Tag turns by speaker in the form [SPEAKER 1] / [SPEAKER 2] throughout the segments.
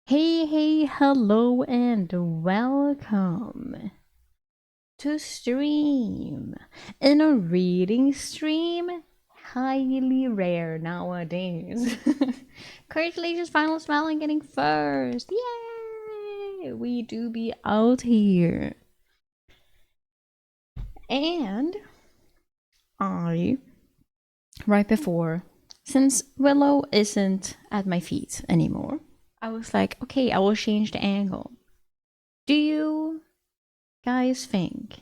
[SPEAKER 1] Hey, hello, and welcome to stream. In a reading stream, highly rare nowadays. Congratulations, Final Smile, on getting first. Yay! We do be out here. And I, right before, since Willow isn't at my feet anymore, I was like, okay, I will change the angle. Do you guys think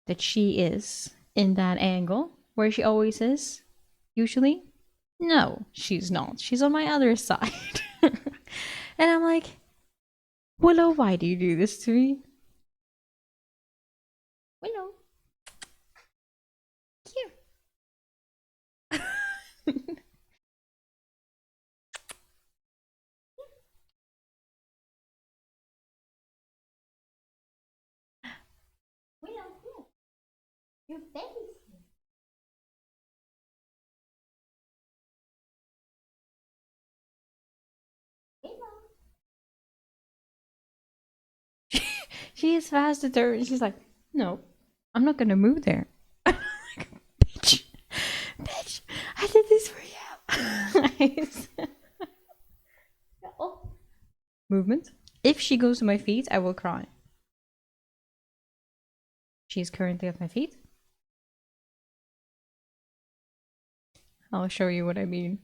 [SPEAKER 1] that she is in that angle where she always is? Usually? No, she's not. She's on my other side. And I'm like, Willow, why do you do this to me? Willow. Here. Willow, here. Your baby's here. Willow. She is fast determined. She's like, no, I'm not gonna move there. I'm like, bitch, bitch, I did this for you. Oh. Movement. If she goes to my feet, I will cry. She is currently at my feet. I'll show you what I mean.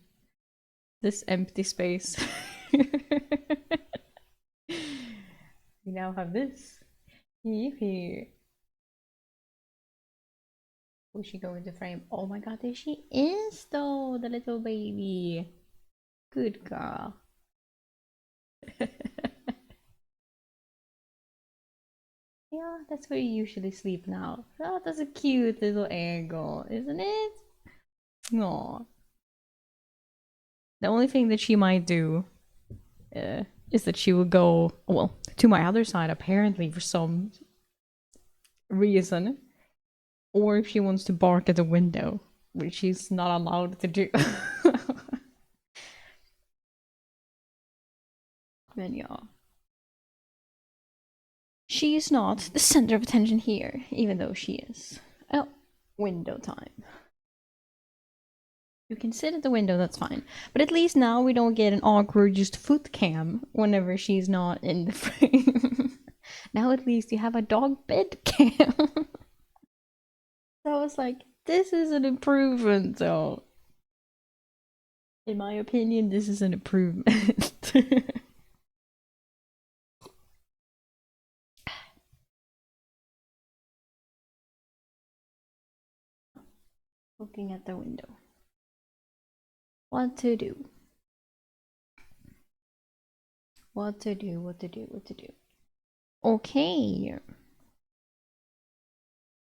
[SPEAKER 1] This empty space. We now have this. Yippee. Will she go into frame? Oh my god, there she is though, the little baby. Good girl. Yeah, that's where you usually sleep now. Oh, that's a cute little angle, isn't it? Aww. The only thing that she might do is that she will go, well, to my other side, apparently, for some reason. Or if she wants to bark at the window, which she's not allowed to do. Then, yeah. She is not the center of attention here, even though she is. Oh, window time. You can sit at the window, that's fine. But at least now we don't get an awkward just foot cam whenever she's not in the frame. Now at least you have a dog bed cam. So I was like, this is an improvement though. In my opinion, this is an improvement. Looking at the window. What to do? What to do? What to do? What to do? Okay.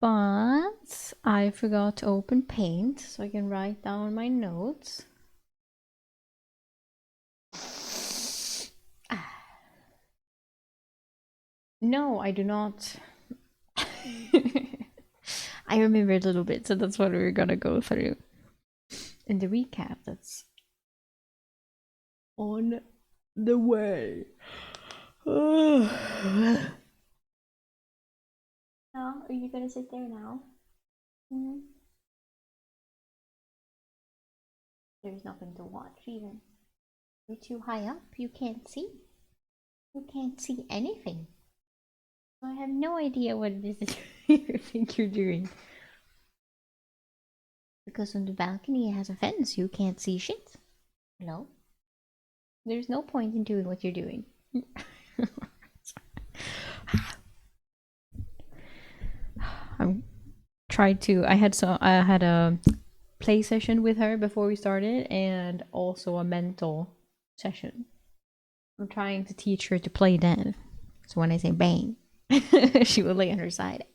[SPEAKER 1] But I forgot to open Paint so I can write down my notes. No, I do not. I remember a little bit, so that's what we're gonna go through in the recap that's on the way. Now, are you gonna sit there now? Mm-hmm. There's nothing to watch even. You're too high up, you can't see. You can't see anything. I have no idea what it is that you think you're doing. Because on the balcony it has a fence, you can't see shit. Hello? There's no point in doing what you're doing. I'm tried to. I had a play session with her before we started, and also a mental session. I'm trying to teach her to play dead. So when I say bang, she will lay on her side.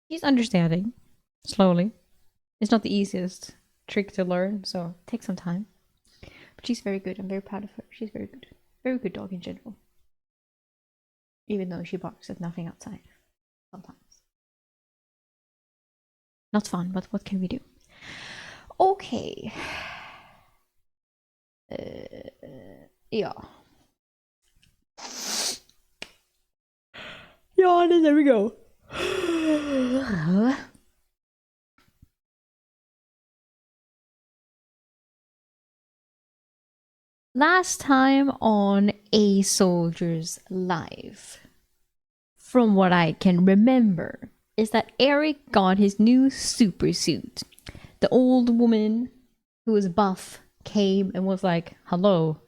[SPEAKER 1] She's understanding slowly. It's not the easiest trick to learn, so it takes some time. But she's very good. I'm very proud of her. She's very good. Very good dog in general. Even though she barks at nothing outside. Sometimes. Not fun, but what can we do? Okay. Yeah. Yeah, there we go. Last time on A Soldier's Life, from what I can remember, is that Eric got his new super suit. The old woman who was buff came and was like, hello,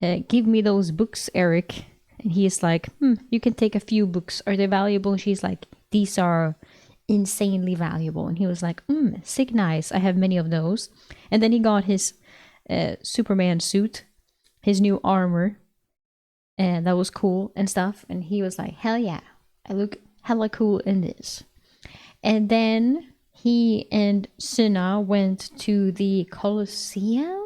[SPEAKER 1] give me those books, Eric. And he is like, you can take a few books. Are they valuable? And she's like, these are insanely valuable. And he was like, sick nice. I have many of those. And then he got his Superman suit, his new armor. And that was cool and stuff. And he was like, hell yeah, I look hella cool in this. And then he and Sina went to the Colosseum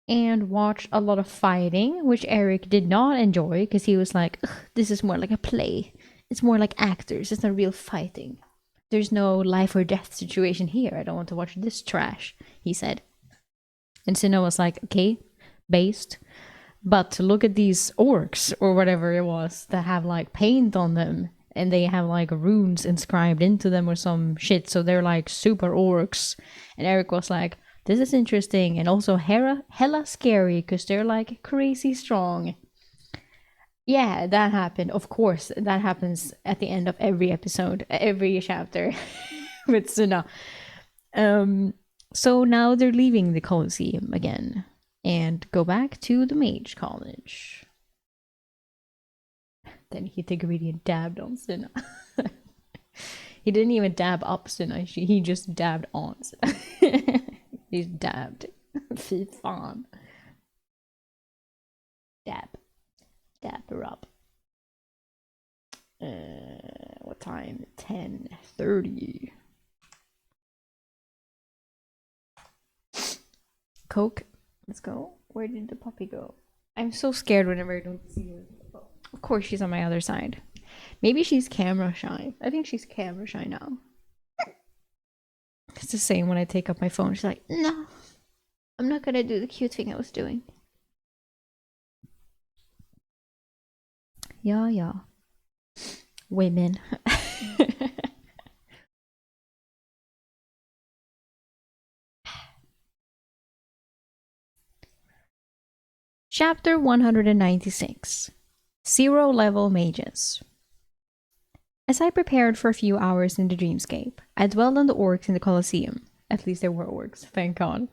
[SPEAKER 1] and watched a lot of fighting, which Eric did not enjoy because he was like, this is more like a play. It's more like actors. It's not real fighting. There's no life or death situation here. I don't want to watch this trash, he said. And Sina was like, okay, based. But look at these orcs or whatever it was that have like paint on them. And they have like runes inscribed into them or some shit. So they're like super orcs. And Eric was like, this is interesting and also hella scary because they're like crazy strong. Yeah, that happened. Of course, that happens at the end of every episode, every chapter with Suna. So now they're leaving the Colosseum again and go back to the Mage College. Then he took a really dabbed on Sina. He didn't even dab up Sina, he just dabbed on Sina. He's dabbed. Fy fan. Dab. Dab her up. What time? 10:30. Coke. Let's go. Where did the puppy go? I'm so scared whenever I don't see her. Of course she's on my other side. Maybe she's camera shy. I think she's camera shy now. It's the same when I take up my phone. She's like, no, I'm not gonna do the cute thing I was doing. Yeah. Women. Chapter 196. Zero Level Mages. As I prepared for a few hours in the dreamscape, I dwelled on the orcs in the Colosseum. At least there were orcs, thank God.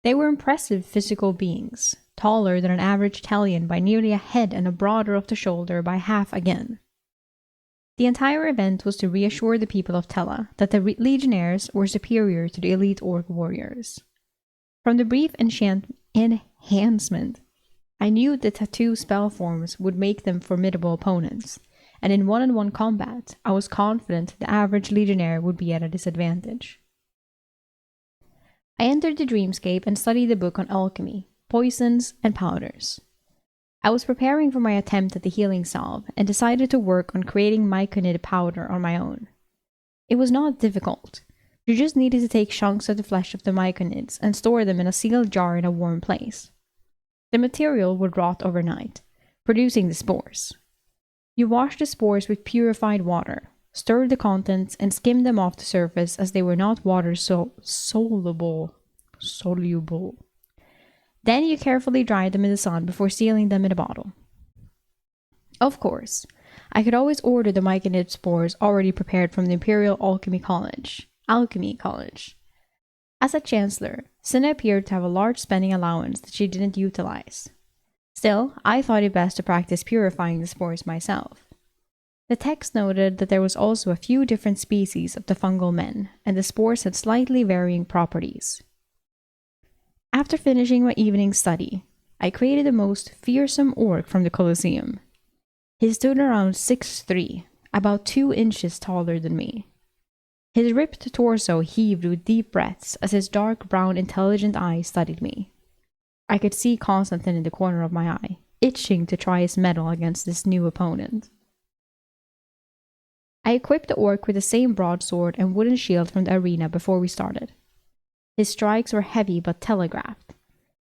[SPEAKER 1] They were impressive physical beings, taller than an average Italian by nearly a head and broader of the shoulder by half again. The entire event was to reassure the people of Tella that the legionnaires were superior to the elite orc warriors. From the brief enhancement, I knew the tattoo spell forms would make them formidable opponents, and in one-on-one combat, I was confident the average legionnaire would be at a disadvantage. I entered the dreamscape and studied the book on alchemy, poisons, and powders. I was preparing for my attempt at the healing salve and decided to work on creating myconid powder on my own. It was not difficult. You just needed to take chunks of the flesh of the myconids and store them in a sealed jar in a warm place. The material would rot overnight, producing the spores. You wash the spores with purified water, stir the contents, and skim them off the surface as they were not water soluble. Then you carefully dry them in the sun before sealing them in a bottle. Of course, I could always order the myconid spores already prepared from the Imperial Alchemy College. As a chancellor, Cinna appeared to have a large spending allowance that she didn't utilize. Still, I thought it best to practice purifying the spores myself. The text noted that there was also a few different species of the fungal men, and the spores had slightly varying properties. After finishing my evening study, I created the most fearsome orc from the Colosseum. He stood around 6'3", about 2 inches taller than me. His ripped torso heaved with deep breaths as his dark brown intelligent eyes studied me. I could see Constantine in the corner of my eye, itching to try his mettle against this new opponent. I equipped the orc with the same broadsword and wooden shield from the arena before we started. His strikes were heavy but telegraphed.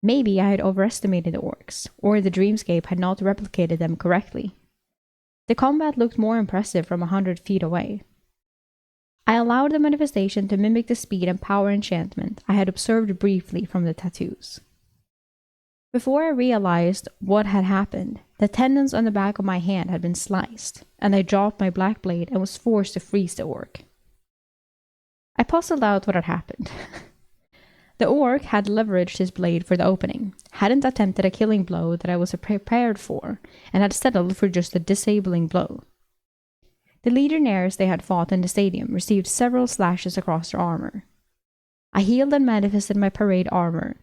[SPEAKER 1] Maybe I had overestimated the orcs, or the dreamscape had not replicated them correctly. The combat looked more impressive from 100 feet away. I allowed the manifestation to mimic the speed and power enchantment I had observed briefly from the tattoos. Before I realized what had happened, the tendons on the back of my hand had been sliced, and I dropped my black blade and was forced to freeze the orc. I puzzled out what had happened. The orc had leveraged his blade for the opening, hadn't attempted a killing blow that I was prepared for, and had settled for just a disabling blow. The legionnaires they had fought in the stadium received several slashes across their armor. I healed and manifested my parade armor.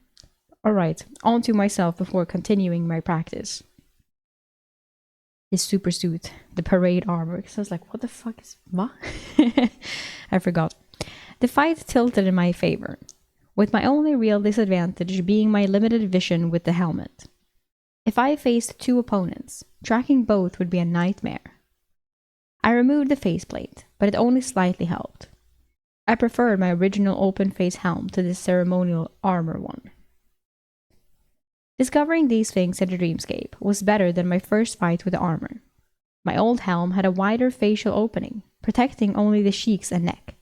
[SPEAKER 1] Alright, onto myself before continuing my practice. His super suit, the parade armor. So I was like, what the fuck is... what? I forgot. The fight tilted in my favor, with my only real disadvantage being my limited vision with the helmet. If I faced 2 opponents, tracking both would be a nightmare. I removed the faceplate, but it only slightly helped. I preferred my original open-face helm to this ceremonial armor one. Discovering these things in the dreamscape was better than my first fight with the armor. My old helm had a wider facial opening, protecting only the cheeks and neck.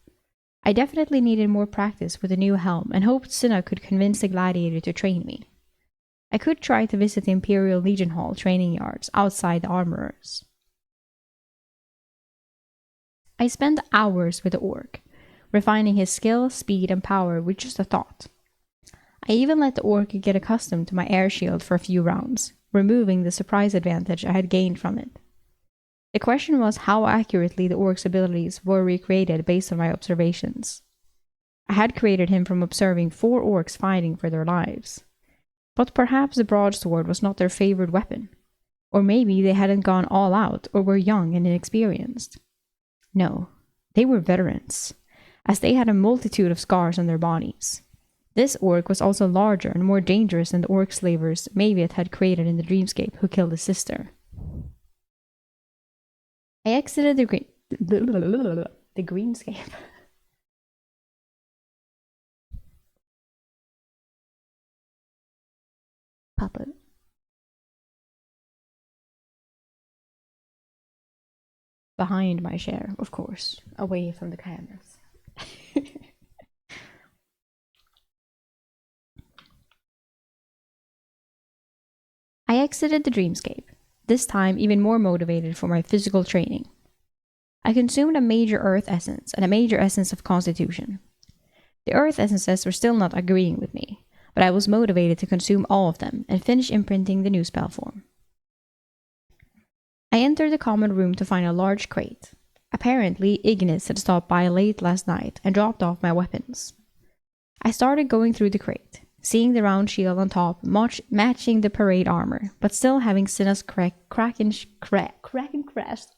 [SPEAKER 1] I definitely needed more practice with the new helm and hoped Cinna could convince the gladiator to train me. I could try to visit the Imperial Legion Hall training yards outside the armorers. I spent hours with the orc, refining his skill, speed, and power with just a thought. I even let the orc get accustomed to my air shield for a few rounds, removing the surprise advantage I had gained from it. The question was how accurately the orc's abilities were recreated based on my observations. I had created him from observing 4 orcs fighting for their lives. But perhaps the broadsword was not their favorite weapon. Or maybe they hadn't gone all out or were young and inexperienced. No, they were veterans, as they had a multitude of scars on their bodies. This orc was also larger and more dangerous than the orc slavers Maviet had created in the dreamscape who killed his sister. I exited the greenscape. Puppet. Behind my chair, of course, away from the cameras. I exited the dreamscape, this time even more motivated for my physical training. I consumed a major earth essence and a major essence of constitution. The earth essences were still not agreeing with me, but I was motivated to consume all of them and finish imprinting the new spell form. I entered the common room to find a large crate. Apparently, Ignis had stopped by late last night and dropped off my weapons. I started going through the crate, seeing the round shield on top matching the parade armor, but still having Cinna's kraken crest.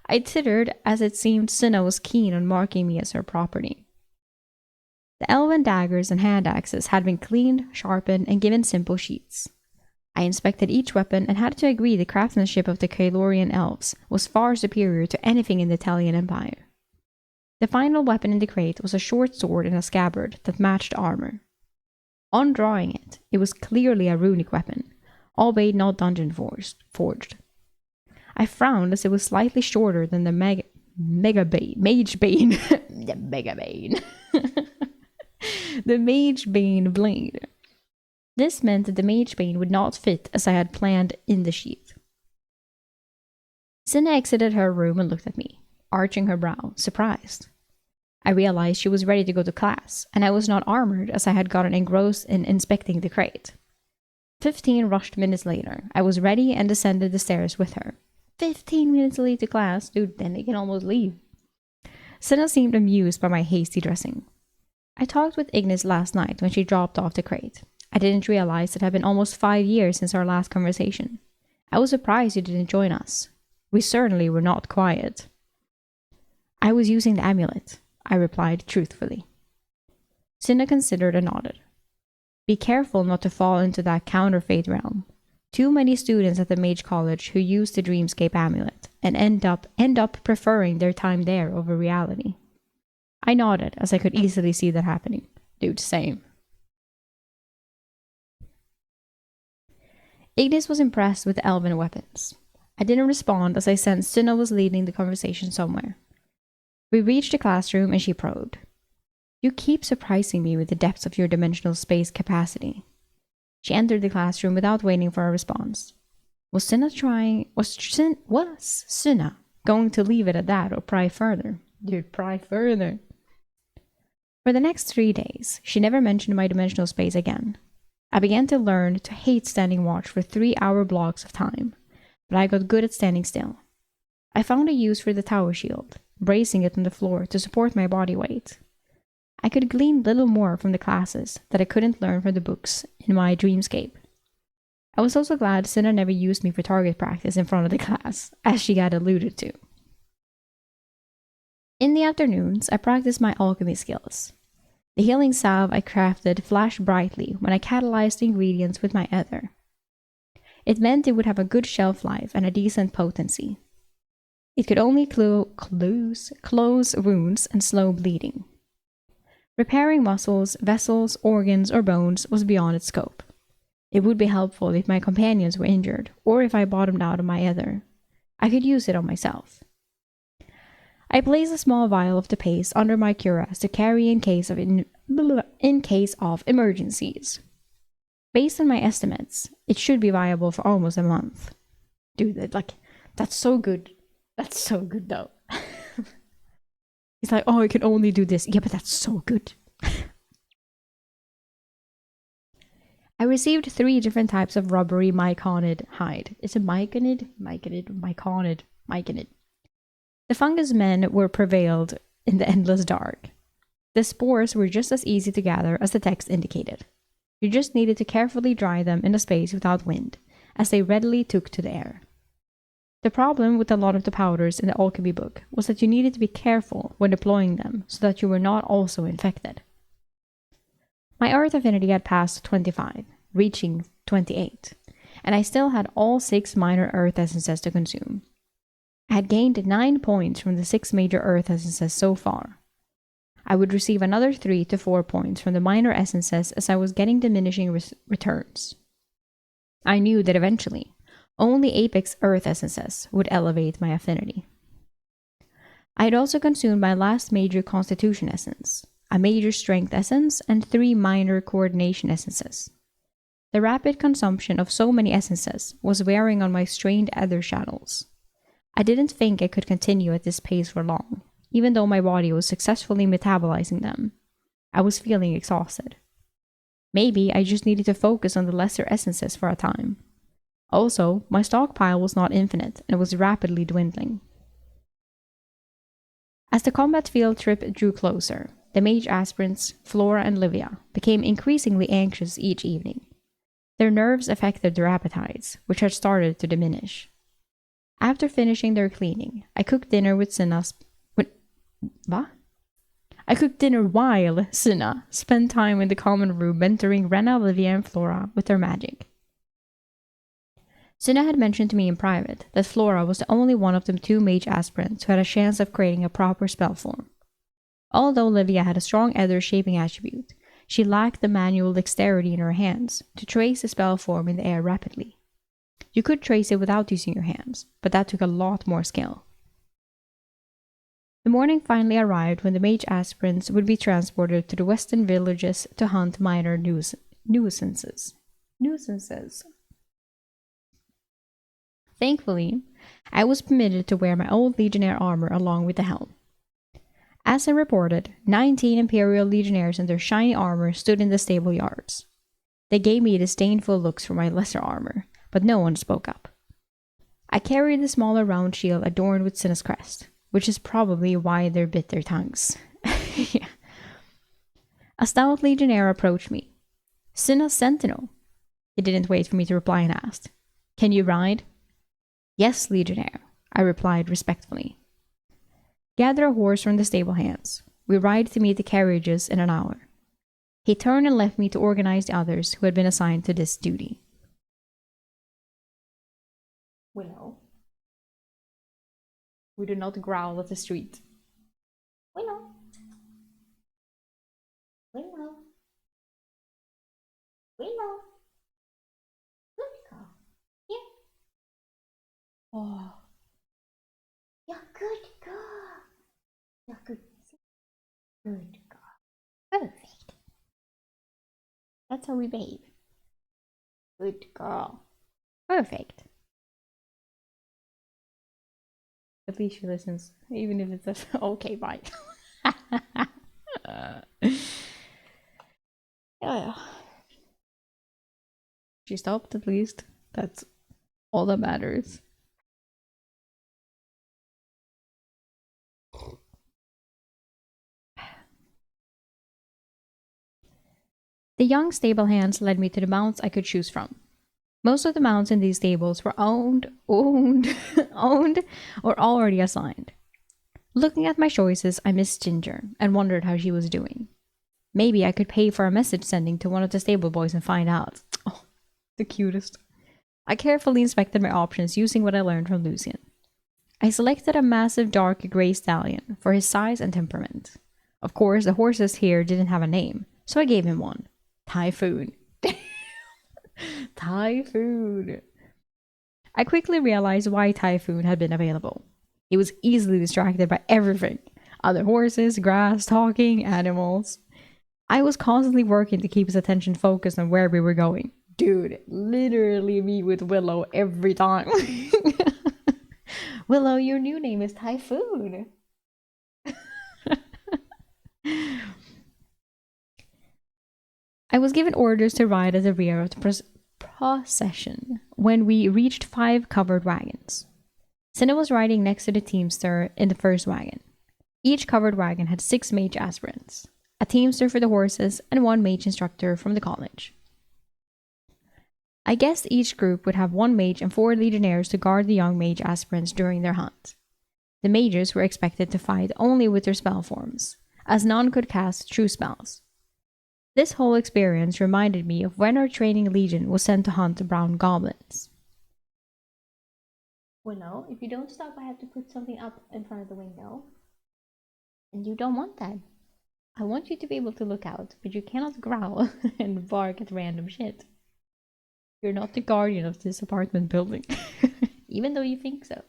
[SPEAKER 1] I tittered as it seemed Cinna was keen on marking me as her property. The elven daggers and hand axes had been cleaned, sharpened, and given simple sheaths. I inspected each weapon and had to agree the craftsmanship of the Kaelorian elves was far superior to anything in the Italian Empire. The final weapon in the crate was a short sword in a scabbard that matched armor. On drawing it, it was clearly a runic weapon, albeit not dungeon forged. I frowned as it was slightly shorter than the Mage Bane. The Mega Bane. The Mage Bane blade. This meant that the Mage Bane would not fit as I had planned in the sheath. Cinna exited her room and looked at me, arching her brow, surprised. I realized she was ready to go to class, and I was not armored as I had gotten engrossed in inspecting the crate. 15 rushed minutes later, I was ready and descended the stairs with her. 15 minutes late to class? Dude, then they can almost leave. Cinna seemed amused by my hasty dressing. I talked with Ignis last night when she dropped off the crate. I didn't realize it had been almost 5 years since our last conversation. I was surprised you didn't join us. We certainly were not quiet. I was using the amulet, I replied truthfully. Cinna considered and nodded. Be careful not to fall into that counterfeit realm. Too many students at the Mage College who use the Dreamscape amulet and end up preferring their time there over reality. I nodded as I could easily see that happening. Dude, same. Ignis was impressed with the elven weapons. I didn't respond as I sensed Cinna was leading the conversation somewhere. We reached the classroom and she probed. You keep surprising me with the depths of your dimensional space capacity. She entered the classroom without waiting for a response. Was Cinna going to leave it at that or pry further? Dude, pry further. For the next 3 days, she never mentioned my dimensional space again. I began to learn to hate standing watch for 3-hour blocks of time, but I got good at standing still. I found a use for the tower shield, bracing it on the floor to support my body weight. I could glean little more from the classes that I couldn't learn from the books in my dreamscape. I was also glad Cinna never used me for target practice in front of the class, as she had alluded to. In the afternoons, I practiced my alchemy skills. The healing salve I crafted flashed brightly when I catalyzed the ingredients with my ether. It meant it would have a good shelf life and a decent potency. It could only close wounds and slow bleeding. Repairing muscles, vessels, organs, or bones was beyond its scope. It would be helpful if my companions were injured, or if I bottomed out of my ether. I could use it on myself. I placed a small vial of the paste under my cuirass to carry in case of emergencies. Based on my estimates, it should be viable for almost a month. Dude, that's so good. That's so good, though. It's like, oh, I can only do this. Yeah, but that's so good. I received 3 different types of rubbery myconid hide. Is it myconid? Myconid. The fungus men were prevailed in the endless dark. The spores were just as easy to gather as the text indicated. You just needed to carefully dry them in a space without wind, as they readily took to the air. The problem with a lot of the powders in the alchemy book was that you needed to be careful when deploying them so that you were not also infected. My earth affinity had passed 25, reaching 28, and I still had all 6 minor earth essences to consume. I had gained 9 points from the 6 major earth essences so far. I would receive another 3 to 4 points from the minor essences as I was getting diminishing returns. I knew that eventually, only apex earth essences would elevate my affinity. I had also consumed my last major constitution essence, a major strength essence, and 3 minor coordination essences. The rapid consumption of so many essences was wearing on my strained ether channels. I didn't think I could continue at this pace for long, even though my body was successfully metabolizing them. I was feeling exhausted. Maybe I just needed to focus on the lesser essences for a time. Also, my stockpile was not infinite and was rapidly dwindling. As the combat field trip drew closer, the mage aspirants, Flora and Livia, became increasingly anxious each evening. Their nerves affected their appetites, which had started to diminish. After finishing their cleaning, I cooked dinner with Cinna's... What? I cooked dinner while Cinna spent time in the common room mentoring Rena, Livia, and Flora with their magic. Cinna had mentioned to me in private that Flora was the only one of the 2 mage aspirants who had a chance of creating a proper spell form. Although Livia had a strong ether shaping attribute, she lacked the manual dexterity in her hands to trace a spell form in the air rapidly. You could trace it without using your hands, but that took a lot more skill. The morning finally arrived when the mage aspirants would be transported to the western villages to hunt minor nuisances. Thankfully, I was permitted to wear my old legionnaire armor along with the helm. As I reported, 19 Imperial Legionnaires in their shiny armor stood in the stable yards. They gave me disdainful looks for my lesser armor, but no one spoke up. I carried the smaller round shield adorned with Cinna's crest, which is probably why they bit their tongues. Yeah. A stout legionnaire approached me. Cinna's sentinel. He didn't wait for me to reply and asked, "Can you ride?" "Yes, legionnaire," I replied respectfully. "Gather a horse from the stable hands. We ride to meet the carriages in an hour." He turned and left me to organize the others who had been assigned to this duty. Willow. We do not growl at the street. Willow. Willow. Willow. Good girl. Yeah. Oh. You're good girl. You're good. Good girl. Perfect. That's how we bathe. Good girl. Perfect. At least she listens, even if it's a okay, bye. Yeah. She stopped at least. That's all that matters. The young stable hands led me to the mounts I could choose from. Most of the mounts in these stables were owned, or already assigned. Looking at my choices, I missed Ginger and wondered how she was doing. Maybe I could pay for a message sending to one of the stable boys and find out. Oh, the cutest. I carefully inspected my options using what I learned from Lucian. I selected a massive dark grey stallion for his size and temperament. Of course, the horses here didn't have a name, so I gave him one. Typhoon. Typhoon. I quickly realized why Typhoon had been available. He was easily distracted by everything. Other horses, grass, talking, animals. I was constantly working to keep his attention focused on where we were going. Dude, literally me with Willow every time. Willow, your new name is Typhoon. I was given orders to ride at the rear of the procession when we reached 5 covered wagons. Cinna was riding next to the teamster in the first wagon. Each covered wagon had 6 mage aspirants, a teamster for the horses, and 1 mage instructor from the college. I guessed each group would have 1 mage and 4 legionnaires to guard the young mage aspirants during their hunt. The mages were expected to fight only with their spell forms, as none could cast true spells. This whole experience reminded me of when our training legion was sent to hunt the brown goblins. Well, no, if you don't stop, I have to put something up in front of the window. And you don't want that. I want you to be able to look out, but you cannot growl and bark at random shit. You're not the guardian of this apartment building, even though you think so.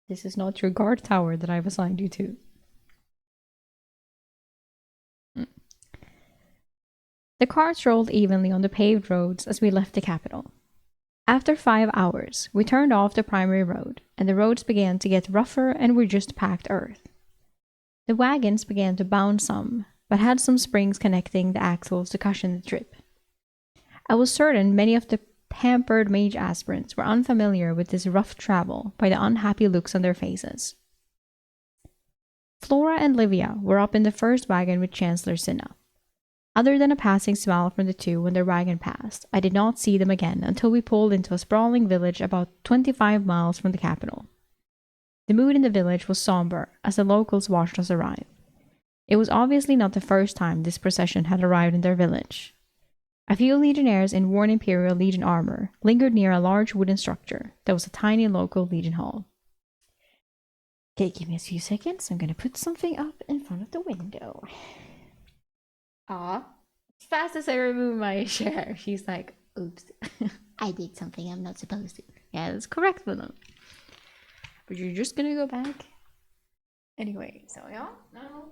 [SPEAKER 1] This is not your guard tower that I've assigned you to. The carts rolled evenly on the paved roads as we left the capital. After 5 hours, we turned off the primary road, and the roads began to get rougher and were just packed earth. The wagons began to bounce some, but had some springs connecting the axles to cushion the trip. I was certain many of the pampered mage aspirants were unfamiliar with this rough travel by the unhappy looks on their faces. Flora and Livia were up in the first wagon with Chancellor Cinna. Other than a passing smile from the two when their wagon passed, I did not see them again until we pulled into a sprawling village about 25 miles from the capital. The mood in the village was somber as the locals watched us arrive. It was obviously not the first time this procession had arrived in their village. A few legionnaires in worn Imperial Legion armor lingered near a large wooden structure that was a tiny local Legion hall. Okay, give me a few seconds. I'm gonna put something up in front of the window. As fast as I remove my chair, she's like, oops, I did something I'm not supposed to. Yeah, that's correct, Willow. But you're just gonna go back. Anyway, so yeah, no.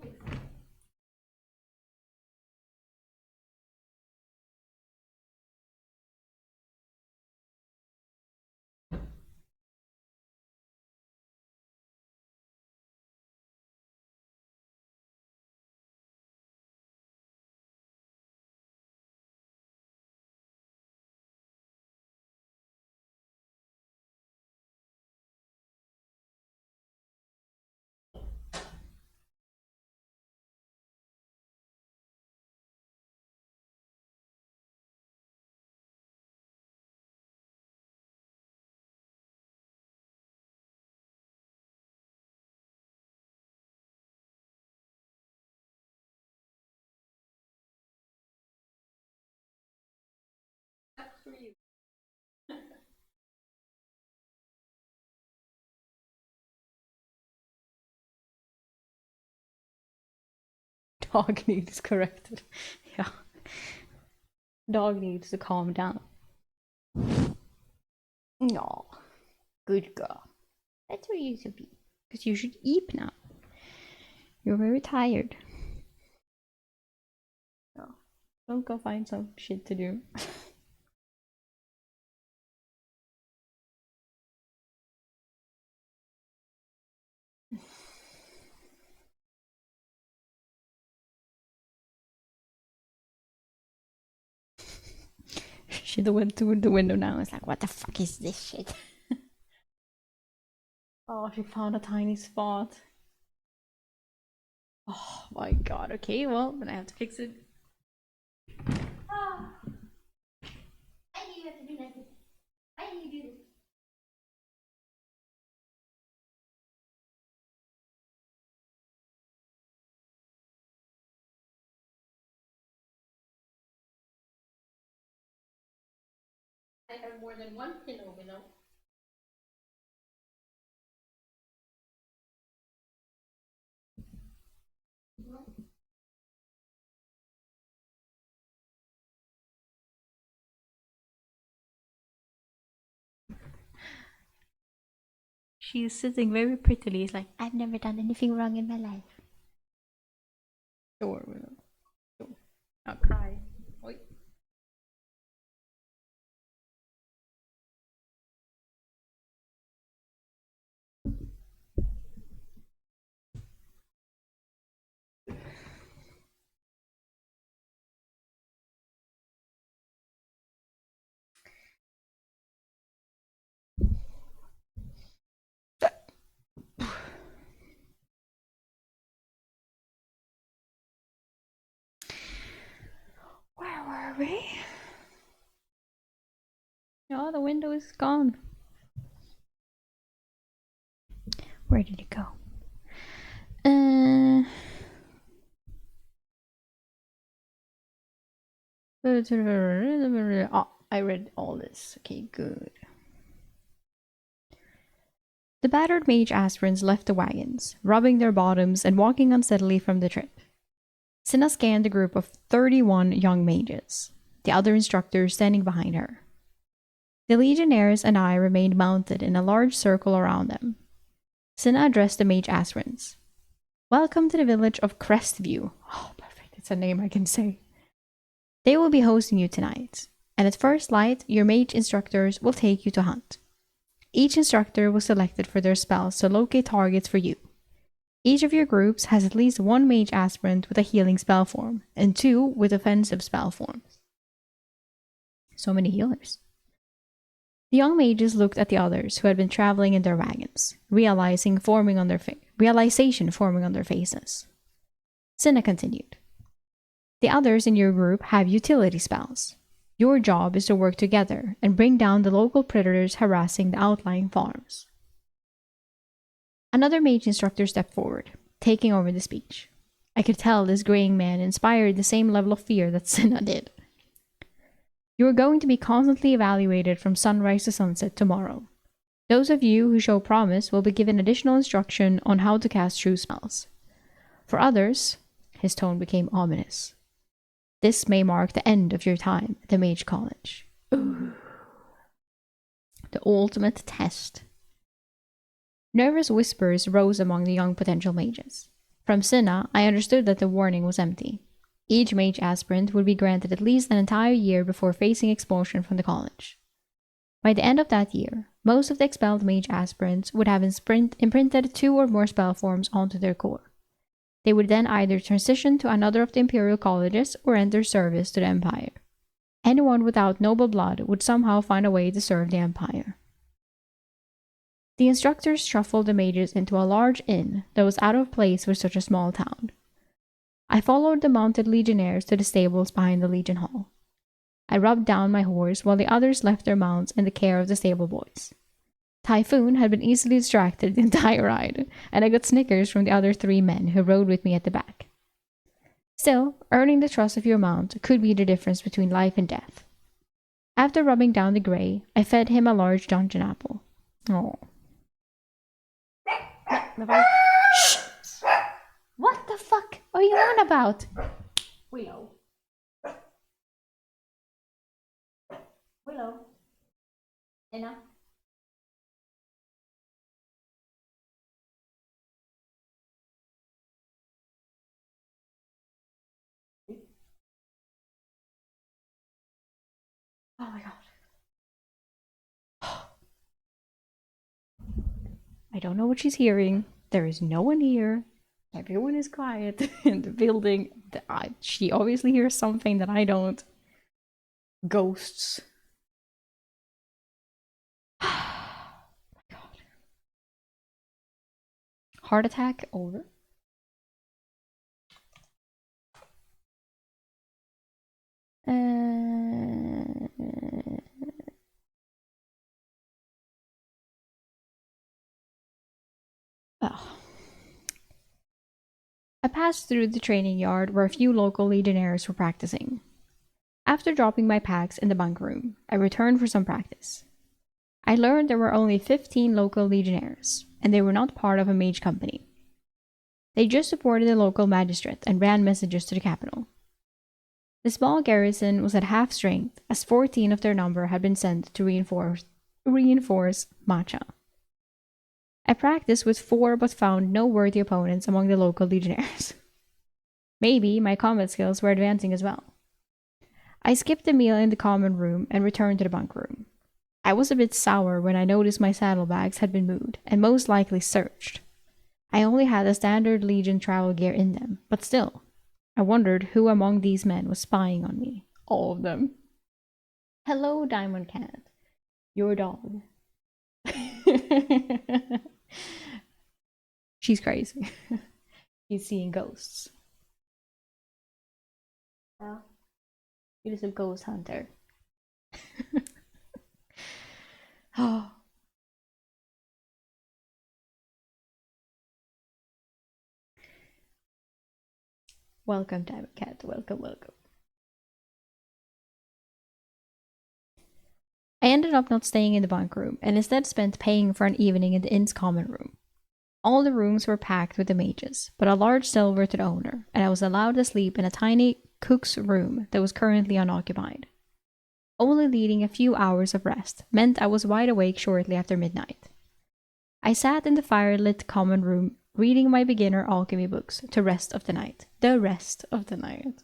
[SPEAKER 1] Dog needs corrected. Yeah. Dog needs to calm down. No. Good girl. That's where you should be. Because you should eat now. You're very tired. No. Don't go find some shit to do. She went to the window now and is like, what the fuck is this shit? Oh, she found a tiny spot. Oh my god, okay, well, then I have to fix it. Oh. I knew you have to do like this. I knew you do this. I have more than one pillow below. She is sitting very prettily. It's like, I've never done anything wrong in my life. Sure, Willow. Sure. Not cry. Oi. window is gone. Where did it go? Oh, I read all this. Okay, good. The battered mage aspirants left the wagons, rubbing their bottoms and walking unsteadily from the trip. Cinna scanned the group of 31 young mages, the other instructors standing behind her. The legionnaires and I remained mounted in a large circle around them. Cinna addressed the mage aspirants. Welcome to the village of Crestview. Oh, perfect. It's a name I can say. They will be hosting you tonight, and at first light, your mage instructors will take you to hunt. Each instructor was selected for their spells to locate targets for you. Each of your groups has at least one mage aspirant with a healing spell form, and 2 with offensive spell forms. So many healers. The young mages looked at the others who had been traveling in their wagons, realization forming on their faces. Cinna continued. The others in your group have utility spells. Your job is to work together and bring down the local predators harassing the outlying farms. Another mage instructor stepped forward, taking over the speech. I could tell this graying man inspired the same level of fear that Cinna did. You are going to be constantly evaluated from sunrise to sunset tomorrow. Those of you who show promise will be given additional instruction on how to cast true spells. For others, his tone became ominous. This may mark the end of your time at the Mage College. Ooh. The ultimate test. Nervous whispers rose among the young potential mages. From Cinna, I understood that the warning was empty. Each mage aspirant would be granted at least an entire year before facing expulsion from the college. By the end of that year, most of the expelled mage aspirants would have imprinted 2 or more spell forms onto their core. They would then either transition to another of the imperial colleges or enter service to the Empire. Anyone without noble blood would somehow find a way to serve the Empire. The instructors shuffled the mages into a large inn that was out of place for such a small town. I followed the mounted legionnaires to the stables behind the Legion Hall. I rubbed down my horse while the others left their mounts in the care of the stable boys. Typhoon had been easily distracted the entire ride, and I got snickers from the other 3 men who rode with me at the back. Still, earning the trust of your mount could be the difference between life and death. After rubbing down the grey, I fed him a large dungeon apple. Oh. Shh! What the fuck are you on about? Willow. Enough. Oh my god. I don't know what she's hearing. There is no one here. Everyone is quiet in the building. She obviously hears something that I don't. Ghosts. Oh my god. Heart attack over. Oh. I passed through the training yard where a few local legionnaires were practicing. After dropping my packs in the bunk room, I returned for some practice. I learned there were only 15 local legionnaires, and they were not part of a mage company. They just supported the local magistrate and ran messages to the capital. The small garrison was at half strength, as 14 of their number had been sent to reinforce Macha. I practiced with 4 but found no worthy opponents among the local legionnaires. Maybe my combat skills were advancing as well. I skipped the meal in the common room and returned to the bunk room. I was a bit sour when I noticed my saddlebags had been moved and most likely searched. I only had the standard Legion travel gear in them, but still, I wondered who among these men was spying on me. All of them. Hello, Diamond Cat. Your dog. She's crazy. She's seeing ghosts. Yeah. It is a ghost hunter. Oh, welcome, Diamond Cat. Welcome, welcome. I ended up not staying in the bunk room and instead spent paying for an evening in the inn's common room. All the rooms were packed with the mages, but a large cell were to the owner, and I was allowed to sleep in a tiny cook's room that was currently unoccupied. Only needing a few hours of rest meant I was wide awake shortly after midnight. I sat in the firelit common room reading my beginner alchemy books to rest of the night. The rest of the night.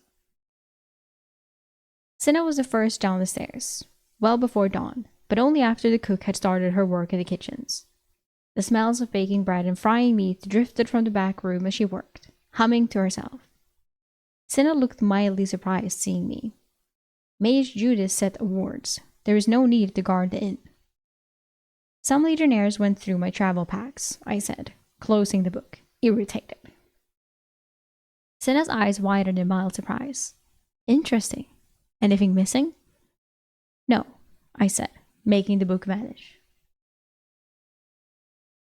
[SPEAKER 1] Cinna was the first down the stairs, well before dawn, but only after the cook had started her work in the kitchens. The smells of baking bread and frying meat drifted from the back room as she worked, humming to herself. Cinna looked mildly surprised seeing me. Mage Judas set awards. There is no need to guard the inn. Some legionnaires went through my travel packs, I said, closing the book, irritated. Cinna's eyes widened in mild surprise. Interesting. Anything missing? No, I said, making the book vanish.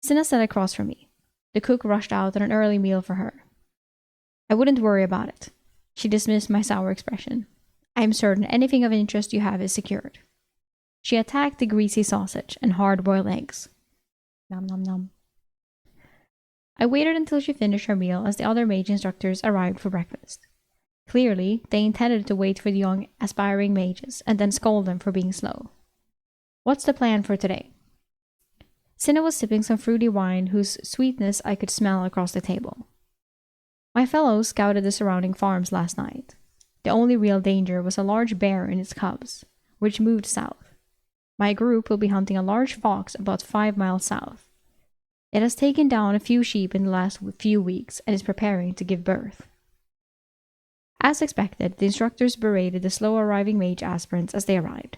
[SPEAKER 1] Cinna sat across from me. The cook rushed out on an early meal for her. I wouldn't worry about it. She dismissed my sour expression. I am certain anything of interest you have is secured. She attacked the greasy sausage and hard-boiled eggs. Nom nom nom. I waited until she finished her meal as the other mage instructors arrived for breakfast. Clearly, they intended to wait for the young, aspiring mages and then scold them for being slow. What's the plan for today? Cinna was sipping some fruity wine whose sweetness I could smell across the table. My fellows scouted the surrounding farms last night. The only real danger was a large bear and its cubs, which moved south. My group will be hunting a large fox about 5 miles south. It has taken down a few sheep in the last few weeks and is preparing to give birth. As expected, the instructors berated the slow-arriving mage aspirants as they arrived.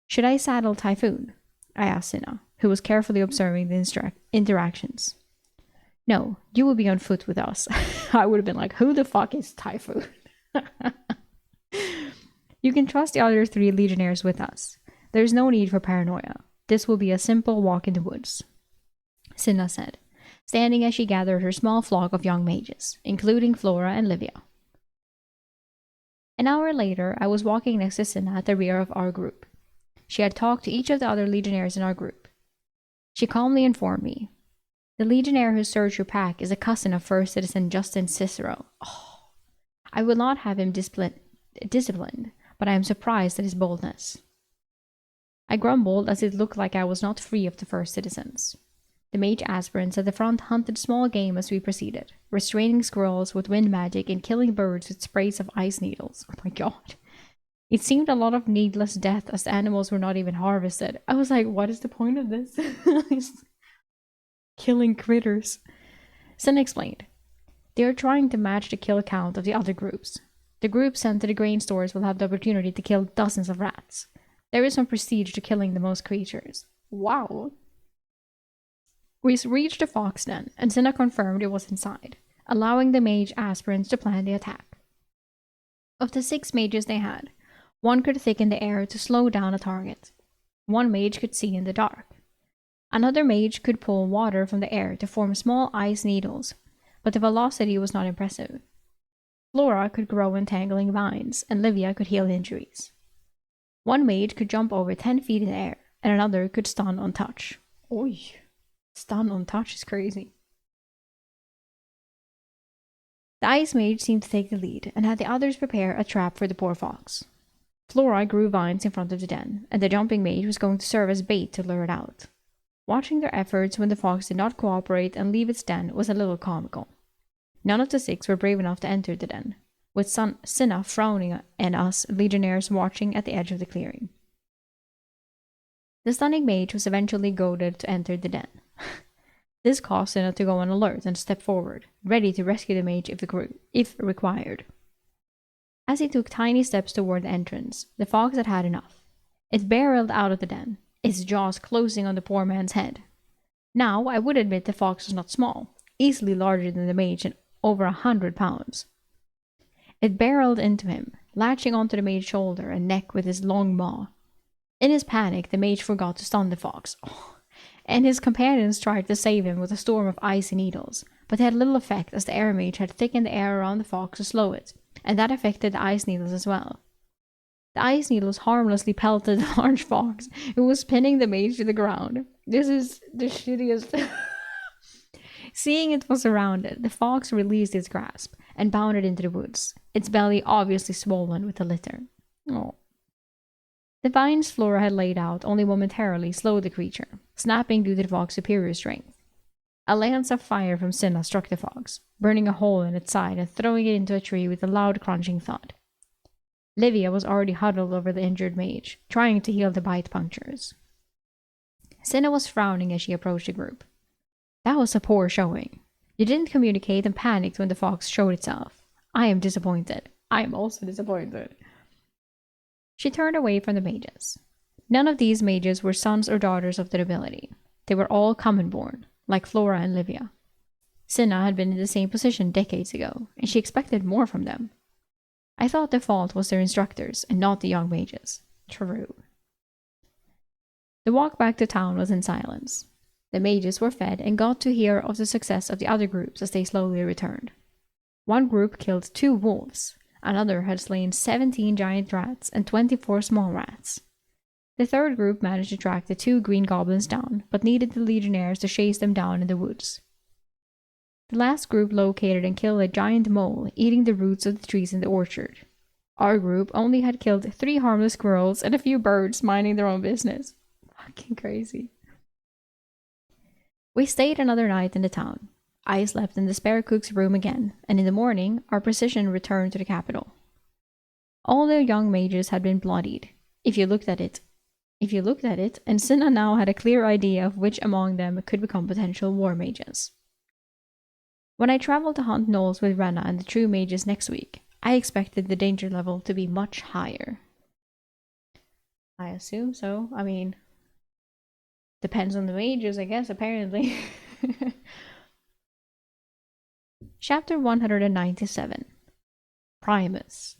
[SPEAKER 1] Should I saddle Typhoon? I asked Cinna, who was carefully observing the interactions. No, you will be on foot with us. I would have been like, who the fuck is Typhoon? You can trust the other 3 legionnaires with us. There is no need for paranoia. This will be a simple walk in the woods, Cinna said, standing as she gathered her small flock of young mages, including Flora and Livia. An hour later, I was walking next to Cinna at the rear of our group. She had talked to each of the other legionnaires in our group. She calmly informed me. The legionnaire who served your pack is a cousin of first citizen Justin Cicero. Oh, I would not have him disciplined, but I am surprised at his boldness. I grumbled as it looked like I was not free of the first citizens. The mage aspirants at the front hunted small game as we proceeded, restraining squirrels with wind magic and killing birds with sprays of ice needles. Oh my god. It seemed a lot of needless death as the animals were not even harvested. I was like, what is the point of this? Killing critters. Cinna explained. They are trying to match the kill count of the other groups. The group sent to the grain stores will have the opportunity to kill dozens of rats. There is some prestige to killing the most creatures. Wow. We reached the fox den, and Cinna confirmed it was inside, allowing the mage aspirants to plan the attack. Of the 6 mages they had, 1 could thicken the air to slow down a target. 1 mage could see in the dark. Another mage could pull water from the air to form small ice needles, but the velocity was not impressive. Flora could grow entangling vines, and Livia could heal injuries. 1 mage could jump over 10 feet in the air, and another could stun on touch. Oy. Stun on touch is crazy. The ice mage seemed to take the lead and had the others prepare a trap for the poor fox. Flora grew vines in front of the den, and the jumping mage was going to serve as bait to lure it out. Watching their efforts when the fox did not cooperate and leave its den was a little comical. None of the 6 were brave enough to enter the den, with Cinna frowning and us legionnaires watching at the edge of the clearing. The stunning mage was eventually goaded to enter the den. This caused Cinna to go on alert and step forward, ready to rescue the mage if required. As he took tiny steps toward the entrance, the fox had had enough. It barreled out of the den, its jaws closing on the poor man's head. Now, I would admit the fox was not small, easily larger than the mage and over 100 pounds. It barreled into him, latching onto the mage's shoulder and neck with his long maw. In his panic, the mage forgot to stun the fox, and his companions tried to save him with a storm of icy needles, but they had little effect as the air mage had thickened the air around the fox to slow it, and that affected the ice needles as well. The ice needles harmlessly pelted the large fox, who was pinning the mage to the ground. This is the shittiest. Seeing it was surrounded, the fox released its grasp and bounded into the woods, its belly obviously swollen with the litter. Oh. The vines Flora had laid out only momentarily slowed the creature, snapping due to the fog's superior strength. A lance of fire from Cinna struck the fox, burning a hole in its side and throwing it into a tree with a loud crunching thud. Livia was already huddled over the injured mage, trying to heal the bite punctures. Cinna was frowning as she approached the group. That was a poor showing. You didn't communicate and panicked when the fox showed itself. I am disappointed. I am also disappointed. She turned away from the mages. None of these mages were sons or daughters of the nobility. They were all common born, like Flora and Livia. Cinna had been in the same position decades ago, and she expected more from them. I thought the fault was their instructors and not the young mages. True. The walk back to town was in silence. The mages were fed and got to hear of the success of the other groups as they slowly returned. One group killed 2 wolves, another had slain 17 giant rats and 24 small rats. The third group managed to track the 2 green goblins down, but needed the legionnaires to chase them down in the woods. The last group located and killed a giant mole eating the roots of the trees in the orchard. Our group only had killed 3 harmless squirrels and a few birds minding their own business. Fucking crazy. We stayed another night in the town. I slept in the spare cook's room again, and in the morning, our procession returned to the capital. All the young mages had been bloodied, if you looked at it, and Cinna now had a clear idea of which among them could become potential war mages. When I traveled to hunt gnolls with Renna and the true mages next week, I expected the danger level to be much higher. I assume so. I mean, depends on the mages, I guess, apparently. Chapter 197. Primus.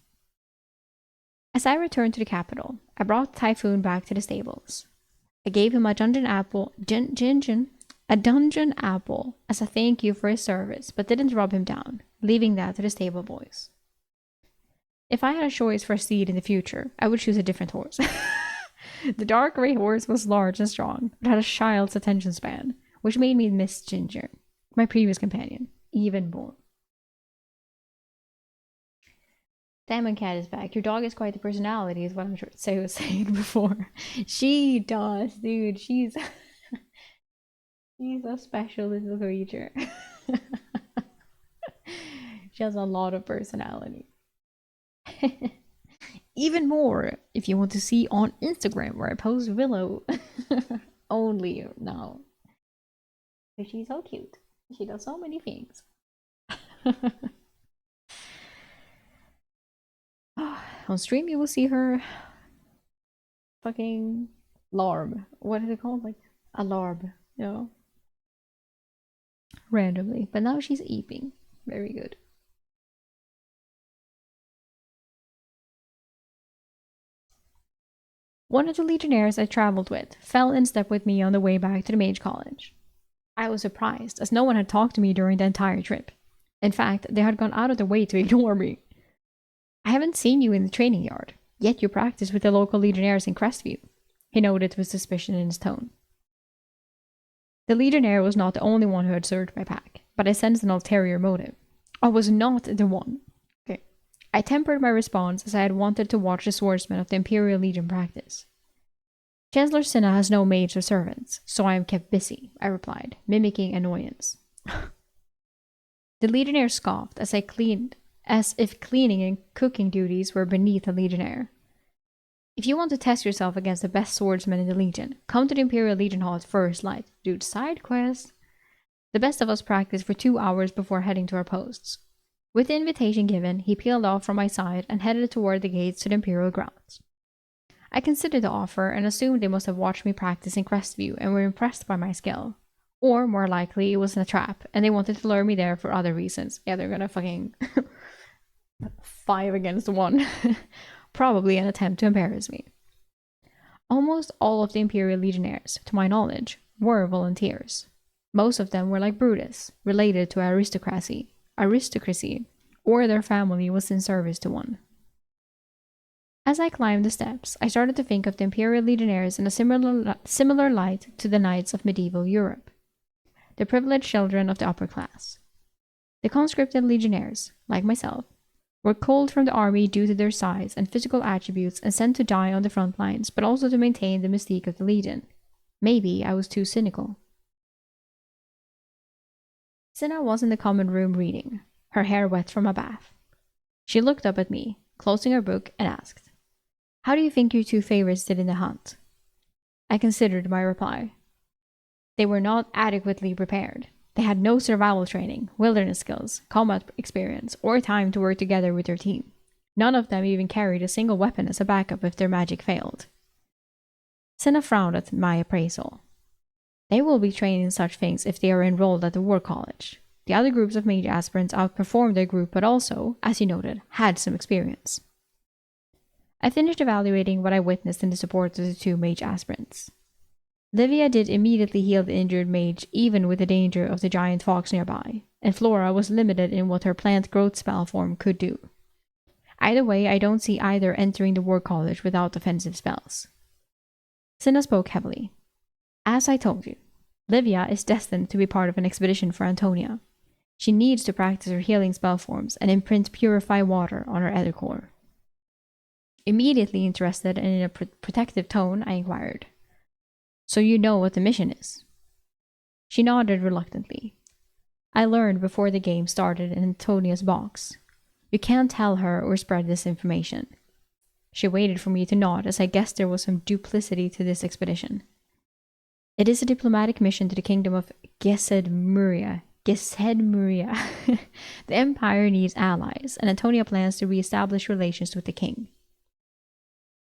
[SPEAKER 1] As I returned to the capital, I brought Typhoon back to the stables. I gave him a dungeon apple as a thank you for his service, but didn't rub him down, leaving that to the stable boys. If I had a choice for a steed in the future, I would choose a different horse. The dark grey horse was large and strong, but had a child's attention span, which made me miss Ginger, my previous companion, even more. Diamond Cat is back. Your dog has quite the personality, is what I'm sure I was saying before. She does, dude. She's a special little creature. She has a lot of personality. Even more if you want to see on Instagram where I post Willow only now. But she's so cute. She does so many things. On stream you will see her fucking larb. What is it called? Like a larb, you know? Randomly. But now she's eating. Very good. One of the legionnaires I traveled with fell in step with me on the way back to the mage college. I was surprised, as no one had talked to me during the entire trip. In fact, they had gone out of their way to ignore me. I haven't seen you in the training yard, yet you practice with the local legionnaires in Crestview, he noted with suspicion in his tone. The legionnaire was not the only one who had served my pack, but I sensed an ulterior motive. I was not the one. Okay. I tempered my response as I had wanted to watch the swordsmen of the Imperial Legion practice. Chancellor Cinna has no maids or servants, so I am kept busy, I replied, mimicking annoyance. The legionnaire scoffed as if cleaning and cooking duties were beneath a legionnaire. If you want to test yourself against the best swordsmen in the Legion, come to the Imperial Legion Hall at first light. Dude, side quest. The best of us practiced for 2 hours before heading to our posts. With the invitation given, he peeled off from my side and headed toward the gates to the Imperial grounds. I considered the offer and assumed they must have watched me practice in Crestview and were impressed by my skill. Or, more likely, it was a trap, and they wanted to lure me there for other reasons. Yeah, they're gonna fucking 5 against 1. Probably an attempt to embarrass me. Almost all of the Imperial Legionnaires, to my knowledge, were volunteers. Most of them were like Brutus, related to aristocracy, or their family was in service to one. As I climbed the steps, I started to think of the Imperial Legionnaires in a similar light to the knights of medieval Europe, the privileged children of the upper class. The conscripted legionnaires, like myself, were culled from the army due to their size and physical attributes and sent to die on the front lines, but also to maintain the mystique of the legion. Maybe I was too cynical. Cinna was in the common room reading, her hair wet from a bath. She looked up at me, closing her book, and asked, "How do you think your two favorites did in the hunt?" I considered my reply. They were not adequately prepared. They had no survival training, wilderness skills, combat experience, or time to work together with their team. None of them even carried a single weapon as a backup if their magic failed. Cinna frowned at my appraisal. They will be trained in such things if they are enrolled at the War College. The other groups of mage aspirants outperformed their group, but also, as you noted, had some experience. I finished evaluating what I witnessed in the support of the two mage aspirants. Livia did immediately heal the injured mage, even with the danger of the giant fox nearby, and Flora was limited in what her plant growth spell form could do. Either way, I don't see either entering the War College without offensive spells. Cinna spoke heavily. As I told you, Livia is destined to be part of an expedition for Antonia. She needs to practice her healing spell forms and imprint Purify Water on her ether core. Immediately interested and in a protective tone, I inquired, "So you know what the mission is?" She nodded reluctantly. "I learned before the game started in Antonia's box. You can't tell her or spread this information." She waited for me to nod, as I guessed there was some duplicity to this expedition. "It is a diplomatic mission to the kingdom of Gesed Muria. The Empire needs allies, and Antonia plans to re-establish relations with the king."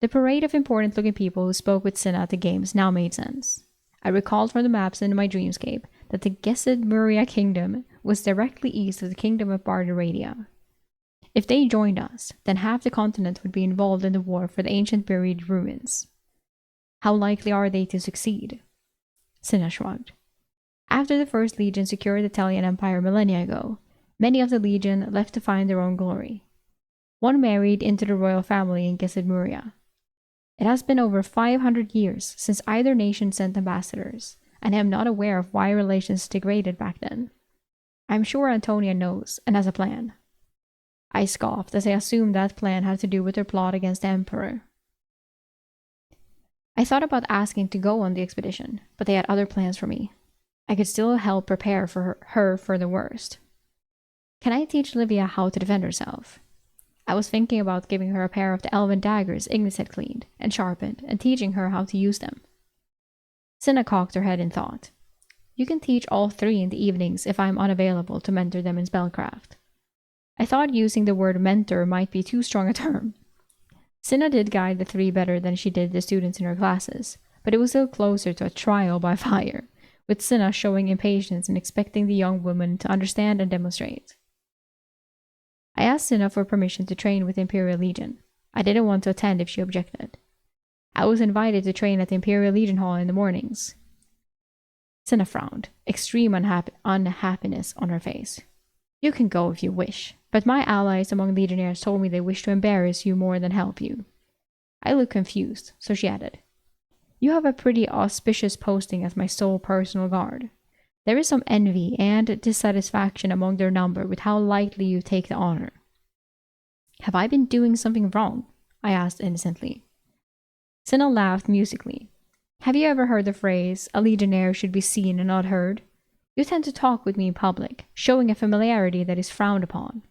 [SPEAKER 1] The parade of important-looking people who spoke with Cinna at the games now made sense. I recalled from the maps in my dreamscape that the Gesed Muria kingdom was directly east of the kingdom of Bardaradia. If they joined us, then half the continent would be involved in the war for the ancient buried ruins. How likely are they to succeed? Cinna shrugged. After the First Legion secured the Italian Empire millennia ago, many of the Legion left to find their own glory. One married into the royal family in Gesed Muria. It has been over 500 years since either nation sent ambassadors, and I am not aware of why relations degraded back then. I am sure Antonia knows and has a plan. I scoffed as I assumed that plan had to do with her plot against the Emperor. I thought about asking to go on the expedition, but they had other plans for me. I could still help prepare for her for the worst. Can I teach Livia how to defend herself? I was thinking about giving her a pair of the elven daggers Ignis had cleaned and sharpened, and teaching her how to use them. Cinna cocked her head in thought. "You can teach all three in the evenings if I am unavailable to mentor them in spellcraft." I thought using the word mentor might be too strong a term. Cinna did guide the three better than she did the students in her classes, but it was still closer to a trial by fire, with Cinna showing impatience and expecting the young woman to understand and demonstrate. I asked Cinna for permission to train with the Imperial Legion. I didn't want to attend if she objected. I was invited to train at the Imperial Legion Hall in the mornings. Cinna frowned, extreme unhappiness on her face. "You can go if you wish, but my allies among legionnaires told me they wish to embarrass you more than help you." I looked confused, so she added, "You have a pretty auspicious posting as my sole personal guard. There is some envy and dissatisfaction among their number with how lightly you take the honor." "Have I been doing something wrong?" I asked innocently. Cinna laughed musically. "Have you ever heard the phrase, 'a legionnaire should be seen and not heard'? You tend to talk with me in public, showing a familiarity that is frowned upon."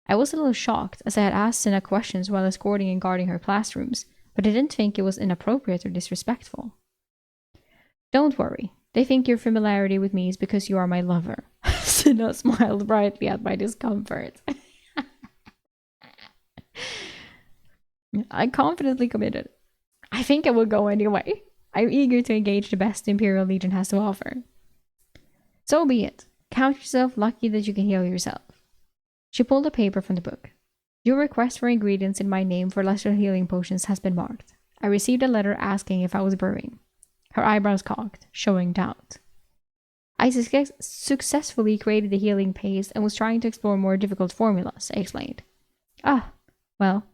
[SPEAKER 1] I was a little shocked, as I had asked Cinna questions while escorting and guarding her classrooms, but I didn't think it was inappropriate or disrespectful. "Don't worry. They think your familiarity with me is because you are my lover." Cinna smiled brightly at my discomfort. I confidently committed. "I think I will go anyway. I'm eager to engage the best the Imperial Legion has to offer." "So be it. Count yourself lucky that you can heal yourself." She pulled a paper from the book. "Your request for ingredients in my name for lesser healing potions has been marked. I received a letter asking if I was brewing. Her eyebrows cocked, showing doubt. I successfully created the healing paste and was trying to explore more difficult formulas, I explained. Well,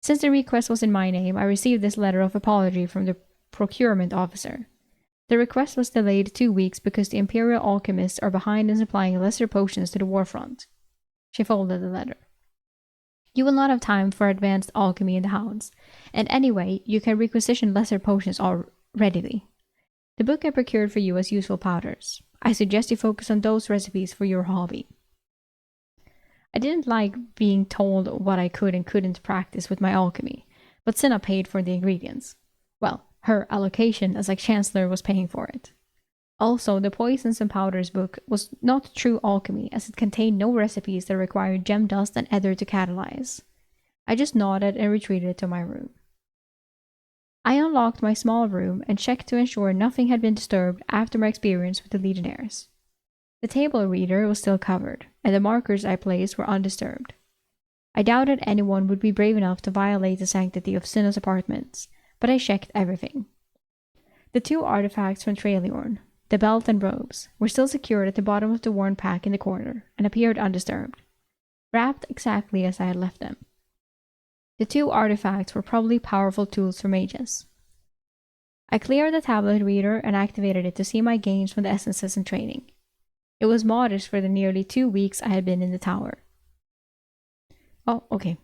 [SPEAKER 1] since the request was in my name, I received this letter of apology from the procurement officer. The request was delayed 2 weeks because the Imperial alchemists are behind in supplying lesser potions to the warfront. She folded the letter. You will not have time for advanced alchemy in the Hounds, and anyway, you can requisition lesser potions readily. The book I procured for you has useful powders. I suggest you focus on those recipes for your hobby. I didn't like being told what I could and couldn't practice with my alchemy, but Cinna paid for the ingredients. Well, her allocation as a chancellor was paying for it. Also, the poisons and powders book was not true alchemy as it contained no recipes that required gem dust and ether to catalyze. I just nodded and retreated to my room. I unlocked my small room and checked to ensure nothing had been disturbed after my experience with the Legionnaires. The table reader was still covered, and the markers I placed were undisturbed. I doubted anyone would be brave enough to violate the sanctity of Cinna's apartments, but I checked everything. The 2 artifacts from Treliorn, the belt and robes, were still secured at the bottom of the worn pack in the corner and appeared undisturbed, wrapped exactly as I had left them. The 2 artifacts were probably powerful tools for mages. I cleared the tablet reader and activated it to see my gains from the essences and training. It was modest for the nearly 2 weeks I had been in the tower. Oh, okay.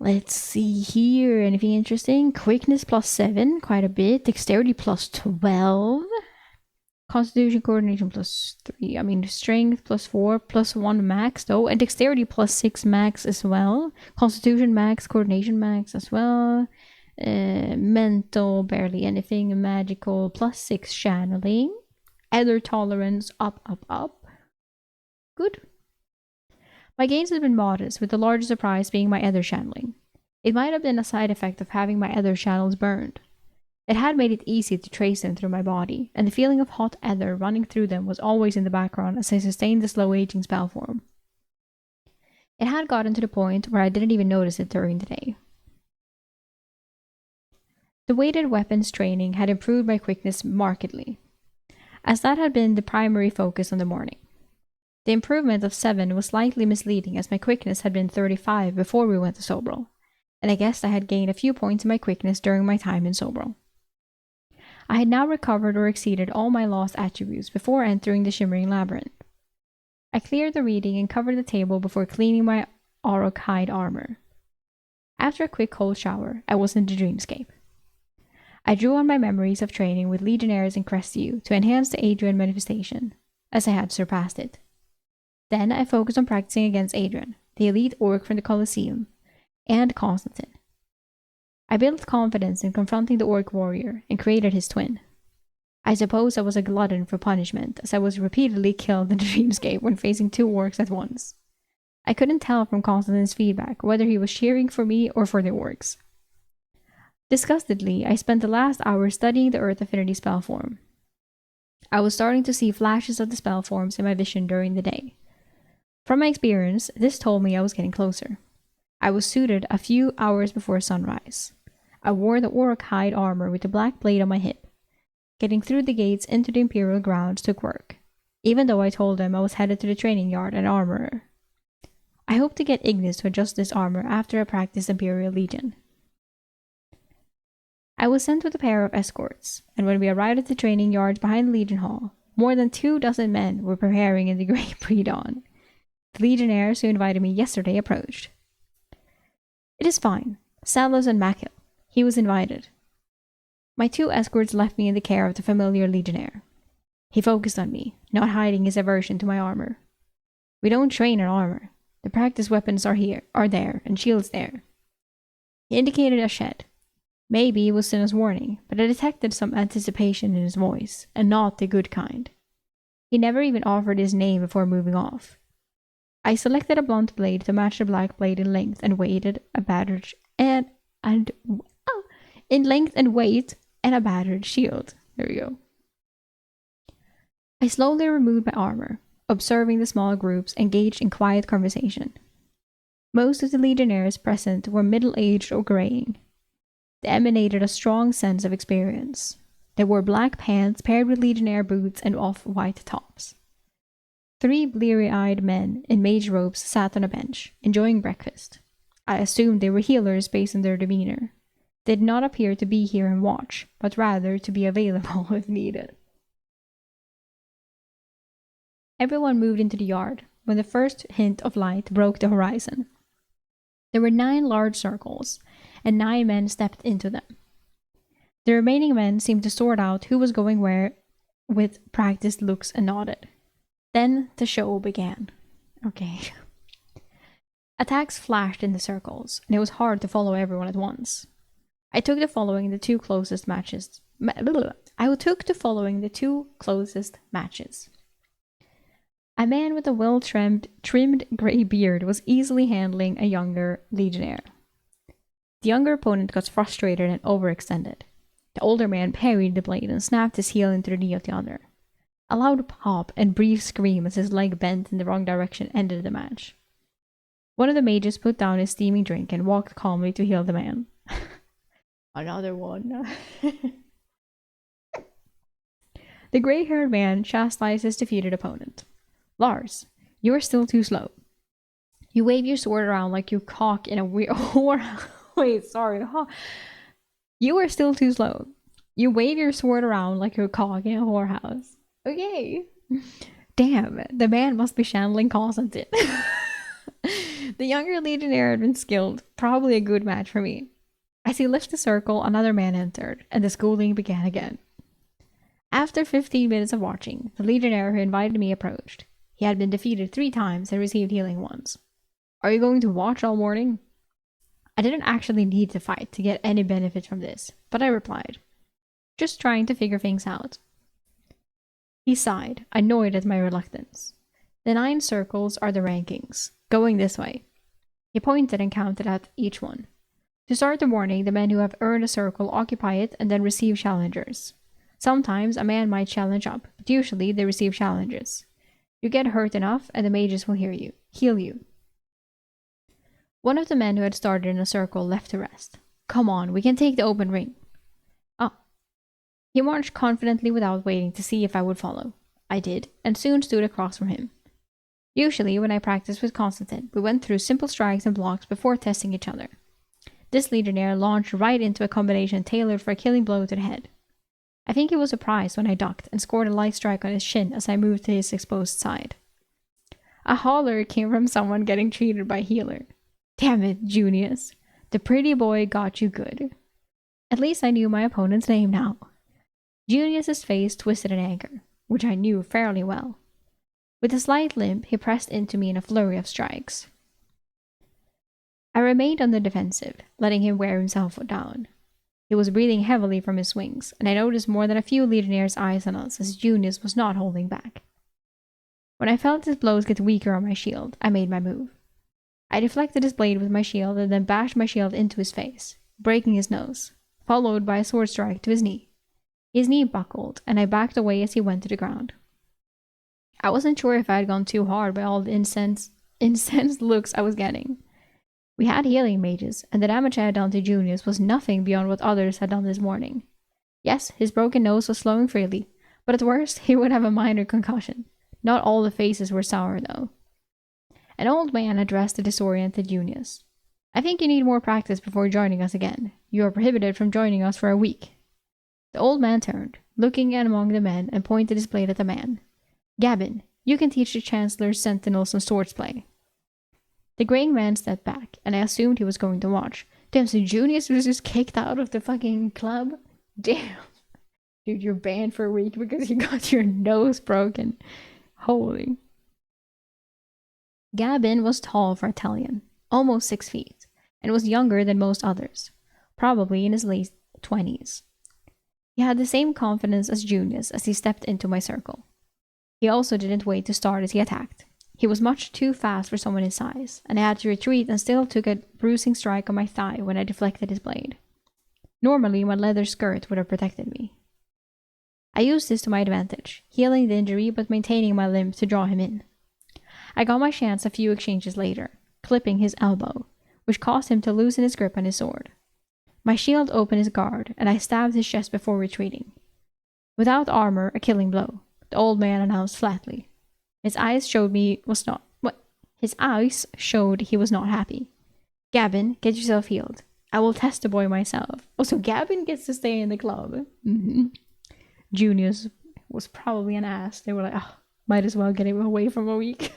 [SPEAKER 1] Let's see here. Anything interesting? Quickness plus 7, quite a bit. Dexterity plus 12. Constitution coordination plus 3. I mean, strength plus 4, plus 1 max though. And dexterity plus 6 max as well. Constitution max, coordination max as well. Mental, barely anything. Magical plus 6 channeling. Ether tolerance, up. Good. My gains had been modest, with the largest surprise being my ether channeling. It might have been a side effect of having my ether channels burned. It had made it easy to trace them through my body, and the feeling of hot ether running through them was always in the background as I sustained the slow-aging spell form. It had gotten to the point where I didn't even notice it during the day. The weighted weapons training had improved my quickness markedly, as that had been the primary focus on the morning. The improvement of 7 was slightly misleading as my quickness had been 35 before we went to Sobral, and I guessed I had gained a few points in my quickness during my time in Sobral. I had now recovered or exceeded all my lost attributes before entering the Shimmering Labyrinth. I cleared the reading and covered the table before cleaning my Auroch hide armor. After a quick cold shower, I was in the dreamscape. I drew on my memories of training with Legionnaires in Crestview to enhance the Adrian manifestation, as I had surpassed it. Then I focused on practicing against Adrian, the elite orc from the Colosseum, and Constantine. I built confidence in confronting the orc warrior and created his twin. I suppose I was a glutton for punishment, as I was repeatedly killed in the dreamscape when facing 2 orcs at once. I couldn't tell from Constantine's feedback whether he was cheering for me or for the orcs. Disgustedly, I spent the last hour studying the Earth Affinity spell form. I was starting to see flashes of the spell forms in my vision during the day. From my experience, this told me I was getting closer. I was suited a few hours before sunrise. I wore the Auroch hide armor with the black blade on my hip. Getting through the gates into the Imperial grounds took work, even though I told them I was headed to the training yard and armorer. I hope to get Ignis to adjust this armor after I practice Imperial Legion. I was sent with a pair of escorts, and when we arrived at the training yard behind the Legion Hall, more than 24 men were preparing in the grey pre-dawn. The Legionnaires who invited me yesterday approached. It is fine. Salos and Makil. He was invited. My 2 escorts left me in the care of the familiar Legionnaire. He focused on me, not hiding his aversion to my armor. We don't train in armor. The practice weapons are there, and shields there. He indicated a shed. Maybe it was Cinna's warning, but I detected some anticipation in his voice, and not the good kind. He never even offered his name before moving off. I selected a blunt blade to match the black blade in length and weighted a battered in length and weight and a battered shield. There we go. I slowly removed my armor, observing the small groups engaged in quiet conversation. Most of the Legionnaires present were middle-aged or graying. They emanated a strong sense of experience. They wore black pants paired with Legionnaire boots and off-white tops. 3 bleary-eyed men in mage robes sat on a bench, enjoying breakfast. I assumed they were healers based on their demeanor. They did not appear to be here and watch, but rather to be available if needed. Everyone moved into the yard when the first hint of light broke the horizon. There were 9 large circles, and 9 men stepped into them. The remaining men seemed to sort out who was going where with practiced looks and nodded. Then the show began. Okay. Attacks flashed in the circles, and it was hard to follow everyone at once. I took to following the 2 closest matches. A man with a well-trimmed grey beard was easily handling a younger legionnaire. The younger opponent got frustrated and overextended. The older man parried the blade and snapped his heel into the knee of the other. A loud pop and brief scream as his leg bent in the wrong direction ended the match. One of the mages put down his steaming drink and walked calmly to heal the man. Another one. The grey-haired man chastised his defeated opponent. Lars, you are still too slow. You wave your sword around like you cock in a weird Wait, sorry. You are still too slow. You wave your sword around like you're cock in a whorehouse. Okay. Damn, the man must be channeling Constantine. The younger legionnaire had been skilled. Probably a good match for me. As he left the circle, another man entered, and the schooling began again. After 15 minutes of watching, the legionnaire who invited me approached. He had been defeated 3 times and received healing once. Are you going to watch all morning? I didn't actually need to fight to get any benefit from this, but I replied, just trying to figure things out. He sighed, annoyed at my reluctance. The 9 circles are the rankings, going this way. He pointed and counted at each one. To start the morning, the men who have earned a circle occupy it and then receive challengers. Sometimes a man might challenge up, but usually they receive challenges. You get hurt enough and the mages will heal you. One of the men who had started in a circle left to rest. Come on, we can take the open ring. He marched confidently without waiting to see if I would follow. I did, and soon stood across from him. Usually, when I practiced with Constantine, we went through simple strikes and blocks before testing each other. This legionnaire launched right into a combination tailored for a killing blow to the head. I think he was surprised when I ducked and scored a light strike on his shin as I moved to his exposed side. A holler came from someone getting treated by a healer. Damn it, Junius. The pretty boy got you good. At least I knew my opponent's name now. Junius's face twisted in anger, which I knew fairly well. With a slight limp, he pressed into me in a flurry of strikes. I remained on the defensive, letting him wear himself down. He was breathing heavily from his swings, and I noticed more than a few legionnaires' eyes on us as Junius was not holding back. When I felt his blows get weaker on my shield, I made my move. I deflected his blade with my shield and then bashed my shield into his face, breaking his nose, followed by a sword strike to his knee. His knee buckled, and I backed away as he went to the ground. I wasn't sure if I had gone too hard by all the incensed looks I was getting. We had healing mages, and the damage I had done to Junius was nothing beyond what others had done this morning. Yes, his broken nose was flowing freely, but at worst, he would have a minor concussion. Not all the faces were sour, though. An old man addressed the disoriented Junius. I think you need more practice before joining us again. You are prohibited from joining us for a week. The old man turned, looking among the men, and pointed his blade at the man. Gavin, you can teach the Chancellor's sentinels some swordsplay. The graying man stepped back, and I assumed he was going to watch. Damn, so Junius was just kicked out of the fucking club? Damn. Dude, you're banned for a week because you got your nose broken. Holy. Gavin was tall for Italian, almost 6 feet, and was younger than most others, probably in his late 20s. He had the same confidence as Junius as he stepped into my circle. He also didn't wait to start as he attacked. He was much too fast for someone his size, and I had to retreat and still took a bruising strike on my thigh when I deflected his blade. Normally, my leather skirt would have protected me. I used this to my advantage, healing the injury but maintaining my limb to draw him in. I got my chance a few exchanges later, clipping his elbow, which caused him to loosen his grip on his sword. My shield opened his guard, and I stabbed his chest before retreating. Without armor, a killing blow, the old man announced flatly. His eyes showed he was not happy. Gavin, get yourself healed. I will test the boy myself. Also, Gavin gets to stay in the club. Junius was probably an ass. They were like, oh, might as well get him away from a week.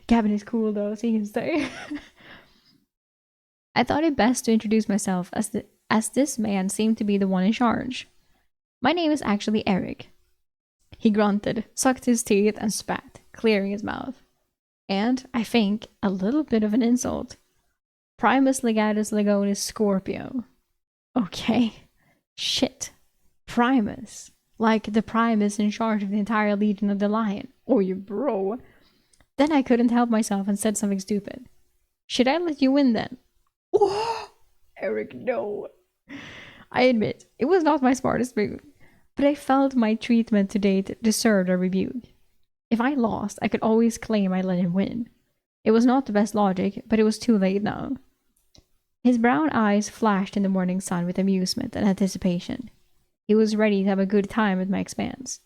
[SPEAKER 1] Gavin is cool though, so he can stay. I thought it best to introduce myself as this man seemed to be the one in charge. My name is actually Eric. He grunted, sucked his teeth, and spat, clearing his mouth. And, I think, a little bit of an insult. Primus Legatus Legonis Scorpio. Okay. Shit. Primus. Like the Primus in charge of the entire Legion of the Lion. Oh, you bro. Then I couldn't help myself and said something stupid. Should I let you win then? Oh, Eric, no. I admit, it was not my smartest move, but I felt my treatment to date deserved a rebuke. If I lost, I could always claim I let him win. It was not the best logic, but it was too late now. His brown eyes flashed in the morning sun with amusement and anticipation. He was ready to have a good time at my expense.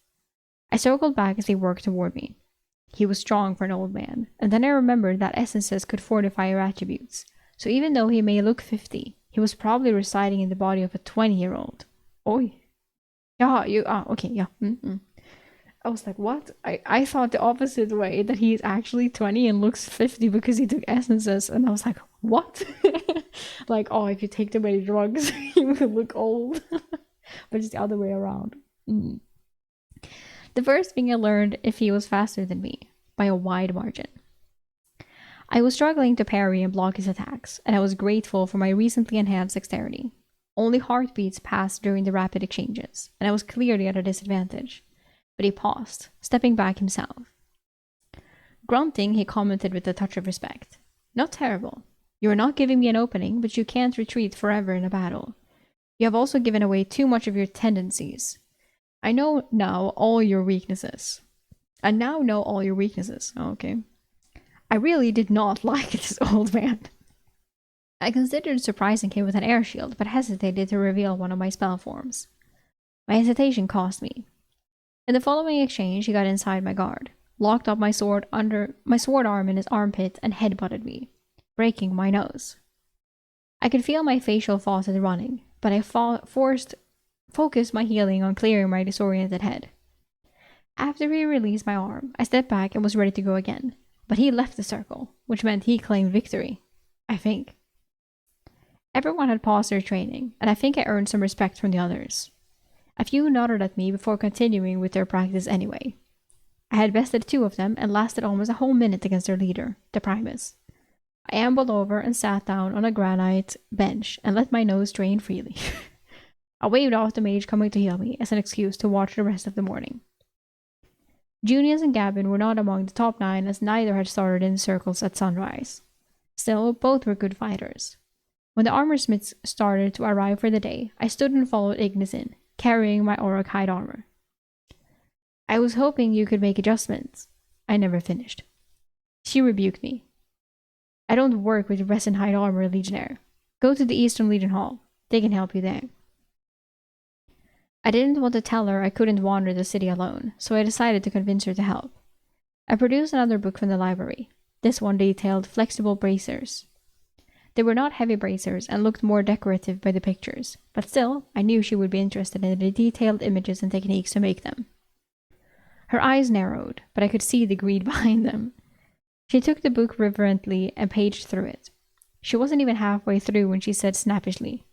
[SPEAKER 1] I circled back as he worked toward me. He was strong for an old man, and then I remembered that essences could fortify your attributes, so even though he may look 50, he was probably residing in the body of a 20-year-old. Oi. Okay, yeah. I was like, what? I thought the opposite way, that he's actually 20 and looks 50 because he took essences, and I was like, what? Like, oh, if you take too many drugs, you will look old. But it's the other way around. The first thing I learned if he was faster than me, by a wide margin. I was struggling to parry and block his attacks, and I was grateful for my recently enhanced dexterity. Only heartbeats passed during the rapid exchanges, and I was clearly at a disadvantage. But he paused, stepping back himself. Grunting, he commented with a touch of respect. Not terrible. You are not giving me an opening, but you can't retreat forever in a battle. You have also given away too much of your tendencies. I now all your weaknesses. Oh, okay. I really did not like this old man. I considered surprising him with an air shield, but hesitated to reveal one of my spell forms. My hesitation cost me. In the following exchange, he got inside my guard, locked up my sword arm in his armpit, and headbutted me, breaking my nose. I could feel my facial faucet running, but I focused my healing on clearing my disoriented head. After he released my arm, I stepped back and was ready to go again, but he left the circle, which meant he claimed victory. I think. Everyone had paused their training, and I think I earned some respect from the others. A few nodded at me before continuing with their practice anyway. I had bested 2 of them and lasted almost a whole minute against their leader, the Primus. I ambled over and sat down on a granite bench and let my nose drain freely. I waved off the mage coming to heal me as an excuse to watch the rest of the morning. Junius and Gavin were not among the top 9 as neither had started in circles at sunrise. Still, both were good fighters. When the armor smiths started to arrive for the day, I stood and followed Ignis in, carrying my Auroch hide armor. I was hoping you could make adjustments. I never finished. She rebuked me. I don't work with resin hide armor, Legionnaire. Go to the Eastern Legion Hall. They can help you there. I didn't want to tell her I couldn't wander the city alone, so I decided to convince her to help. I produced another book from the library. This one detailed flexible bracers. They were not heavy bracers and looked more decorative by the pictures, but still, I knew she would be interested in the detailed images and techniques to make them. Her eyes narrowed, but I could see the greed behind them. She took the book reverently and paged through it. She wasn't even halfway through when she said snappishly,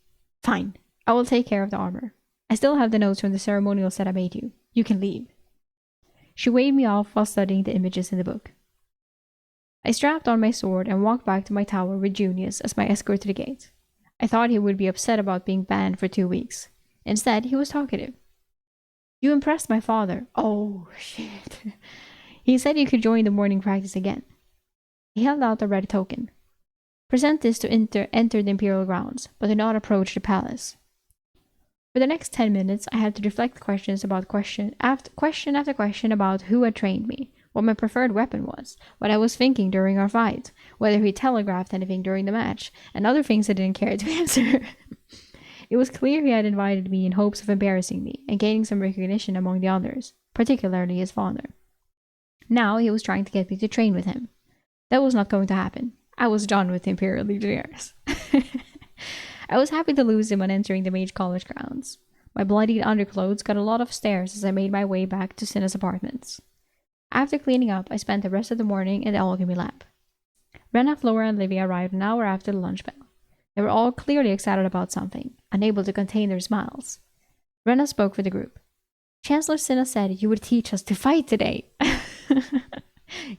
[SPEAKER 1] "Fine, I will take care of the armor. I still have the notes from the ceremonial set I made you. You can leave." She waved me off while studying the images in the book. I strapped on my sword and walked back to my tower with Junius as my escort to the gate. I thought he would be upset about being banned for 2 weeks. Instead, he was talkative. "You impressed my father." Oh, shit. He said you could join the morning practice again. He held out a red token. Present this to enter the Imperial grounds, but do not approach the palace. For the next 10 minutes, I had to deflect question after question about who had trained me, what my preferred weapon was, what I was thinking during our fight, whether he telegraphed anything during the match, and other things I didn't care to answer. It was clear he had invited me in hopes of embarrassing me and gaining some recognition among the others, particularly his father. Now he was trying to get me to train with him. That was not going to happen. I was done with the Imperial Legionnaires. I was happy to lose him on entering the Mage College grounds. My bloodied underclothes got a lot of stares as I made my way back to Cinna's apartments. After cleaning up, I spent the rest of the morning in the alchemy lab. Rena, Flora, and Livia arrived an hour after the lunch bell. They were all clearly excited about something, unable to contain their smiles. Rena spoke for the group. Chancellor Cinna said you would teach us to fight today.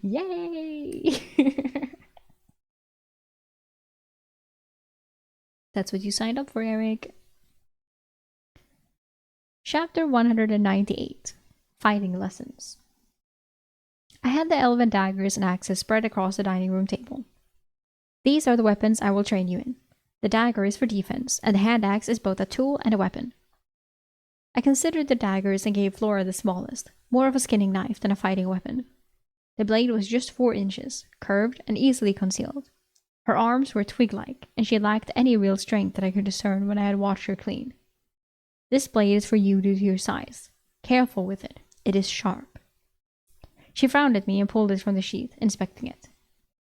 [SPEAKER 1] Yay! That's what you signed up for, Eric. Chapter 198. Fighting Lessons. I had the elven daggers and axes spread across the dining room table. These are the weapons I will train you in. The dagger is for defense, and the hand axe is both a tool and a weapon. I considered the daggers and gave Flora the smallest, more of a skinning knife than a fighting weapon. The blade was just 4 inches, curved and easily concealed. Her arms were twig-like, and she lacked any real strength that I could discern when I had watched her clean. This blade is for you due to your size. Careful with it. It is sharp. She frowned at me and pulled it from the sheath, inspecting it.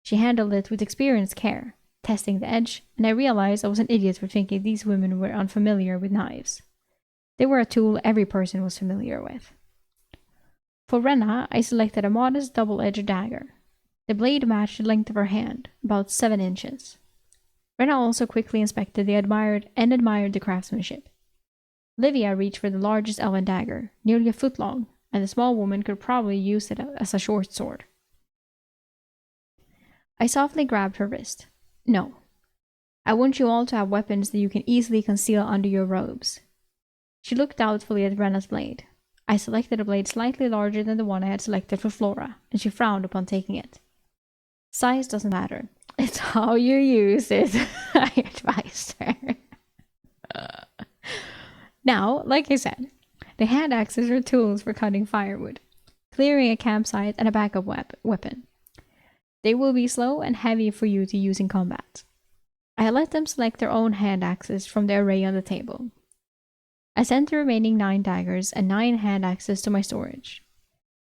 [SPEAKER 1] She handled it with experienced care, testing the edge, and I realized I was an idiot for thinking these women were unfamiliar with knives. They were a tool every person was familiar with. For Rena, I selected a modest double-edged dagger. The blade matched the length of her hand, about 7 inches. Rena also quickly inspected the admired the craftsmanship. Livia reached for the largest elven dagger, nearly a foot long, and the small woman could probably use it as a short sword. I softly grabbed her wrist. No. I want you all to have weapons that you can easily conceal under your robes. She looked doubtfully at Rena's blade. I selected a blade slightly larger than the one I had selected for Flora, and she frowned upon taking it. Size doesn't matter. It's how you use it, I advised her. Now, like I said, the hand axes are tools for cutting firewood, clearing a campsite, and a backup weapon. They will be slow and heavy for you to use in combat. I let them select their own hand axes from the array on the table. I sent the remaining 9 daggers and 9 hand axes to my storage.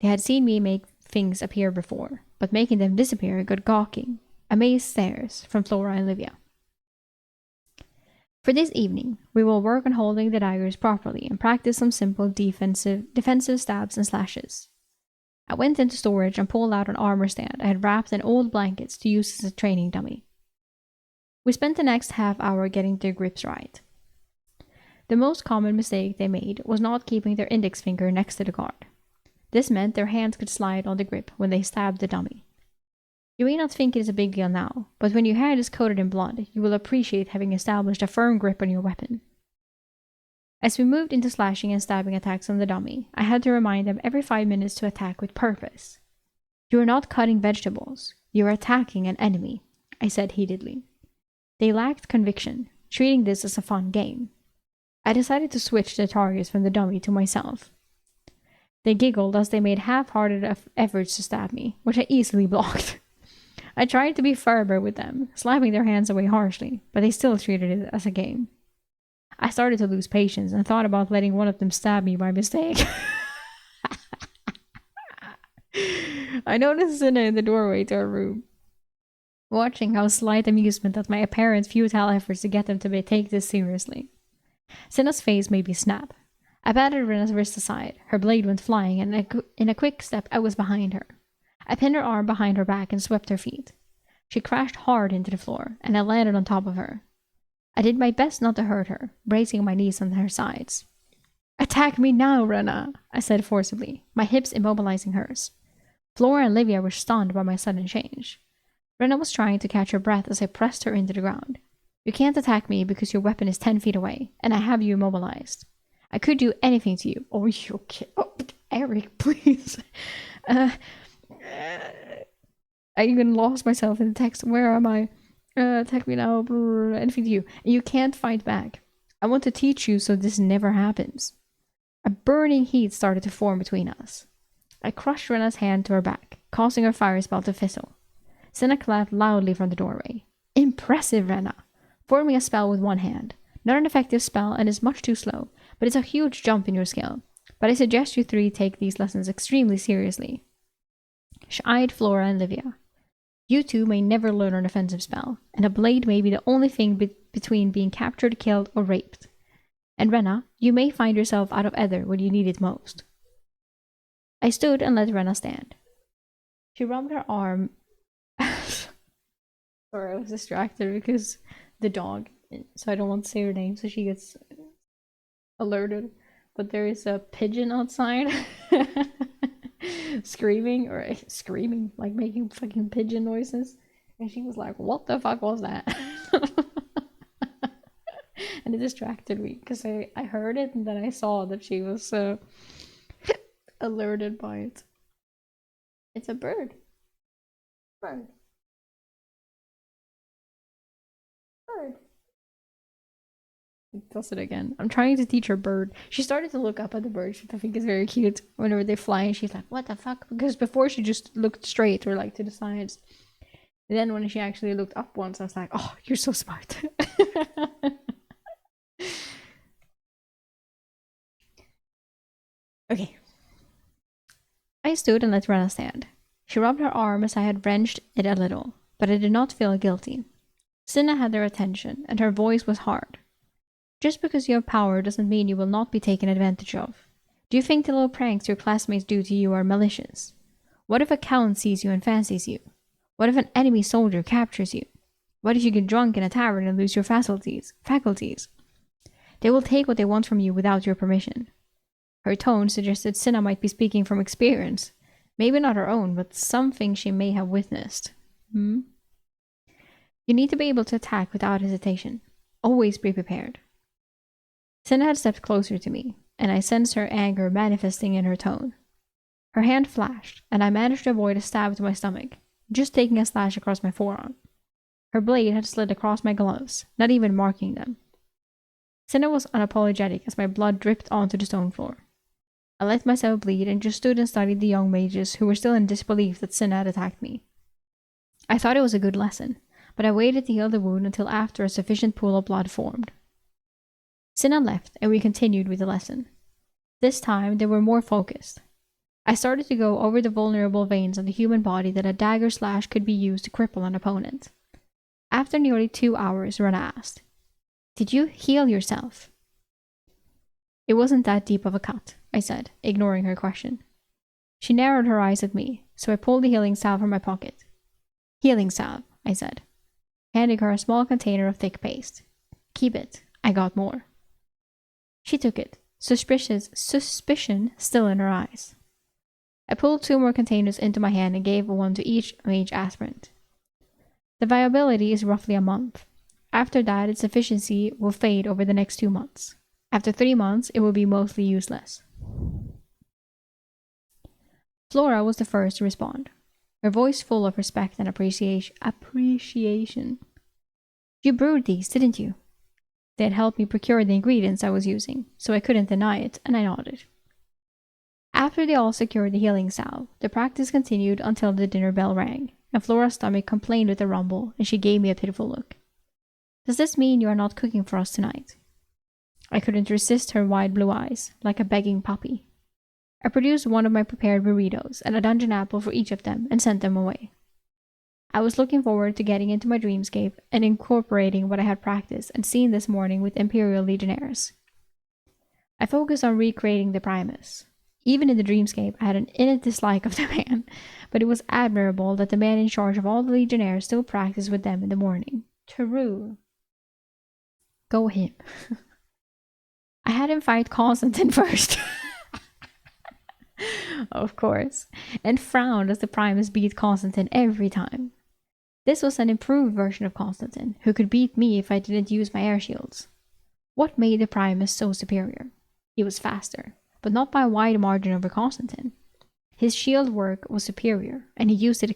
[SPEAKER 1] They had seen me make things appear before, but making them disappear got gawking, amazed stares from Flora and Livia. For this evening, we will work on holding the daggers properly and practice some simple defensive stabs and slashes. I went into storage and pulled out an armor stand I had wrapped in old blankets to use as a training dummy. We spent the next half hour getting their grips right. The most common mistake they made was not keeping their index finger next to the guard. This meant their hands could slide on the grip when they stabbed the dummy. You may not think it is a big deal now, but when your hand is coated in blood, you will appreciate having established a firm grip on your weapon. As we moved into slashing and stabbing attacks on the dummy, I had to remind them every 5 minutes to attack with purpose. You are not cutting vegetables, you are attacking an enemy, I said heatedly. They lacked conviction, treating this as a fun game. I decided to switch the targets from the dummy to myself. They giggled as they made half-hearted efforts to stab me, which I easily blocked. I tried to be firmer with them, slapping their hands away harshly, but they still treated it as a game. I started to lose patience and thought about letting one of them stab me by mistake. I noticed Cinna in the doorway to our room, watching how slight amusement at my apparent futile efforts to get them to take this seriously. Cinna's face made me snap. I batted Rena's wrist aside. Her blade went flying, and in a quick step I was behind her. I pinned her arm behind her back and swept her feet. She crashed hard into the floor, and I landed on top of her. I did my best not to hurt her, bracing my knees on her sides. "Attack me now, Rena," I said forcibly, my hips immobilizing hers. Flora and Livia were stunned by my sudden change. Rena was trying to catch her breath as I pressed her into the ground. "You can't attack me because your weapon is 10 feet away, and I have you immobilized. I could do anything to you." "Oh, you okay? Oh, Eric, please." I even lost myself in the text. "Where am I? Attack me now, anything to you. And you can't fight back. I want to teach you so this never happens." A burning heat started to form between us. I crushed Rena's hand to her back, causing her fire spell to fizzle. Cinna clapped loudly from the doorway. "Impressive, Rena! Forming a spell with one hand. Not an effective spell and is much too slow, but it's a huge jump in your skill. But I suggest you three take these lessons extremely seriously. She eyed Flora and Livia. You two may never learn an offensive spell, and a blade may be the only thing between being captured, killed, or raped. And Rena, you may find yourself out of ether when you need it most. I stood and let Rena stand. She rubbed her arm. Sorry, I was distracted because the dog, so I don't want to say her name, so she gets alerted. But there is a pigeon outside screaming, like making fucking pigeon noises. And she was like, what the fuck was that? And it distracted me because I heard it and then I saw that she was alerted by it. It's a bird. Bird. It does it again. I'm trying to teach her bird. She started to look up at the bird, which I think is very cute. Whenever they fly, and she's like, what the fuck? Because before she just looked straight or like to the sides. And then when she actually looked up once, I was like, oh, you're so smart. Okay. I stood and let Rena stand. She rubbed her arm as I had wrenched it a little, but I did not feel guilty. Cinna had their attention, and her voice was hard. Just because you have power doesn't mean you will not be taken advantage of. Do you think the little pranks your classmates do to you are malicious? What if a count sees you and fancies you? What if an enemy soldier captures you? What if you get drunk in a tavern and lose your faculties? They will take what they want from you without your permission. Her tone suggested Cinna might be speaking from experience. Maybe not her own, but something she may have witnessed. You need to be able to attack without hesitation. Always be prepared. Cinna had stepped closer to me, and I sensed her anger manifesting in her tone. Her hand flashed, and I managed to avoid a stab to my stomach, just taking a slash across my forearm. Her blade had slid across my gloves, not even marking them. Cinna was unapologetic as my blood dripped onto the stone floor. I let myself bleed and just stood and studied the young mages who were still in disbelief that Cinna had attacked me. I thought it was a good lesson, but I waited to heal the wound until after a sufficient pool of blood formed. Cinna left, and we continued with the lesson. This time, they were more focused. I started to go over the vulnerable veins of the human body that a dagger slash could be used to cripple an opponent. After nearly 2 hours, Rena asked, "Did you heal yourself?" "It wasn't that deep of a cut," I said, ignoring her question. She narrowed her eyes at me, so I pulled the healing salve from my pocket. "Healing salve," I said, handing her a small container of thick paste. "Keep it. I got more." She took it, suspicion still in her eyes. I pulled 2 more containers into my hand and gave one to each mage aspirant. The viability is roughly a month. After that, its efficiency will fade over the next 2 months. After 3 months, it will be mostly useless. Flora was the first to respond, her voice full of respect and appreciation. "You brewed these, didn't you?" They had helped me procure the ingredients I was using, so I couldn't deny it, and I nodded. After they all secured the healing salve, the practice continued until the dinner bell rang, and Flora's stomach complained with a rumble, and she gave me a pitiful look. "Does this mean you are not cooking for us tonight?" I couldn't resist her wide blue eyes, like a begging puppy. I produced one of my prepared burritos and a dungeon apple for each of them and sent them away. I was looking forward to getting into my dreamscape and incorporating what I had practiced and seen this morning with Imperial Legionnaires. I focused on recreating the Primus. Even in the dreamscape, I had an innate dislike of the man, but it was admirable that the man in charge of all the Legionnaires still practiced with them in the morning. True. Go him. I had him fight Constantine first. Of course, and frowned as the Primus beat Constantine every time. This was an improved version of Constantine, who could beat me if I didn't use my air shields. What made the Primus so superior? He was faster, but not by a wide margin over Constantine. His shield work was superior, and he used it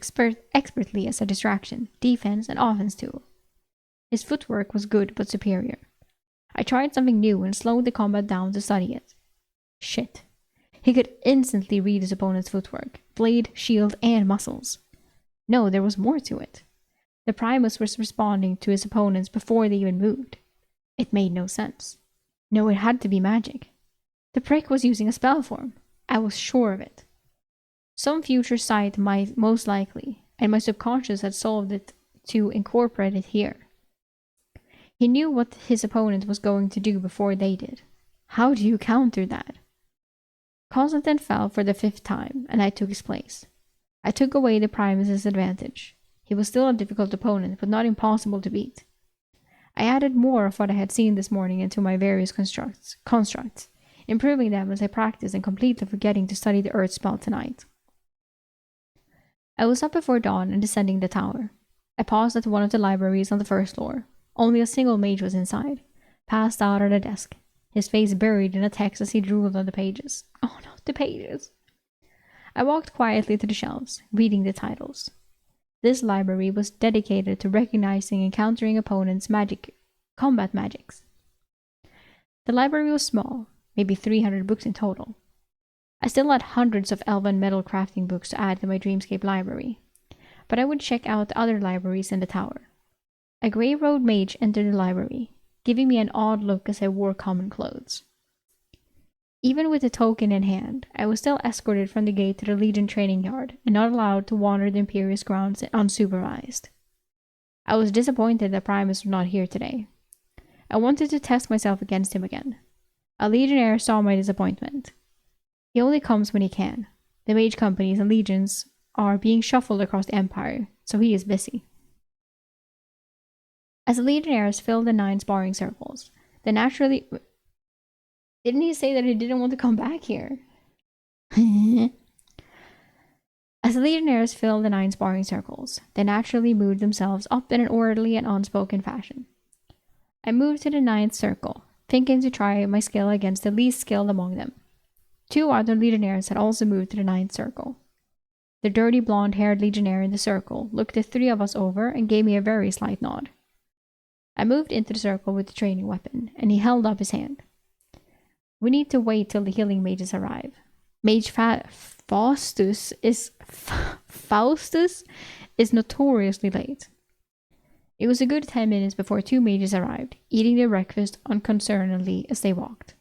[SPEAKER 1] expertly as a distraction, defense, and offense tool. His footwork was good but superior. I tried something new and slowed the combat down to study it. Shit. He could instantly read his opponent's footwork, blade, shield, and muscles. No, there was more to it. The Primus was responding to his opponents before they even moved. It made no sense. No, it had to be magic. The prick was using a spell form. I was sure of it. Some future site might most likely, and my subconscious had solved it to incorporate it here. He knew what his opponent was going to do before they did. How do you counter that? Constantine fell for the 5th time, and I took his place. I took away the Primus's advantage. He was still a difficult opponent, but not impossible to beat. I added more of what I had seen this morning into my various constructs, improving them as I practiced and completely forgetting to study the Earth spell tonight. I was up before dawn and descending the tower. I paused at one of the libraries on the 1st floor. Only a single mage was inside, passed out at a desk, his face buried in a text as he drooled on the pages. Oh no, the pages! I walked quietly to the shelves, reading the titles. This library was dedicated to recognizing and countering opponents' combat magics. The library was small, maybe 300 books in total. I still had hundreds of elven metal crafting books to add to my Dreamscape library, but I would check out the other libraries in the tower. A grey-robed mage entered the library, giving me an odd look as I wore common clothes. Even with the token in hand, I was still escorted from the gate to the Legion training yard and not allowed to wander the Imperious grounds unsupervised. I was disappointed that Primus was not here today. I wanted to test myself against him again. A Legionnaire saw my disappointment. He only comes when he can. The mage companies and legions are being shuffled across the Empire, so he is busy. As the Legionnaires filled the 9 sparring circles, they naturally... Didn't he say that he didn't want to come back here? As the Legionnaires filled the 9 sparring circles, they naturally moved themselves up in an orderly and unspoken fashion. I moved to the 9th circle, thinking to try my skill against the least skilled among them. 2 other Legionnaires had also moved to the 9th circle. The dirty blonde-haired Legionnaire in the circle looked the 3 of us over and gave me a very slight nod. I moved into the circle with the training weapon, and he held up his hand. We need to wait till the healing mages arrive. Mage Faustus is notoriously late. It was a good 10 minutes before 2 mages arrived, eating their breakfast unconcernedly as they walked.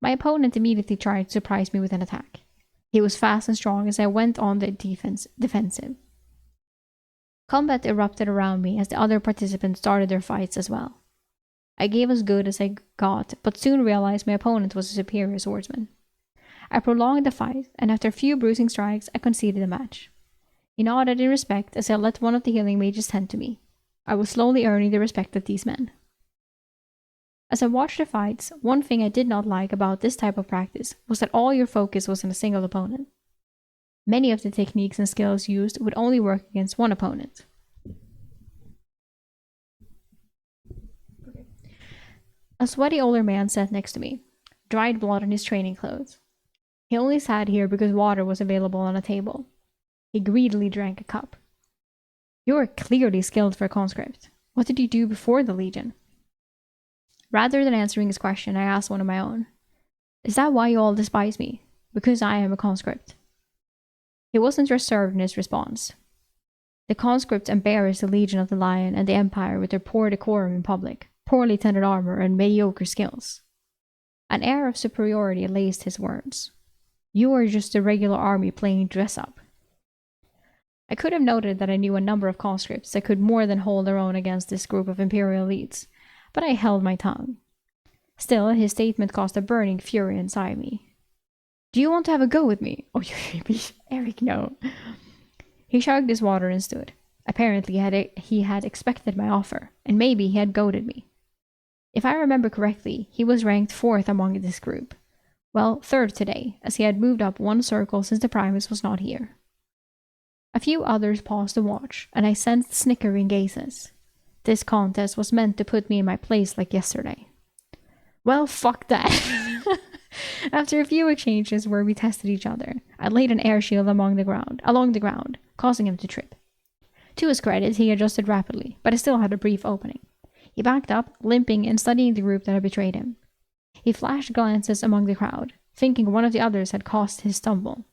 [SPEAKER 1] My opponent immediately tried to surprise me with an attack. He was fast and strong as I went on the defensive. Combat erupted around me as the other participants started their fights as well. I gave as good as I got, but soon realized my opponent was a superior swordsman. I prolonged the fight, and after a few bruising strikes, I conceded the match. He nodded in respect as I let one of the healing mages tend to me. I was slowly earning the respect of these men. As I watched the fights, one thing I did not like about this type of practice was that all your focus was on a single opponent. Many of the techniques and skills used would only work against one opponent. A sweaty older man sat next to me, dried blood on his training clothes. He only sat here because water was available on a table. He greedily drank a cup. You are clearly skilled for a conscript. What did you do before the Legion? Rather than answering his question, I asked one of my own. Is that why you all despise me? Because I am a conscript? He wasn't reserved in his response. The conscripts embarrassed the Legion of the Lion and the Empire with their poor decorum in public, poorly tended armor, and mediocre skills. An air of superiority laced his words. You are just a regular army playing dress-up. I could have noted that I knew a number of conscripts that could more than hold their own against this group of imperial elites, but I held my tongue. Still, his statement caused a burning fury inside me. Do you want to have a go with me? Oh, Eric, no. He chugged his water and stood. Apparently, he had expected my offer, and maybe he had goaded me. If I remember correctly, he was ranked 4th among this group. Well, 3rd today, as he had moved up 1 circle since the Primus was not here. A few others paused to watch, and I sensed snickering gazes. This contest was meant to put me in my place like yesterday. Well, fuck that. After a few exchanges where we tested each other, I laid an air shield along the ground, causing him to trip. To his credit, he adjusted rapidly, but I still had a brief opening. He backed up, limping and studying the group that had betrayed him. He flashed glances among the crowd, thinking one of the others had caused his stumble.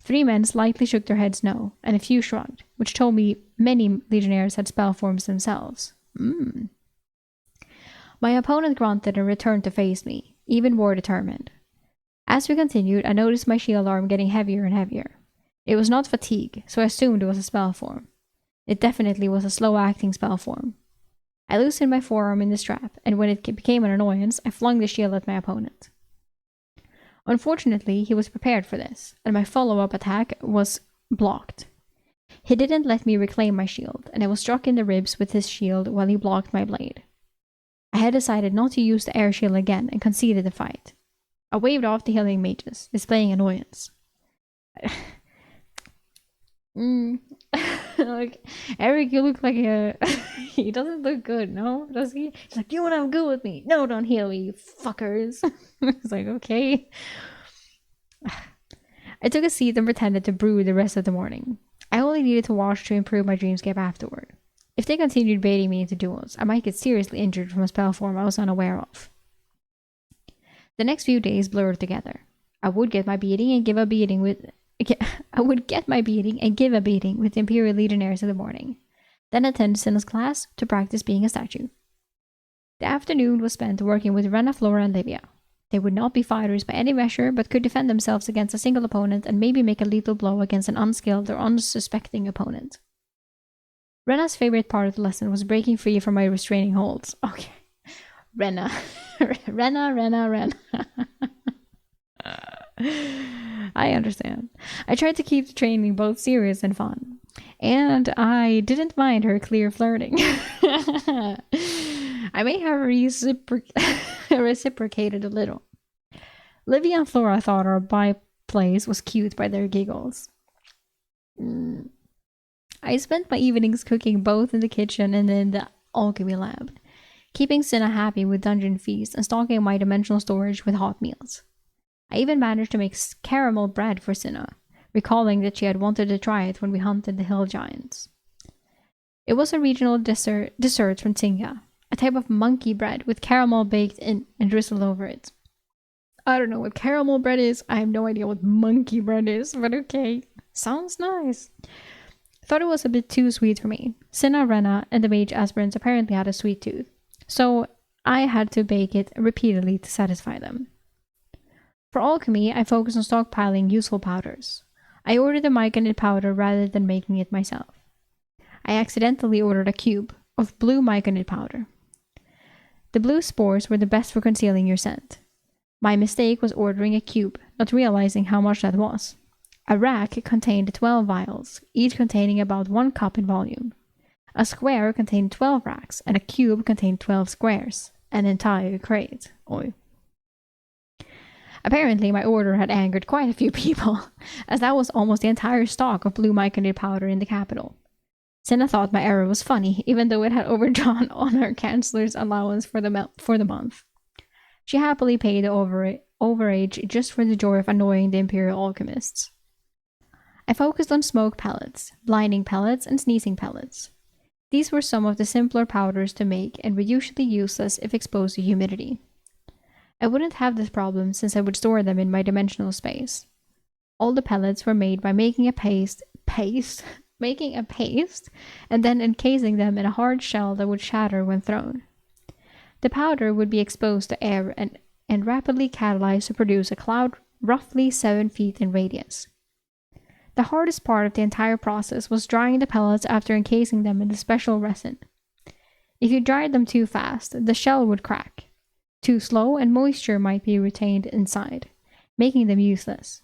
[SPEAKER 1] 3 men slightly shook their heads no, and a few shrugged, which told me many legionnaires had spell forms themselves. My opponent grunted and returned to face me, even more determined. As we continued, I noticed my shield arm getting heavier and heavier. It was not fatigue, so I assumed it was a spell form. It definitely was a slow-acting spell form. I loosened my forearm in the strap, and when it became an annoyance, I flung the shield at my opponent. Unfortunately, he was prepared for this, and my follow-up attack was blocked. He didn't let me reclaim my shield, and I was struck in the ribs with his shield while he blocked my blade. I had decided not to use the air shield again and conceded the fight. I waved off the healing mages, displaying annoyance. Like, Eric, you look like a... he doesn't look good, no? Does he? He's like, you wanna go with me? No, don't heal me, you fuckers. It's like, okay. I took a seat and pretended to brew the rest of the morning. I only needed to wash to improve my dreamscape afterward. If they continued baiting me into duels, I might get seriously injured from a spell form I was unaware of. The next few days blurred together. I would get my beating and give a beating with the Imperial Legionnaires in the morning, then attend Cinna's class to practice being a statue. The afternoon was spent working with Rena, Flora, and Livia. They would not be fighters by any measure, but could defend themselves against a single opponent and maybe make a lethal blow against an unskilled or unsuspecting opponent. Rena's favorite part of the lesson was breaking free from my restraining holds. Okay. Rena. Rena. I understand. I tried to keep the training both serious and fun. And I didn't mind her clear flirting. I may have reciprocated a little. Livia and Flora thought our byplays was cute by their giggles. I spent my evenings cooking both in the kitchen and in the alchemy lab, keeping Cinna happy with dungeon feasts and stocking my dimensional storage with hot meals. I even managed to make caramel bread for Cinna, recalling that she had wanted to try it when we hunted the hill giants. It was a regional dessert from Tinga, a type of monkey bread with caramel baked in and drizzled over it. I don't know what caramel bread is. I have no idea what monkey bread is, but okay. Sounds nice. Thought it was a bit too sweet for me. Cinna, Rena, and the mage aspirants apparently had a sweet tooth, so I had to bake it repeatedly to satisfy them. For alchemy, I focused on stockpiling useful powders. I ordered the myconid powder rather than making it myself. I accidentally ordered a cube of blue myconid powder. The blue spores were the best for concealing your scent. My mistake was ordering a cube, not realizing how much that was. A rack contained 12 vials, each containing about 1 cup in volume. A square contained 12 racks, and a cube contained 12 squares. An entire crate. Oi. Apparently, my order had angered quite a few people, as that was almost the entire stock of blue myconid powder in the capital. Cinna thought my error was funny, even though it had overdrawn on her chancellor's allowance for the month. She happily paid the overage just for the joy of annoying the Imperial alchemists. I focused on smoke pellets, blinding pellets, and sneezing pellets. These were some of the simpler powders to make and were usually useless if exposed to humidity. I wouldn't have this problem since I would store them in my dimensional space. All the pellets were made by making a paste, and then encasing them in a hard shell that would shatter when thrown. The powder would be exposed to air and rapidly catalyzed to produce a cloud roughly 7 feet in radius. The hardest part of the entire process was drying the pellets after encasing them in the special resin. If you dried them too fast, the shell would crack. Too slow, and moisture might be retained inside, making them useless.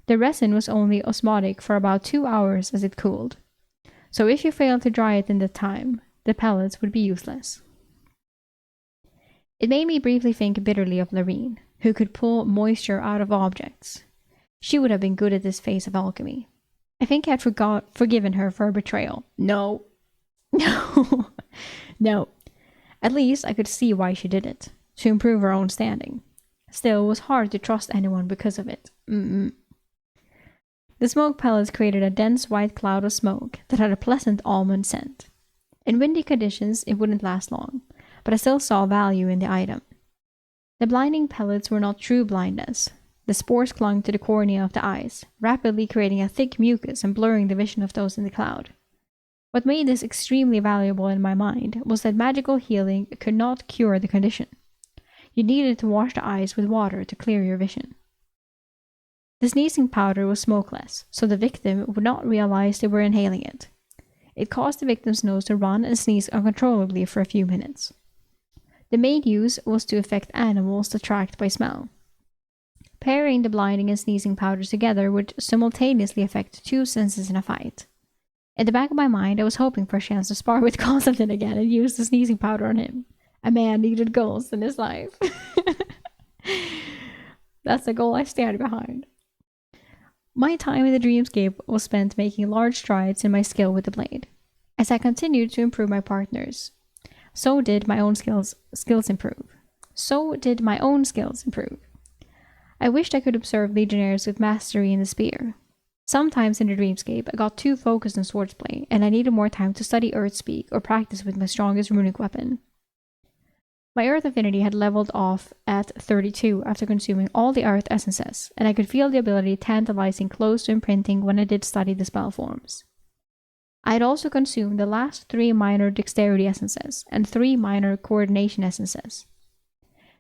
[SPEAKER 1] The resin was only osmotic for about 2 hours as it cooled, so if you failed to dry it in the time, the pellets would be useless. It made me briefly think bitterly of Lorene, who could pull moisture out of objects. She would have been good at this phase of alchemy. I think I had forgiven her for her betrayal. No. No. At least I could see why she did it. To improve her own standing. Still, it was hard to trust anyone because of it. The smoke pellets created a dense white cloud of smoke that had a pleasant almond scent. In windy conditions, it wouldn't last long, but I still saw value in the item. The blinding pellets were not true blindness. The spores clung to the cornea of the eyes, rapidly creating a thick mucus and blurring the vision of those in the cloud. What made this extremely valuable in my mind was that magical healing could not cure the condition. You needed to wash the eyes with water to clear your vision. The sneezing powder was smokeless, so the victim would not realize they were inhaling it. It caused the victim's nose to run and sneeze uncontrollably for a few minutes. The main use was to affect animals attracted by smell. Pairing the blinding and sneezing powders together would simultaneously affect two senses in a fight. In the back of my mind, I was hoping for a chance to spar with Constantine again and use the sneezing powder on him. A man needed goals in his life. That's the goal I stand behind. My time in the dreamscape was spent making large strides in my skill with the blade. As I continued to improve my partners, so did my own skills improve. I wished I could observe legionnaires with mastery in the spear. Sometimes in the dreamscape, I got too focused on swordplay, and I needed more time to study Earthspeak or practice with my strongest runic weapon. My Earth affinity had leveled off at 32 after consuming all the Earth essences, and I could feel the ability tantalizing close to imprinting when I did study the spell forms. I had also consumed the last 3 minor dexterity essences and 3 minor coordination essences.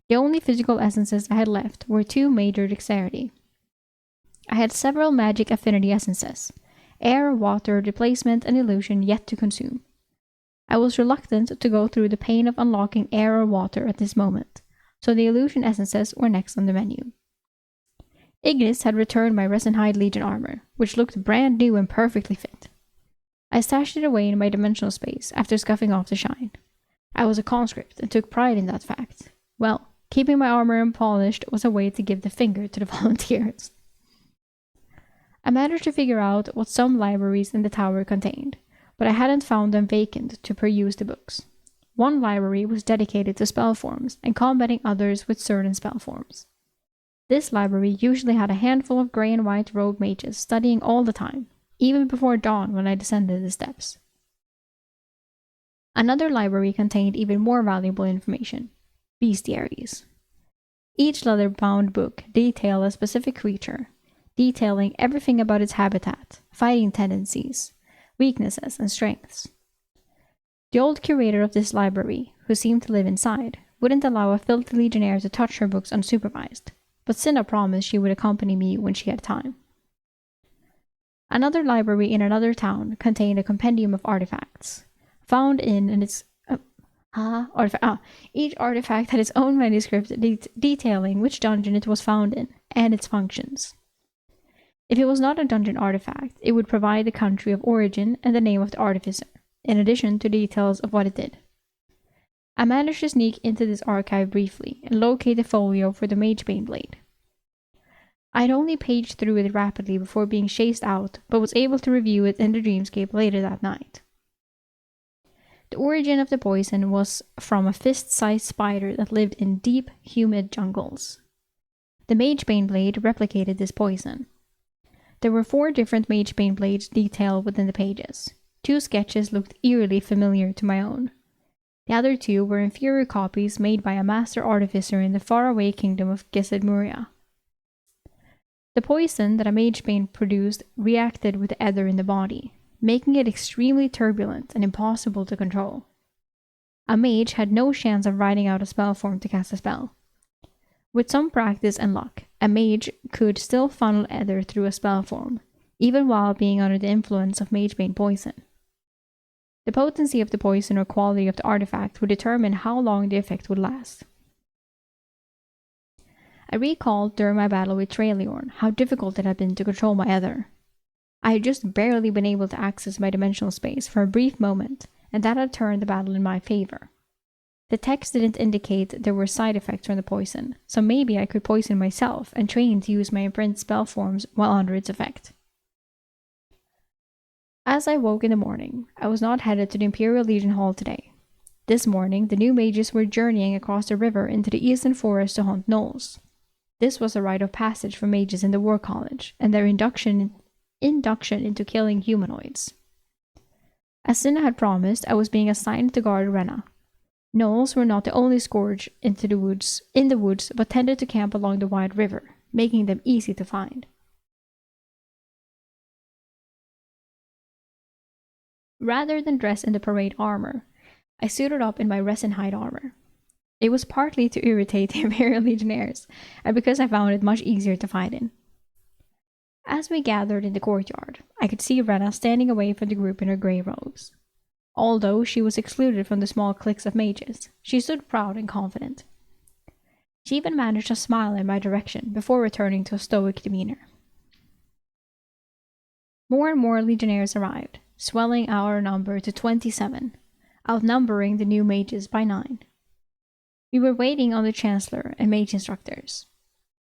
[SPEAKER 1] The only physical essences I had left were 2 major dexterity. I had several magic affinity essences, air, water, displacement, and illusion yet to consume. I was reluctant to go through the pain of unlocking air or water at this moment, so the illusion essences were next on the menu. Ignis had returned my resin-hide legion armor, which looked brand new and perfectly fit. I stashed it away in my dimensional space after scuffing off the shine. I was a conscript and took pride in that fact. Well, keeping my armor unpolished was a way to give the finger to the volunteers. I managed to figure out what some libraries in the tower contained, but I hadn't found them vacant to peruse the books. One library was dedicated to spell forms and combating others with certain spell forms. This library usually had a handful of grey and white robed mages studying all the time, even before dawn when I descended the steps. Another library contained even more valuable information: bestiaries. Each leather-bound book detailed a specific creature, detailing everything about its habitat, fighting tendencies, weaknesses, and strengths. The old curator of this library, who seemed to live inside, wouldn't allow a filthy legionnaire to touch her books unsupervised, but Cinna promised she would accompany me when she had time. Another library in another town contained a compendium of artifacts, found in its each artifact had its own manuscript detailing which dungeon it was found in and its functions. If it was not a dungeon artifact, it would provide the country of origin and the name of the artificer, in addition to details of what it did. I managed to sneak into this archive briefly and locate the folio for the Magebane blade. I had only paged through it rapidly before being chased out, but was able to review it in the dreamscape later that night. The origin of the poison was from a fist-sized spider that lived in deep, humid jungles. The Magebane blade replicated this poison. There were 4 different Magebane blades detailed within the pages. 2 sketches looked eerily familiar to my own. The other 2 were inferior copies made by a master artificer in the faraway kingdom of Gesedmuria. The poison that a Magebane produced reacted with the ether in the body, making it extremely turbulent and impossible to control. A mage had no chance of writing out a spell form to cast a spell. With some practice and luck, a mage could still funnel ether through a spell form, even while being under the influence of Magebane poison. The potency of the poison or quality of the artifact would determine how long the effect would last. I recalled during my battle with Traeliorn how difficult it had been to control my ether. I had just barely been able to access my dimensional space for a brief moment, and that had turned the battle in my favor. The text didn't indicate there were side effects from the poison, so maybe I could poison myself and train to use my imprint spell forms while under its effect. As I woke in the morning, I was not headed to the Imperial Legion Hall today. This morning, the new mages were journeying across the river into the eastern forest to hunt gnolls. This was a rite of passage for mages in the War College, and their induction into killing humanoids. As Cinna had promised, I was being assigned to guard Renna. Gnolls were not the only scourge in the woods, but tended to camp along the wide river, making them easy to find. Rather than dress in the parade armor, I suited up in my resin hide armor. It was partly to irritate the Imperial Legionnaires, and because I found it much easier to fight in. As we gathered in the courtyard, I could see Rena standing away from the group in her grey robes. Although she was excluded from the small cliques of mages, she stood proud and confident. She even managed to smile in my direction before returning to a stoic demeanor. More and more legionnaires arrived, swelling our number to 27, outnumbering the new mages by 9. We were waiting on the Chancellor and mage instructors.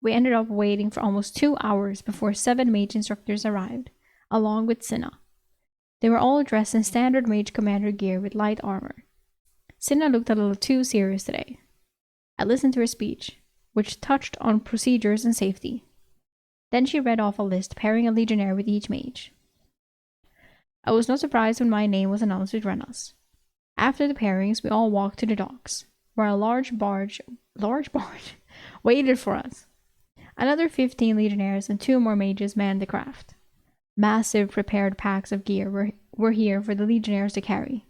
[SPEAKER 1] We ended up waiting for almost 2 hours before 7 mage instructors arrived, along with Cinna. They were all dressed in standard mage commander gear with light armor. Cinna looked a little too serious today. I listened to her speech, which touched on procedures and safety. Then she read off a list pairing a legionnaire with each mage. I was not surprised when my name was announced with Rena's. After the pairings, we all walked to the docks, where a large barge waited for us. Another 15 legionnaires and 2 more mages manned the craft. Massive prepared packs of gear were here for the legionnaires to carry.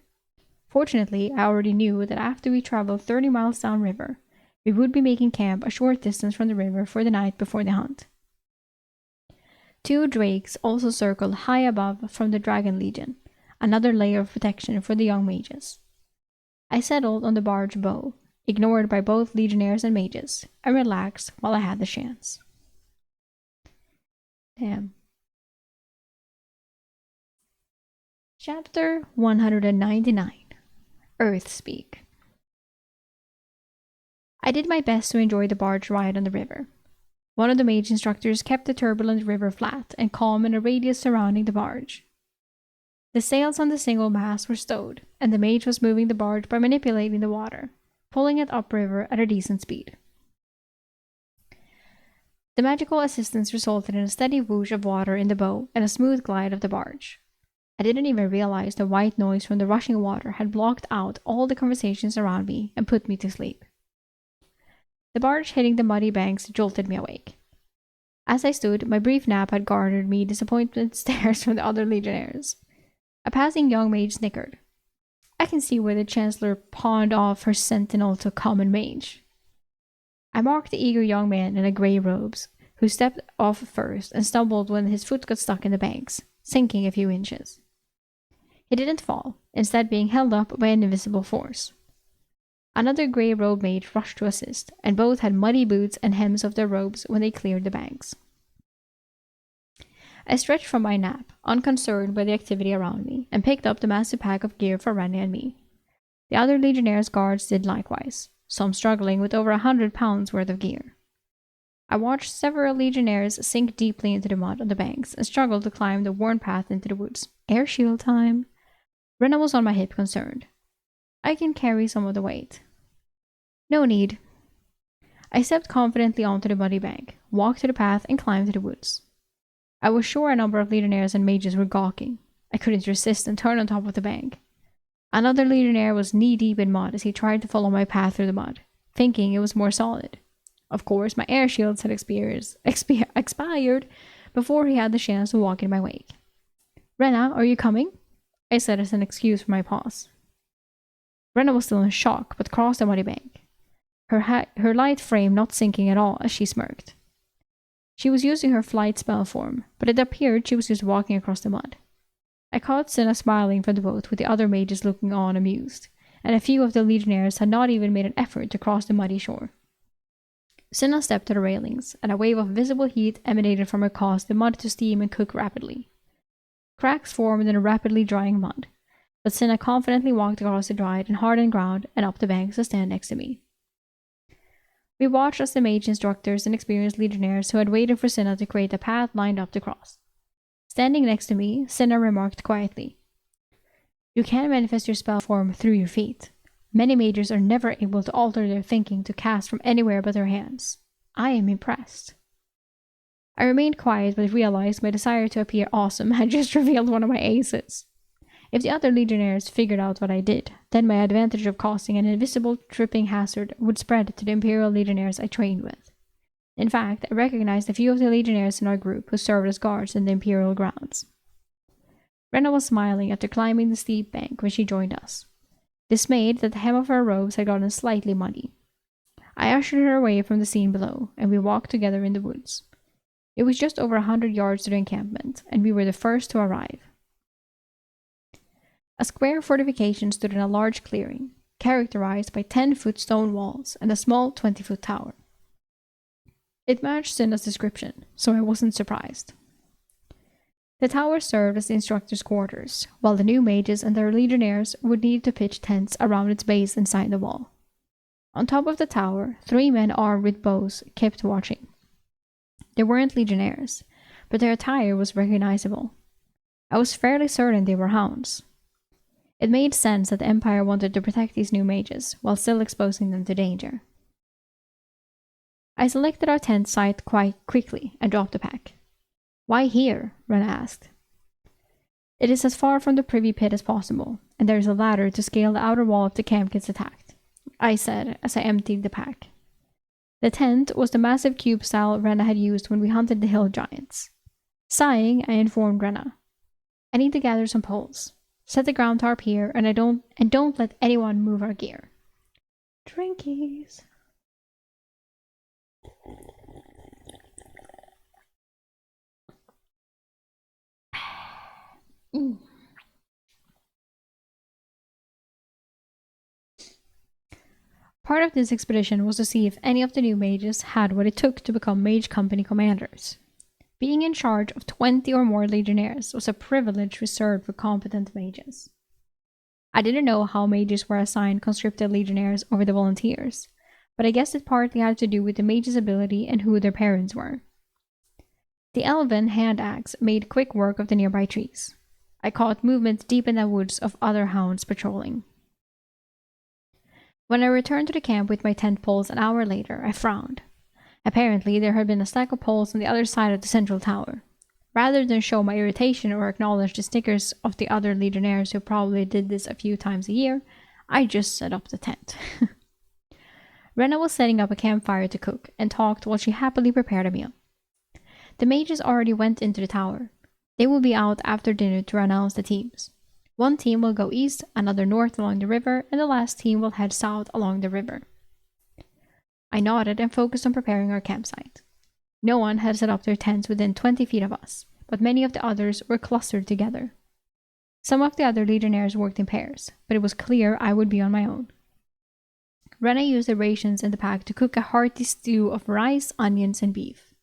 [SPEAKER 1] Fortunately, I already knew that after we traveled 30 miles downriver, we would be making camp a short distance from the river for the night before the hunt. 2 drakes also circled high above from the Dragon Legion, another layer of protection for the young mages. I settled on the barge bow, ignored by both legionnaires and mages, and relaxed while I had the chance. Damn. Chapter 199 Earthspeak. I did my best to enjoy the barge ride on the river. One of the mage instructors kept the turbulent river flat and calm in a radius surrounding the barge. The sails on the single mast were stowed, and the mage was moving the barge by manipulating the water, pulling it upriver at a decent speed. The magical assistance resulted in a steady whoosh of water in the bow and a smooth glide of the barge. I didn't even realize the white noise from the rushing water had blocked out all the conversations around me and put me to sleep. The barge hitting the muddy banks jolted me awake. As I stood, my brief nap had garnered me disappointed stares from the other legionnaires. A passing young mage snickered. I can see where the Chancellor pawned off her sentinel to a common mage. I marked the eager young man in a grey robes, who stepped off first and stumbled when his foot got stuck in the banks, sinking a few inches. He didn't fall, instead being held up by an invisible force. Another grey-robed mage rushed to assist, and both had muddy boots and hems of their robes when they cleared the banks. I stretched from my nap, unconcerned by the activity around me, and picked up the massive pack of gear for Rennie and me. The other Legionnaires' guards did likewise, some struggling with over 100 pounds worth of gear. I watched several Legionnaires sink deeply into the mud on the banks and struggle to climb the worn path into the woods. Air shield time! Renna was on my hip, concerned. I can carry some of the weight. No need. I stepped confidently onto the muddy bank, walked to the path, and climbed to the woods. I was sure a number of Legionnaires and mages were gawking. I couldn't resist and turned on top of the bank. Another Legionnaire was knee-deep in mud as he tried to follow my path through the mud, thinking it was more solid. Of course, my air shields had expired before he had the chance to walk in my wake. Renna, are you coming? I said as an excuse for my pause. Renna was still in shock, but crossed the muddy bank. Her light frame not sinking at all as she smirked. She was using her flight spell form, but it appeared she was just walking across the mud. I caught Cinna smiling from the boat with the other mages looking on amused, and a few of the Legionnaires had not even made an effort to cross the muddy shore. Cinna stepped to the railings, and a wave of visible heat emanated from her, caused the mud to steam and cook rapidly. Cracks formed in the rapidly drying mud, but Cinna confidently walked across the dried and hardened ground and up the banks to stand next to me. We watched as the mage instructors and experienced Legionnaires who had waited for Cinna to create a path lined up to cross. Standing next to me, Cinna remarked quietly, "You can manifest your spell form through your feet. Many mages are never able to alter their thinking to cast from anywhere but their hands. I am impressed." I remained quiet but realized my desire to appear awesome had just revealed one of my aces. If the other Legionnaires figured out what I did, then my advantage of causing an invisible tripping hazard would spread to the Imperial Legionnaires I trained with. In fact, I recognized a few of the Legionnaires in our group who served as guards in the Imperial grounds. Rena was smiling after climbing the steep bank when she joined us, dismayed that the hem of her robes had gotten slightly muddy. I ushered her away from the scene below, and we walked together in the woods. It was just over 100 yards to the encampment, and we were the first to arrive. A square fortification stood in a large clearing, characterized by 10-foot stone walls and a small 20-foot tower. It matched Cinna's description, so I wasn't surprised. The tower served as the instructors' quarters, while the new mages and their legionnaires would need to pitch tents around its base inside the wall. On top of the tower, 3 men armed with bows kept watching. They weren't legionnaires, but their attire was recognizable. I was fairly certain they were hounds. It made sense that the Empire wanted to protect these new mages, while still exposing them to danger. I selected our tent site quite quickly and dropped the pack. "Why here?" Ren asked. "It is as far from the privy pit as possible, and there is a ladder to scale the outer wall if the camp gets attacked," I said as I emptied the pack. The tent was the massive cube style Rena had used when we hunted the hill giants. Sighing, I informed Rena, "I need to gather some poles. Set the ground tarp here, and don't let anyone move our gear." Drinkies. Part of this expedition was to see if any of the new mages had what it took to become mage company commanders. Being in charge of 20 or more legionnaires was a privilege reserved for competent mages. I didn't know how mages were assigned conscripted legionnaires over the volunteers, but I guess it partly had to do with the mage's ability and who their parents were. The elven hand axe made quick work of the nearby trees. I caught movement deep in the woods of other hounds patrolling. When I returned to the camp with my tent poles an hour later, I frowned. Apparently, there had been a stack of poles on the other side of the central tower. Rather than show my irritation or acknowledge the snickers of the other legionnaires who probably did this a few times a year, I just set up the tent. Rena was setting up a campfire to cook and talked while she happily prepared a meal. The mages already went into the tower. They will be out after dinner to announce the teams. One team will go east, another north along the river, and the last team will head south along the river. I nodded and focused on preparing our campsite. No one had set up their tents within 20 feet of us, but many of the others were clustered together. Some of the other legionnaires worked in pairs, but it was clear I would be on my own. Rena used the rations in the pack to cook a hearty stew of rice, onions, and beef.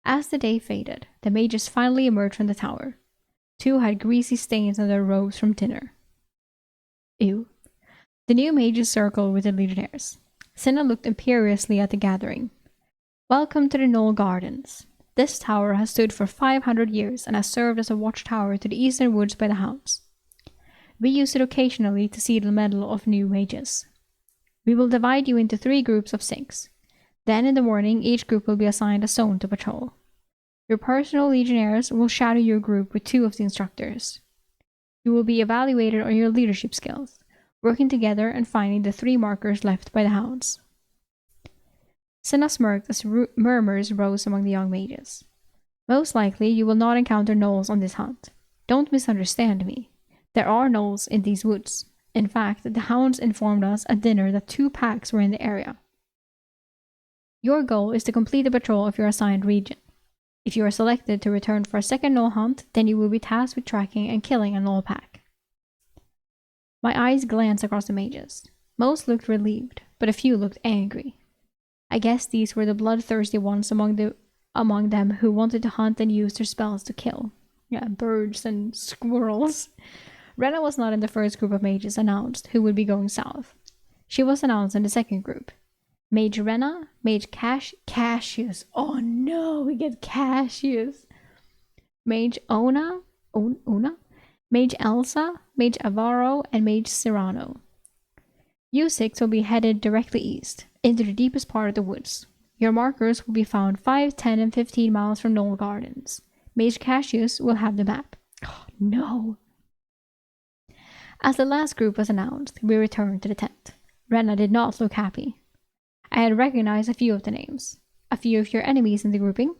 [SPEAKER 1] As the day faded, the mages finally emerged from the tower. 2 had greasy stains on their robes from dinner. Ew. The new mages circled with the legionnaires. Cinna looked imperiously at the gathering. "Welcome to the Knoll Gardens. This tower has stood for 500 years and has served as a watchtower to the eastern woods by the hounds. We use it occasionally to see the medal of new mages. We will divide you into 3 groups of 6. Then in the morning, each group will be assigned a zone to patrol. Your personal legionnaires will shadow your group with 2 of the instructors. You will be evaluated on your leadership skills, working together and finding the 3 markers left by the hounds." Cinna smirked as murmurs rose among the young mages. "Most likely you will not encounter gnolls on this hunt. Don't misunderstand me. There are gnolls in these woods. In fact, the hounds informed us at dinner that 2 packs were in the area. Your goal is to complete the patrol of your assigned region. If you are selected to return for a second gnoll hunt, then you will be tasked with tracking and killing a gnoll pack." My eyes glanced across the mages. Most looked relieved, but a few looked angry. I guess these were the bloodthirsty ones among them who wanted to hunt and use their spells to kill. Yeah, birds and squirrels. Rena was not in the first group of mages announced who would be going south. She was announced in the second group. Mage Rena, Mage Cassius. Oh no, we get Cassius. Mage Ona, Mage Elsa, Mage Avaro, and Mage Cyrano. You 6 will be headed directly east, into the deepest part of the woods. Your markers will be found 5, 10, and 15 miles from Knoll Gardens. Mage Cassius will have the map. Oh no. As the last group was announced, we returned to the tent. Rena did not look happy. I had recognized a few of the names. "A few of your enemies in the grouping?"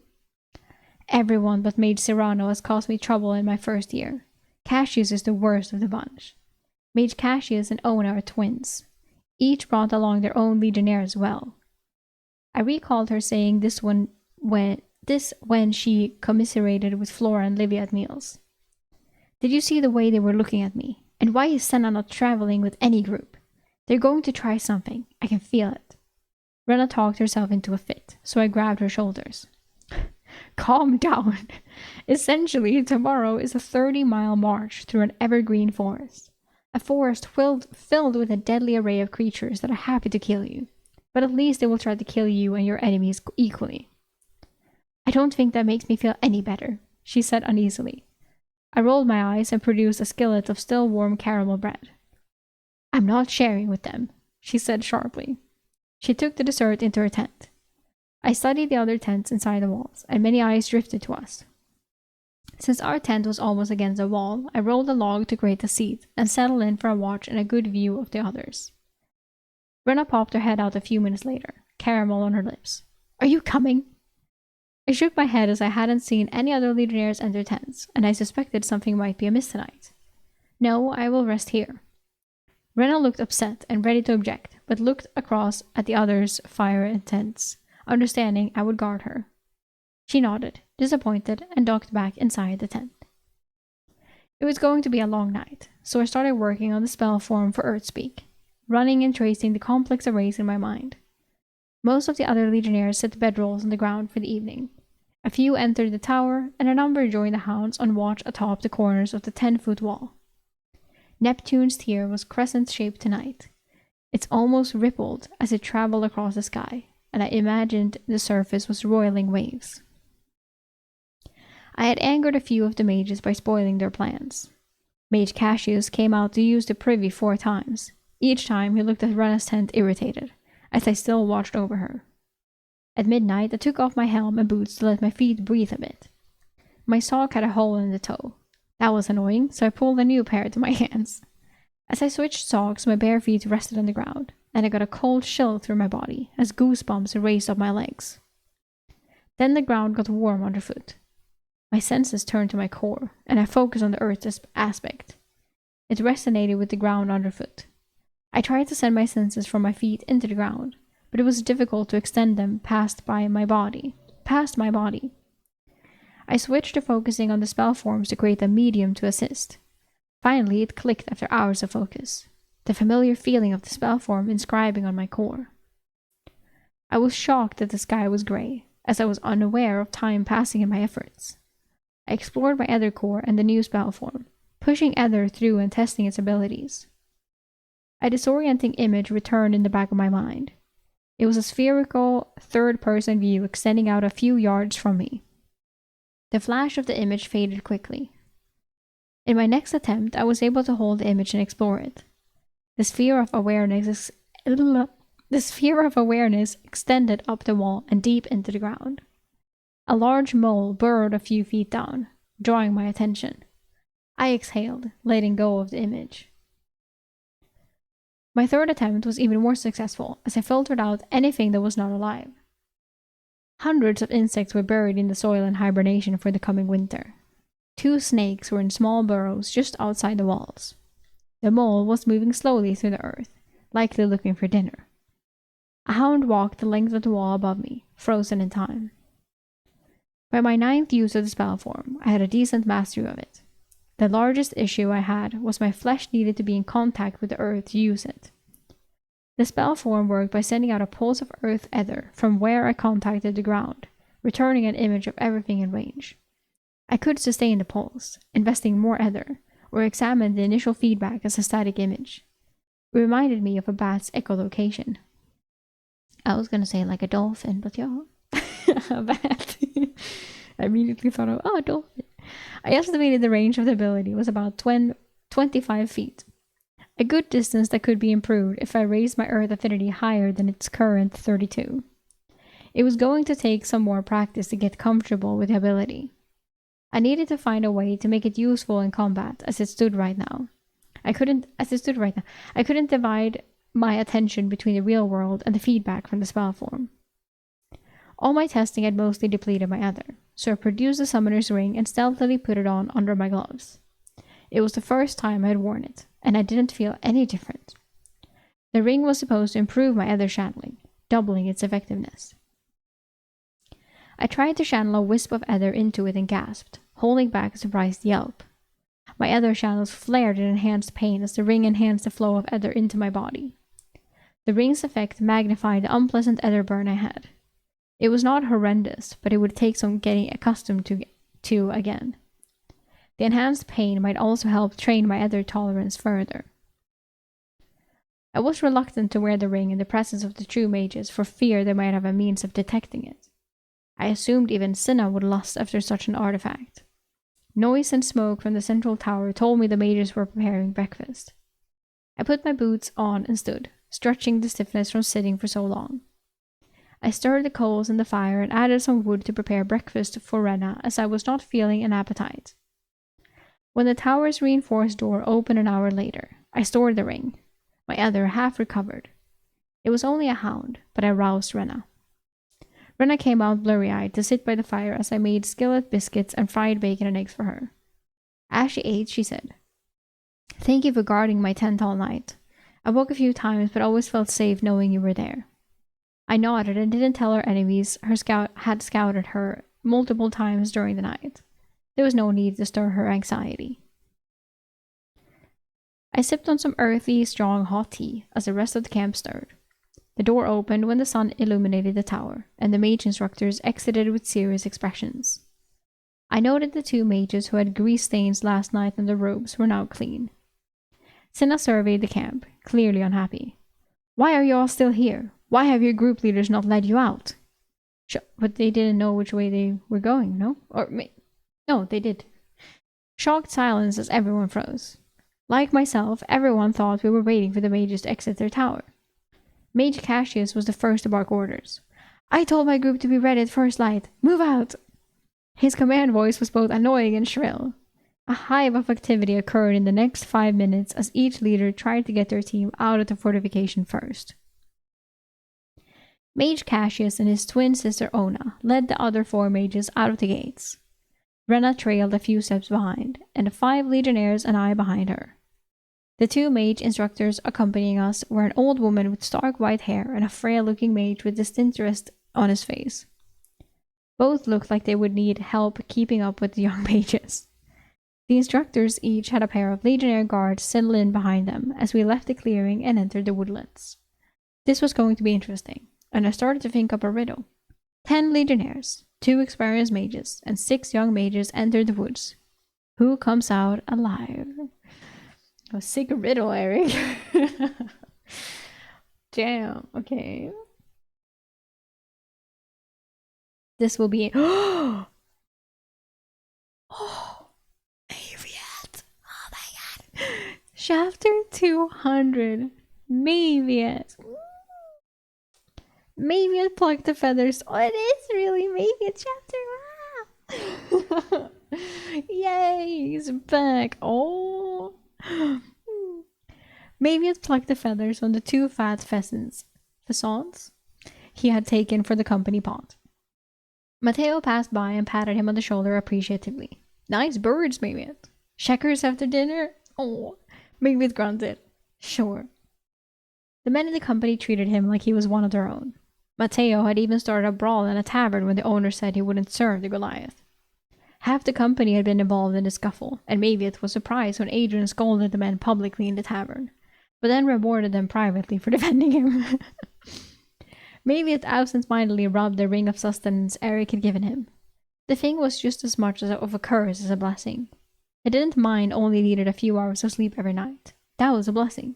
[SPEAKER 1] "Everyone but Mage Cyrano has caused me trouble in my first year. Cassius is the worst of the bunch. Mage Cassius and Ona are twins. Each brought along their own legionnaire as well. I recalled her saying this when she commiserated with Flora and Livia at meals. Did you see the way they were looking at me? And why is Senna not traveling with any group? They're going to try something. I can feel it. Rena talked herself into a fit, so I grabbed her shoulders. Calm down. Essentially, tomorrow is a 30-mile march through an evergreen forest. A forest filled with a deadly array of creatures that are happy to kill you. But at least they will try to kill you and your enemies equally. I don't think that makes me feel any better, she said uneasily. I rolled my eyes and produced a skillet of still warm caramel bread. I'm not sharing with them, she said sharply. She took the dessert into her tent. I studied the other tents inside the walls, and many eyes drifted to us. Since our tent was almost against a wall, I rolled a log to create a seat and settled in for a watch and a good view of the others. Brenna popped her head out a few minutes later, caramel on her lips. Are you coming? I shook my head as I hadn't seen any other legionnaires enter tents, and I suspected something might be amiss tonight. No, I will rest here. Brenna looked upset and ready to object, but looked across at the others' fire and tents, understanding I would guard her. She nodded, disappointed, and ducked back inside the tent. It was going to be a long night, so I started working on the spell form for Earthspeak, running and tracing the complex arrays in my mind. Most of the other legionnaires set bedrolls on the ground for the evening. A few entered the tower, and a number joined the hounds on watch atop the corners of the 10-foot wall. Neptune's tier was crescent-shaped tonight. It almost rippled as it traveled across the sky, and I imagined the surface was roiling waves. I had angered a few of the mages by spoiling their plans. Mage Cassius came out to use the privy 4 times. Each time he looked at Rena's tent irritated, as I still watched over her. At midnight, I took off my helm and boots to let my feet breathe a bit. My sock had a hole in the toe. That was annoying, so I pulled a new pair to my hands. As I switched socks, my bare feet rested on the ground, and I got a cold chill through my body as goosebumps raced up my legs. Then the ground got warm underfoot. My senses turned to my core, and I focused on the earth's aspect. It resonated with the ground underfoot. I tried to send my senses from my feet into the ground, but it was difficult to extend them past my body. I switched to focusing on the spell forms to create a medium to assist. Finally, it clicked after hours of focus. The familiar feeling of the spell form inscribing on my core. I was shocked that the sky was grey, as I was unaware of time passing in my efforts. I explored my Ether core and the new spell form, pushing Ether through and testing its abilities. A disorienting image returned in the back of my mind. It was a spherical, third-person view extending out a few yards from me. The flash of the image faded quickly. In my next attempt, I was able to hold the image and explore it. The sphere of awareness extended up the wall and deep into the ground. A large mole burrowed a few feet down, drawing my attention. I exhaled, letting go of the image. My third attempt was even more successful, as I filtered out anything that was not alive. Hundreds of insects were buried in the soil in hibernation for the coming winter. 2 snakes were in small burrows just outside the walls. The mole was moving slowly through the earth, likely looking for dinner. A hound walked the length of the wall above me, frozen in time. By my 9th use of the spell form, I had a decent mastery of it. The largest issue I had was my flesh needed to be in contact with the earth to use it. The spell form worked by sending out a pulse of earth ether from where I contacted the ground, returning an image of everything in range. I could sustain the pulse, investing more ether, or examine the initial feedback as a static image. It reminded me of a bat's echolocation. I was going to say like a dolphin, but yeah, a bat. I immediately thought of, a dolphin. I estimated the range of the ability was about 25 feet. A good distance that could be improved if I raised my earth affinity higher than its current 32. It was going to take some more practice to get comfortable with the ability. I needed to find a way to make it useful in combat as it stood right now. I couldn't divide my attention between the real world and the feedback from the spell form. All my testing had mostly depleted my ether, so I produced the summoner's ring and stealthily put it on under my gloves. It was the first time I had worn it, and I didn't feel any different. The ring was supposed to improve my ether channeling, doubling its effectiveness. I tried to channel a wisp of ether into it and gasped, holding back a surprised yelp. My ether channels flared in enhanced pain as the ring enhanced the flow of ether into my body. The ring's effect magnified the unpleasant ether burn I had. It was not horrendous, but it would take some getting accustomed to again. The enhanced pain might also help train my ether tolerance further. I was reluctant to wear the ring in the presence of the true mages for fear they might have a means of detecting it. I assumed even Cinna would lust after such an artifact. Noise and smoke from the central tower told me the mages were preparing breakfast. I put my boots on and stood, stretching the stiffness from sitting for so long. I stirred the coals in the fire and added some wood to prepare breakfast for Rena, as I was not feeling an appetite. When the tower's reinforced door opened an hour later, I stored the ring, my ether half recovered. It was only a hound, but I roused Rena. Rena came out blurry-eyed to sit by the fire as I made skillet biscuits and fried bacon and eggs for her. As she ate, she said, "Thank you for guarding my tent all night. I woke a few times, but always felt safe knowing you were there." I nodded and didn't tell her enemies had scouted her multiple times during the night. There was no need to stir her anxiety. I sipped on some earthy, strong hot tea as the rest of the camp stirred. The door opened when the sun illuminated the tower, and the mage instructors exited with serious expressions. I noted the two mages who had grease stains last night on their robes were now clean. Cinna surveyed the camp, clearly unhappy. "Why are you all still here? Why have your group leaders not led you out?" But they didn't know which way they were going, no? No, they did. Shocked silence as everyone froze. Like myself, everyone thought we were waiting for the mages to exit their tower. Mage Cassius was the first to bark orders. "I told my group to be ready at first light. Move out!" His command voice was both annoying and shrill. A hive of activity occurred in the next 5 minutes as each leader tried to get their team out of the fortification first. Mage Cassius and his twin sister Ona led the other 4 mages out of the gates. Rena trailed a few steps behind, and the 5 legionnaires and I behind her. The 2 mage instructors accompanying us were an old woman with stark white hair and a frail-looking mage with disinterest on his face. Both looked like they would need help keeping up with the young mages. The instructors each had a pair of legionnaire guards settled in behind them as we left the clearing and entered the woodlands. This was going to be interesting, and I started to think up a riddle. 10 legionnaires, 2 experienced mages, and 6 young mages entered the woods. Who comes out alive? A sick riddle, Eric. Damn, okay. This will be... Oh! Maviet! Oh my god! Chapter 200. Maviet. Maviet plucked the feathers. Oh, it is really Maviet chapter. Wow! Yay! He's back. Oh! Maviet plucked the feathers on the 2 fat facons he had taken for the company pot. Matteo passed by and patted him on the shoulder appreciatively. "Nice birds, Maviet. Checkers after dinner?" Oh, Maviet grunted. "Sure." The men in the company treated him like he was one of their own. Matteo had even started a brawl in a tavern when the owner said he wouldn't serve the Goliath. Half the company had been involved in the scuffle, and Maviet was surprised when Adrian scolded the men publicly in the tavern, but then rewarded them privately for defending him. Maviet absent-mindedly rubbed the ring of sustenance Eric had given him. The thing was just as much of a curse as a blessing. He didn't mind only needed a few hours of sleep every night. That was a blessing.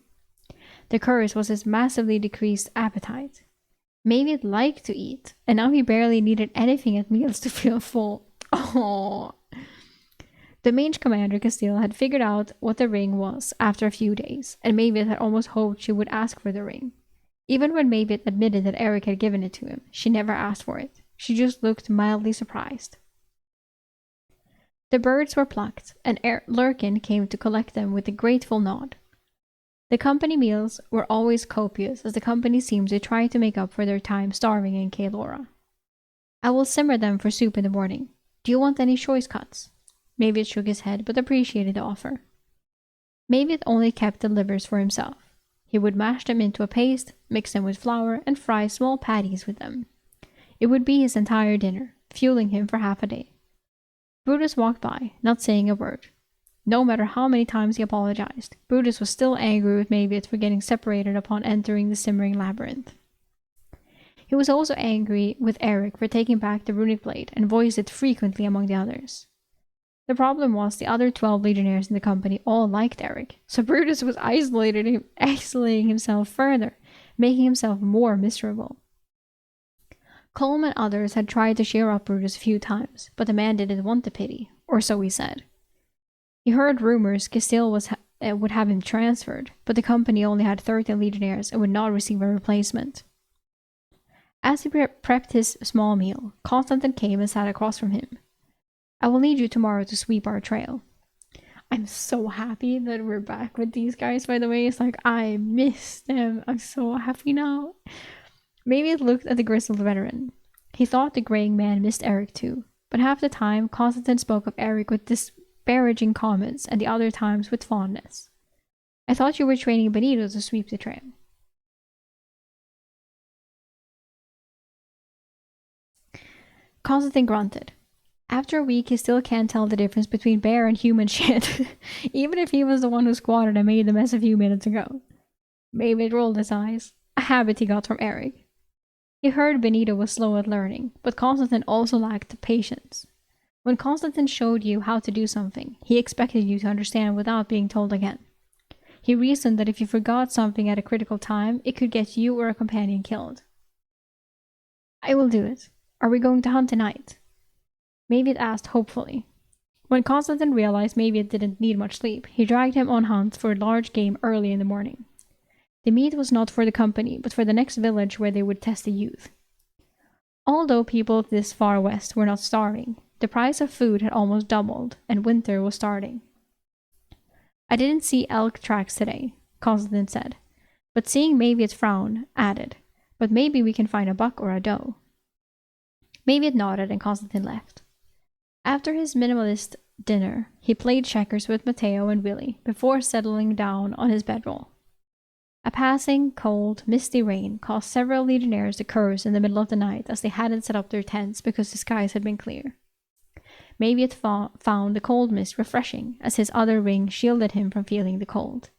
[SPEAKER 1] The curse was his massively decreased appetite. Maviet liked to eat, and now he barely needed anything at meals to feel full. Oh. The mage commander Castile had figured out what the ring was after a few days, and Maviet had almost hoped she would ask for the ring. Even when Maviet admitted that Eric had given it to him, she never asked for it. She just looked mildly surprised. The birds were plucked, and Lurkin came to collect them with a grateful nod. The company meals were always copious, as the company seemed to try to make up for their time starving in Kaelora. "I will simmer them for soup in the morning. Do you want any choice cuts?" Maviet shook his head, but appreciated the offer. Maybe it only kept the livers for himself. He would mash them into a paste, mix them with flour, and fry small patties with them. It would be his entire dinner, fueling him for half a day. Brutus walked by, not saying a word. No matter how many times he apologized, Brutus was still angry with Maviot for getting separated upon entering the simmering labyrinth. He was also angry with Eric for taking back the runic blade and voiced it frequently among the others. The problem was the other 12 legionnaires in the company all liked Eric, so Brutus was isolating himself further, making himself more miserable. Colm and others had tried to cheer up Brutus a few times, but the man didn't want the pity, or so he said. He heard rumors Castile would have him transferred, but the company only had 30 legionnaires and would not receive a replacement. As he prepped his small meal, Constantine came and sat across from him. I will need you tomorrow to sweep our trail. I'm so happy that we're back with these guys, by the way. It's like, I miss them. I'm so happy now. Maybe it looked at the grizzled veteran. He thought the graying man missed Eric too, but half the time Constantine spoke of Eric with disparaging comments and the other times with fondness. I thought you were training Benito to sweep the trail. Constantine grunted. After a week, he still can't tell the difference between bear and human shit, even if he was the one who squatted and made the mess a few minutes ago. Maybe it rolled his eyes, a habit he got from Eric. He heard Benito was slow at learning, but Constantine also lacked patience. When Constantine showed you how to do something, he expected you to understand without being told again. He reasoned that if you forgot something at a critical time, it could get you or a companion killed. I will do it. Are we going to hunt tonight? Maviot asked hopefully. When Constantine realized Maviot didn't need much sleep, he dragged him on hunts for large game early in the morning. The meat was not for the company, but for the next village where they would test the youth. Although people of this far west were not starving, the price of food had almost doubled, and winter was starting. I didn't see elk tracks today, Constantine said, but seeing Maviot's frown, added, but maybe we can find a buck or a doe. Maviot nodded and Constantine left. After his minimalist dinner, he played checkers with Matteo and Willie before settling down on his bedroll. A passing, cold, misty rain caused several legionnaires to curse in the middle of the night as they hadn't set up their tents because the skies had been clear. Maviot found the cold mist refreshing as his other ring shielded him from feeling the cold.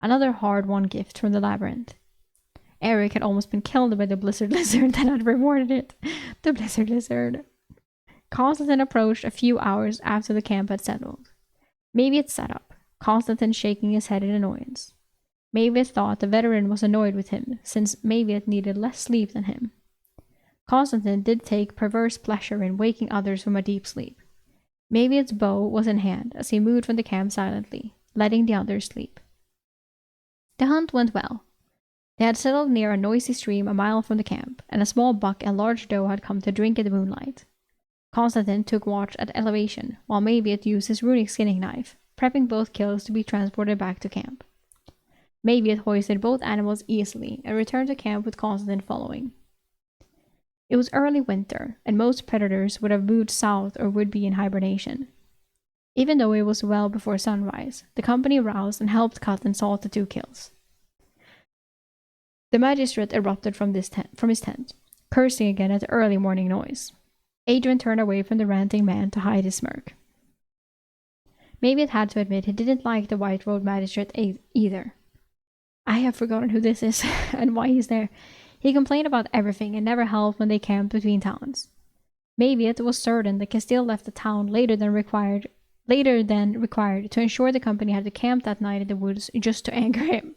[SPEAKER 1] Another hard-won gift from the labyrinth. Eric had almost been killed by the blizzard lizard that had rewarded it. The blizzard lizard. Constantine approached a few hours after the camp had settled. Maviot sat up, Constantine shaking his head in annoyance. Maviot thought the veteran was annoyed with him, since Maviot needed less sleep than him. Constantine did take perverse pleasure in waking others from a deep sleep. Maviot's bow was in hand as he moved from the camp silently, letting the others sleep. The hunt went well. They had settled near a noisy stream a mile from the camp, and a small buck and large doe had come to drink in the moonlight. Constantine took watch at elevation, while Maviot used his runic skinning knife, prepping both kills to be transported back to camp. Maviot hoisted both animals easily and returned to camp with Constantine following. It was early winter, and most predators would have moved south or would be in hibernation. Even though it was well before sunrise, the company roused and helped cut and salt the 2 kills. The magistrate erupted from his tent, cursing again at the early morning noise. Adrian turned away from the ranting man to hide his smirk. Maviot had to admit he didn't like the White Road magistrate either. I have forgotten who this is and why he's there. He complained about everything and never helped when they camped between towns. Maviot was certain that Castile left the town later than required to ensure the company had to camp that night in the woods just to anger him.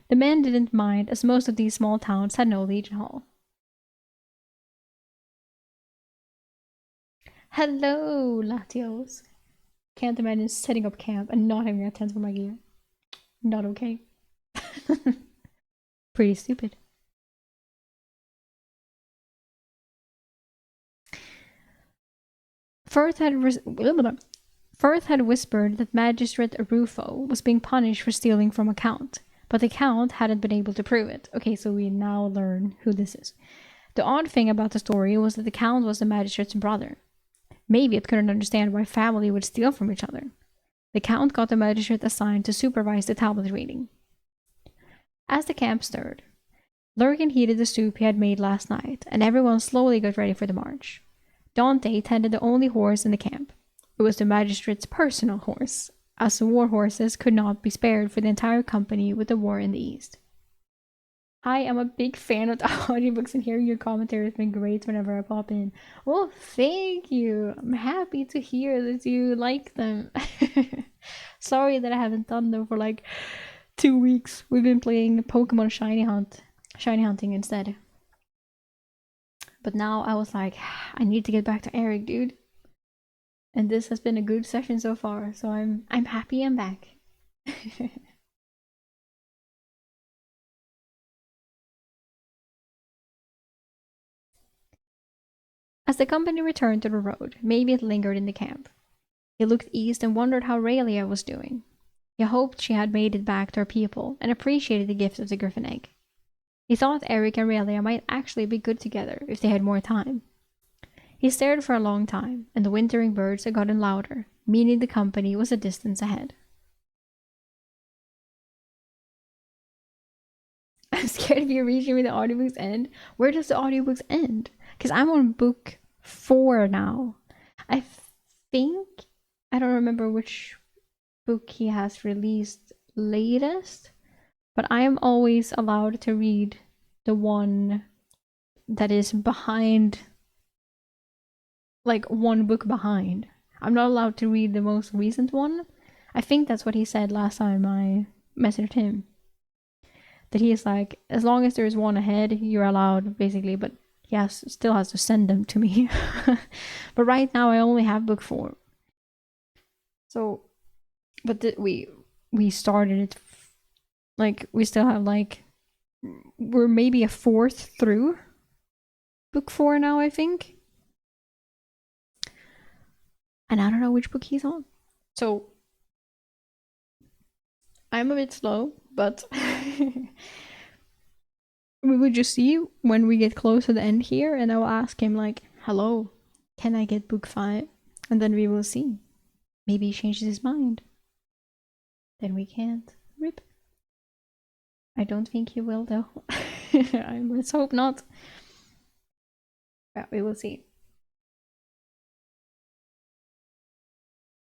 [SPEAKER 1] The men didn't mind, as most of these small towns had no legion hall. Hello, Latios. Can't imagine setting up camp and not having a tent for my gear. Not okay. Pretty stupid. Firth had whispered that Magistrate Rufo was being punished for stealing from a count, but the count hadn't been able to prove it. Okay, so we now learn who this is. The odd thing about the story was that the count was the magistrate's brother. Maybe it couldn't understand why family would steal from each other. The Count got the magistrate assigned to supervise the tablet reading. As the camp stirred, Lurgan heated the soup he had made last night, and everyone slowly got ready for the march. Dante tended the only horse in the camp. It was the magistrate's personal horse, as the war horses could not be spared for the entire company with the war in the East. I am a big fan of the audiobooks, and hearing your commentary has been great whenever I pop in. Well, thank you. I'm happy to hear that you like them. Sorry that I haven't done them for like 2 weeks. We've been playing Pokemon Shiny Hunting instead. But now I was like, I need to get back to Eric, dude. And this has been a good session so far, so I'm happy I'm back. As the company returned to the road, Mayviet lingered in the camp. He looked east and wondered how Raylia was doing. He hoped she had made it back to her people and appreciated the gift of the griffin egg. He thought Eric and Raylia might actually be good together if they had more time. He stared for a long time, and the wintering birds had gotten louder, meaning the company was a distance ahead. I'm scared of you reaching where the audiobooks end. Where does the audiobooks end? Because I'm on book 4 now. I think, I don't remember which book he has released latest, but I am always allowed to read the one that is behind, like one book behind. I'm not allowed to read the most recent one. I think that's what he said last time I messaged him. That he is like, as long as there's one ahead, you're allowed, basically, but he still has to send them to me. But right now I only have book 4. So, but we started it, like, we still have like, we're maybe a fourth through book 4 now, I think. And I don't know which book he's on. So, I'm a bit slow, but we will just see when we get close to the end here, and I will ask him like, hello, can I get book 5? And then we will see. Maybe he changes his mind. Then we can't. Rip. I don't think he will though. Let's hope not. Yeah, we will see.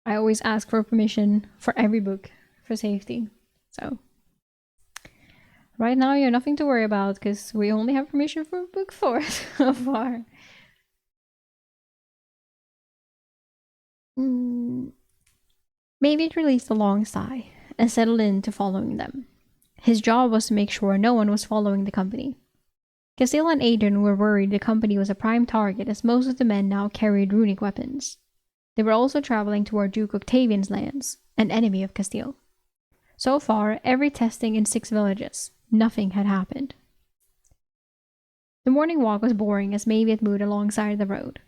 [SPEAKER 1] I always ask for permission for every book for safety. So right now you have nothing to worry about because we only have permission for book 4 so far. Maybe it released a long sigh and settled into following them. His job was to make sure no one was following the company. Castile and Adrian were worried the company was a prime target as most of the men now carried runic weapons. They were also traveling toward Duke Octavian's lands, an enemy of Castile. So far, every testing in 6 villages, nothing had happened. The morning walk was boring as Mayviet moved alongside the road.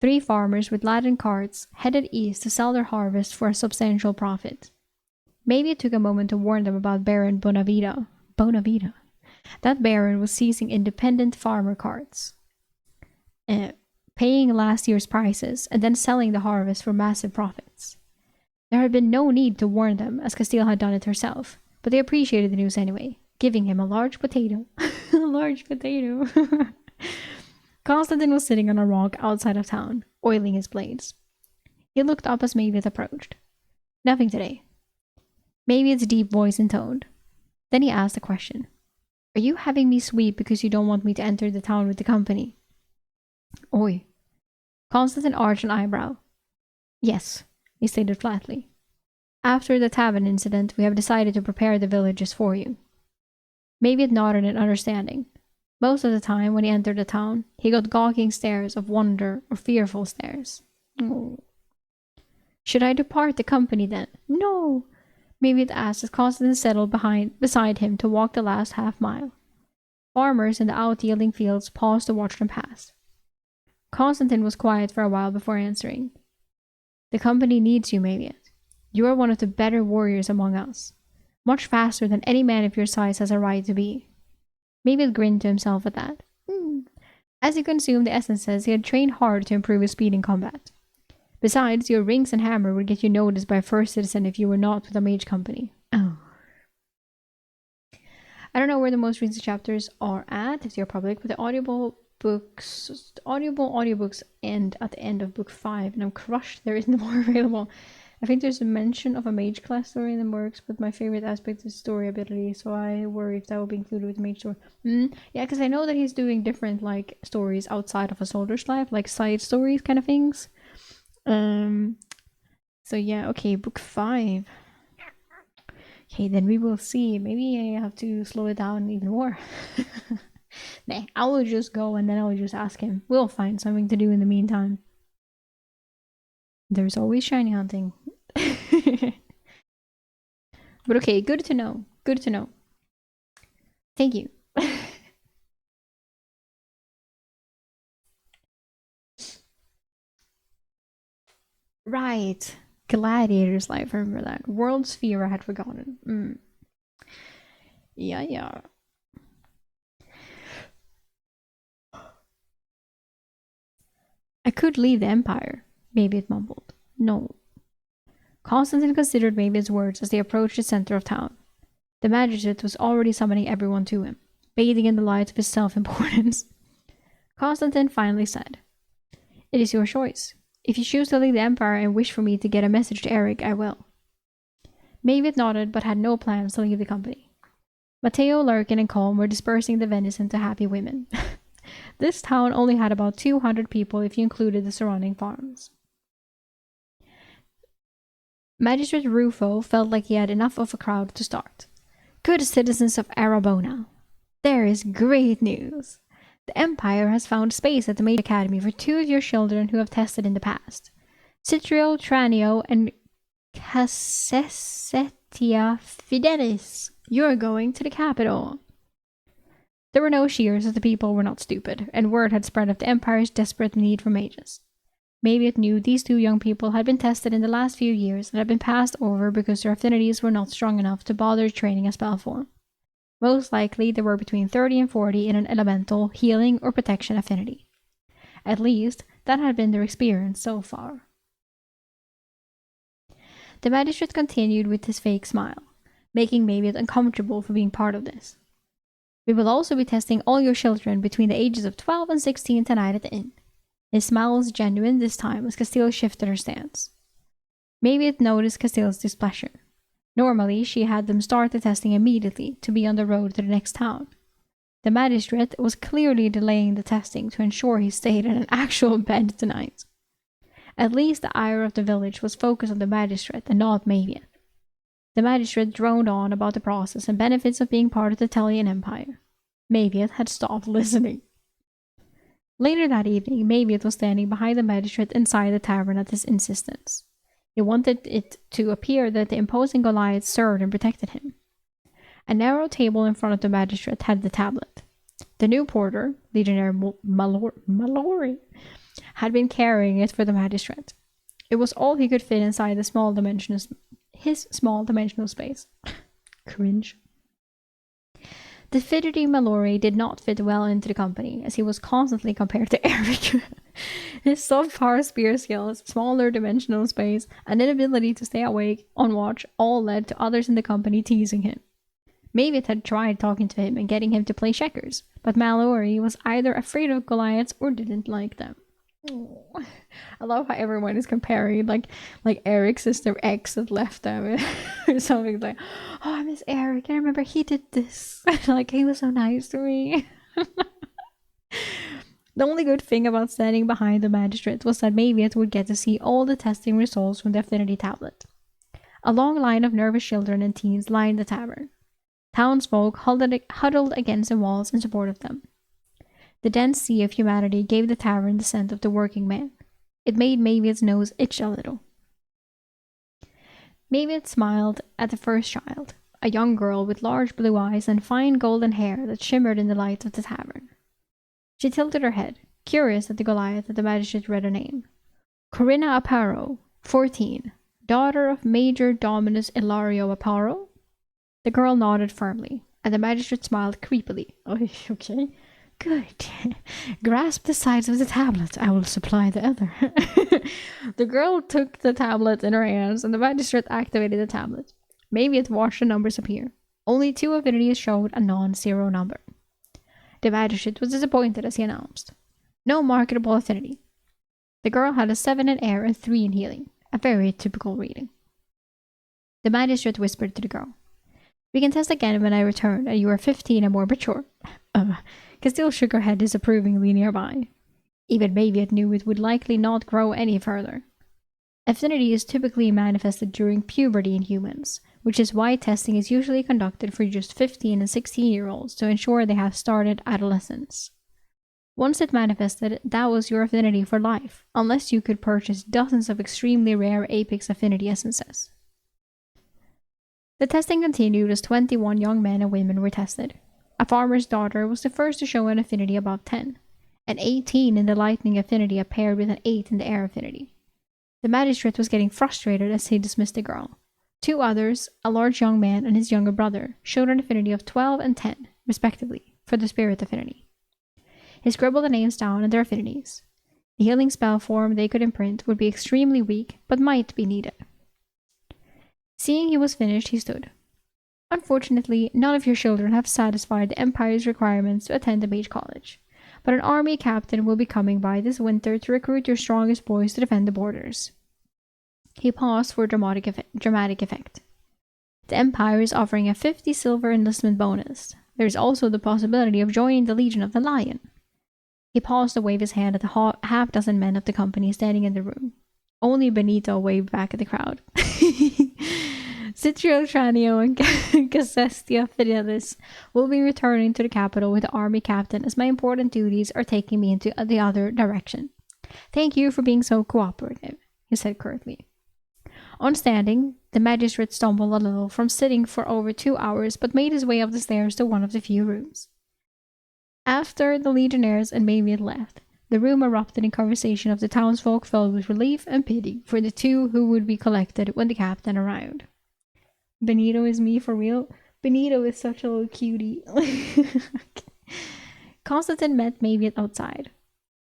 [SPEAKER 1] 3 farmers with laden carts headed east to sell their harvest for a substantial profit. Maybe it took a moment to warn them about Baron Bonavita. That baron was seizing independent farmer carts, paying last year's prices, and then selling the harvest for massive profits. There had been no need to warn them, as Castile had done it herself, but they appreciated the news anyway, giving him a large potato. A large potato. Constantine was sitting on a rock outside of town, oiling his blades. He looked up as Mayviet approached. Nothing today. Mayviet's deep voice intoned. Then he asked a question. Are you having me sweep because you don't want me to enter the town with the company? Oi. Constantine arched an eyebrow. Yes, he stated flatly. After the tavern incident, we have decided to prepare the villages for you. Mayviet nodded in understanding. Most of the time, when he entered the town, he got gawking stares of wonder or fearful stares. Oh. Should I depart the company then? No! Mayviet asked as Constantine settled beside him to walk the last half-mile. Farmers in the out-yielding fields paused to watch them pass. Constantine was quiet for a while before answering. The company needs you, Mayviet. You are one of the better warriors among us. Much faster than any man of your size has a right to be. Mayviet grinned to himself at that. As he consumed the essences, he had trained hard to improve his speed in combat. Besides, your rings and hammer would get you noticed by a first citizen if you were not with a mage company. Oh. I don't know where the most recent chapters are at, if they're public, but the audiobooks end at the end of book 5, and I'm crushed there isn't more available. I think there's a mention of a mage class story in the works, but my favorite aspect is story ability, so I worry if that will be included with the mage story. Yeah, because I know that he's doing different like stories outside of a soldier's life, like side stories kind of things. So yeah, okay, book 5. Okay, then we will see. Maybe I have to slow it down even more. Nah, I will just go and then I'll just ask him. We'll find something to do in the meantime. There's always shiny hunting. But okay, good to know. Good to know. Thank you. Right. Gladiator's Life, I remember that. World Sphere, I had forgotten. Yeah. I could leave the Empire, Maviot mumbled. No. Constantine considered Maviot's words as they approached the center of town. The magistrate was already summoning everyone to him, bathing in the light of his self-importance. Constantine finally said, "It is your choice. If you choose to leave the Empire and wish for me to get a message to Eric, I will." Maviot nodded but had no plans to leave the company. Matteo, Lurkin, and Colm were dispersing the venison to happy women. This town only had about 200 people if you included the surrounding farms. Magistrate Rufo felt like he had enough of a crowd to start. "Good citizens of Arabona, there is great news. The Empire has found space at the Mage Academy for 2 of your children who have tested in the past. Citrio, Tranio, and Cassetia Fidelis. You're going to the capital." There were no cheers as the people were not stupid, and word had spread of the Empire's desperate need for mages. Maviot knew these 2 young people had been tested in the last few years and had been passed over because their affinities were not strong enough to bother training a spell form. Most likely, they were between 30 and 40 in an elemental, healing, or protection affinity. At least, that had been their experience so far. The magistrate continued with his fake smile, making Maviot uncomfortable for being part of this. "We will also be testing all your children between the ages of 12 and 16 tonight at the inn." His smile was genuine this time as Castile shifted her stance. Maviot noticed Castile's displeasure. Normally, she had them start the testing immediately to be on the road to the next town. The magistrate was clearly delaying the testing to ensure he stayed in an actual bed tonight. At least the ire of the village was focused on the magistrate and not Maviot. The magistrate droned on about the process and benefits of being part of the Telian Empire. Maviot had stopped listening. Later that evening, Maviot was standing behind the magistrate inside the tavern at his insistence. He wanted it to appear that the imposing Goliath served and protected him. A narrow table in front of the magistrate had the tablet. The new porter, Legionnaire Mallory, had been carrying it for the magistrate. It was all he could fit inside his small dimensional space. Cringe. The fidgety Mallory did not fit well into the company, as he was constantly compared to Eric. His subpar spear skills, smaller dimensional space, and inability to stay awake on watch all led to others in the company teasing him. Maviot had tried talking to him and getting him to play checkers, but Mallory was either afraid of Goliaths or didn't like them. Oh, I love how everyone is comparing, like Eric's sister X had left them or something like, "Oh, I miss Eric. I remember he did this. Like he was so nice to me." The only good thing about standing behind the magistrate was that Maviot would get to see all the testing results from the affinity tablet. A long line of nervous children and teens lined the tavern. Townsfolk huddled against the walls in support of them. The dense sea of humanity gave the tavern the scent of the working man. It made Maviot's nose itch a little. Maviot smiled at the first child, a young girl with large blue eyes and fine golden hair that shimmered in the light of the tavern. She tilted her head, curious at the Goliath that the magistrate read her name. "Corinna Aparo, 14, daughter of Major Dominus Ilario Aparo?" The girl nodded firmly, and the magistrate smiled creepily. "Oh, okay. Good. Grasp the sides of the tablet. I will supply the other. The girl took the tablet in her hands, and the magistrate activated the tablet. Maybe it watched the numbers appear. Only 2 affinities showed a non-zero number. The magistrate was disappointed as he announced, "No marketable affinity." The girl had a 7 in air and 3 in healing, a very typical reading. The magistrate whispered to the girl, "We can test again when I return and you are 15 and more mature." Castile shook her head disapprovingly nearby. Even Maviet knew it would likely not grow any further. Affinity is typically manifested during puberty in humans, which is why testing is usually conducted for just 15 and 16-year-olds to ensure they have started adolescence. Once it manifested, that was your affinity for life, unless you could purchase dozens of extremely rare Apex affinity essences. The testing continued as 21 young men and women were tested. A farmer's daughter was the first to show an affinity above 10. An 18 in the lightning affinity paired with an 8 in the air affinity. The magistrate was getting frustrated as he dismissed the girl. 2 others, a large young man and his younger brother, showed an affinity of 12 and 10, respectively, for the spirit affinity. He scribbled the names down and their affinities. The healing spell form they could imprint would be extremely weak, but might be needed. Seeing he was finished, he stood. "Unfortunately, none of your children have satisfied the Empire's requirements to attend a mage college, but an army captain will be coming by this winter to recruit your strongest boys to defend the borders." He paused for dramatic effect. "The Empire is offering a 50 silver enlistment bonus. There is also the possibility of joining the Legion of the Lion." He paused to wave his hand at the half-dozen men of the company standing in the room. Only Benito waved back at the crowd. "Citrio Tranio and Cassestia Fidelis will be returning to the capital with the army captain as my important duties are taking me into the other direction. Thank you for being so cooperative," he said curtly. On standing, the magistrate stumbled a little from sitting for over 2 hours, but made his way up the stairs to one of the few rooms. After the legionnaires and Maviet left, the room erupted in conversation of the townsfolk filled with relief and pity for the 2 who would be collected when the captain arrived. Benito is me for real. Benito is such a little cutie. Constantine met Maviet outside.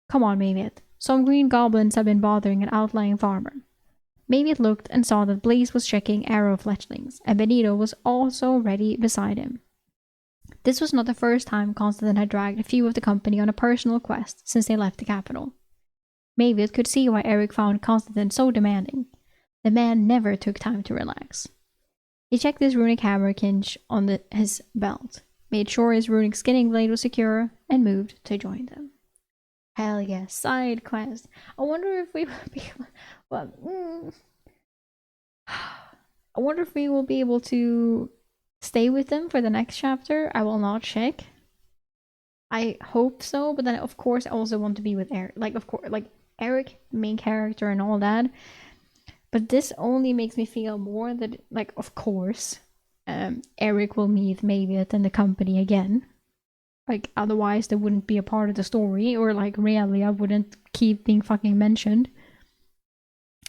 [SPEAKER 1] "Come on, Maviet. Some green goblins have been bothering an outlying farmer." Maviet looked and saw that Blaze was checking arrow fletchlings, and Benito was also ready beside him. This was not the first time Constantine had dragged a few of the company on a personal quest since they left the capital. Maviet could see why Eric found Constantine so demanding. The man never took time to relax. He checked his runic hammer hinge on his belt, made sure his runic skinning blade was secure, and moved to join them. Hell yes, side quest. I wonder if we will be I wonder if we will be able to stay with them for the next chapter. I will not check. I hope so, but then of course I also want to be with Eric. Like, of course, like Eric, main character and all that. But this only makes me feel more that, like, of course, Eric will meet Maviet and the company again. Like, otherwise they wouldn't be a part of the story, or like Realia wouldn't keep being fucking mentioned.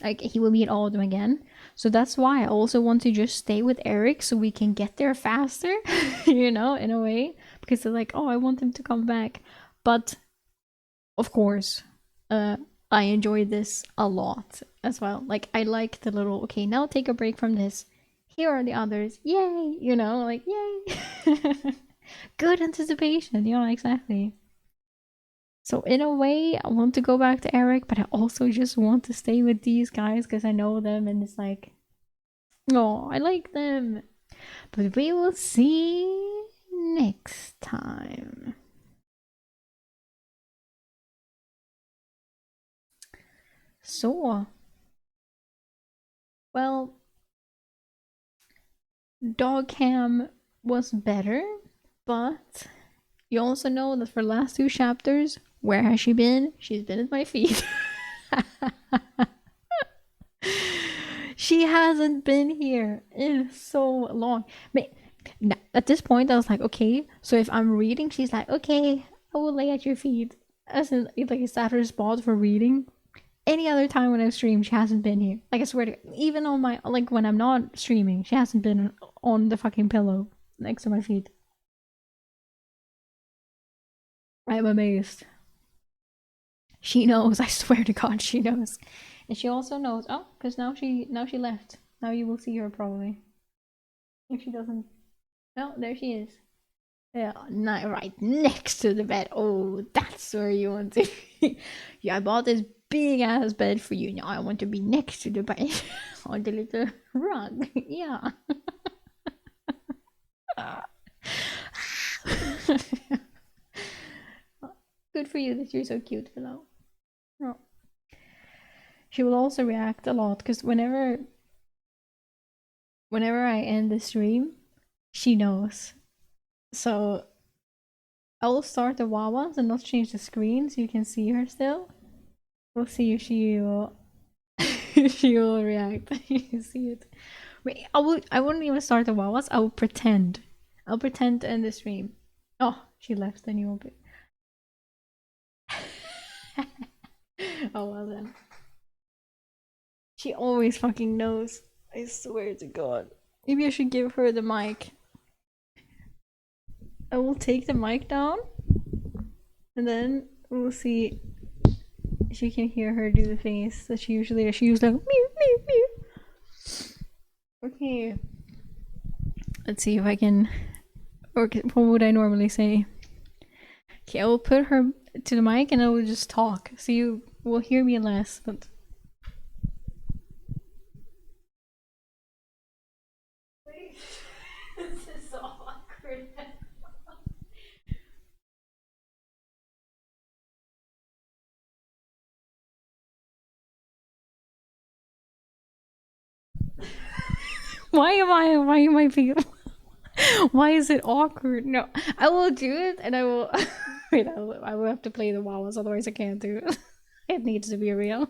[SPEAKER 1] Like, he will meet all of them again. So that's why I also want to just stay with Eric so we can get there faster, you know, in a way. Because they're like, oh, I want him to come back. But, of course, I enjoyed this a lot as well. Like, I like the little, okay, now take a break from this. Here are the others. Yay! You know, like, yay! Good anticipation. Yeah, exactly. So in a way, I want to go back to Eric, but I also just want to stay with these guys because I know them and it's like, oh, I like them. But we will see next time. So, well, Dog Cam was better, but you also know that for the last 2 chapters, where has she been? She's been at my feet. She hasn't been here in so long. At this point, I was like, okay, so if I'm reading, she's like, okay, I will lay at your feet. As in, like, is that her spot for reading? Any other time when I stream, she hasn't been here. Like, I swear to God, even on my, like, when I'm not streaming, she hasn't been on the fucking pillow next to my feet. I'm amazed. She knows. I swear to God, she knows. And she also knows. Oh, because now she left. Now you will see her probably. If she doesn't. No, there she is. Yeah, not right next to the bed. Oh, that's where you want to be. Yeah, I bought this big ass bed for you. Now I want to be next to the bed on the little rug. Yeah. Good for you that you're so cute, Willow. Oh. She will also react a lot because whenever I end the stream, she knows. So I will start the Wawas and not change the screen so you can see her still. We'll see if she will she will react. You can see it. Wait, I wouldn't even start the Wawas. I will pretend. I'll pretend to end the stream. Oh, she left, then you won't be. Oh well then. She always fucking knows. I swear to God. Maybe I should give her the mic. I will take the mic down and then we'll see if she can hear her do the face that she usually does. She usually like mew mew mew. Okay. Let's see if I can. Or what would I normally say? Okay, I will put her to the mic and I will just talk, so you will hear me less. But this is so awkward. Why am I being? Why is it awkward? No, I will do it, and I will. Wait, I will have to play the Wawas, otherwise I can't do it. It needs to be real.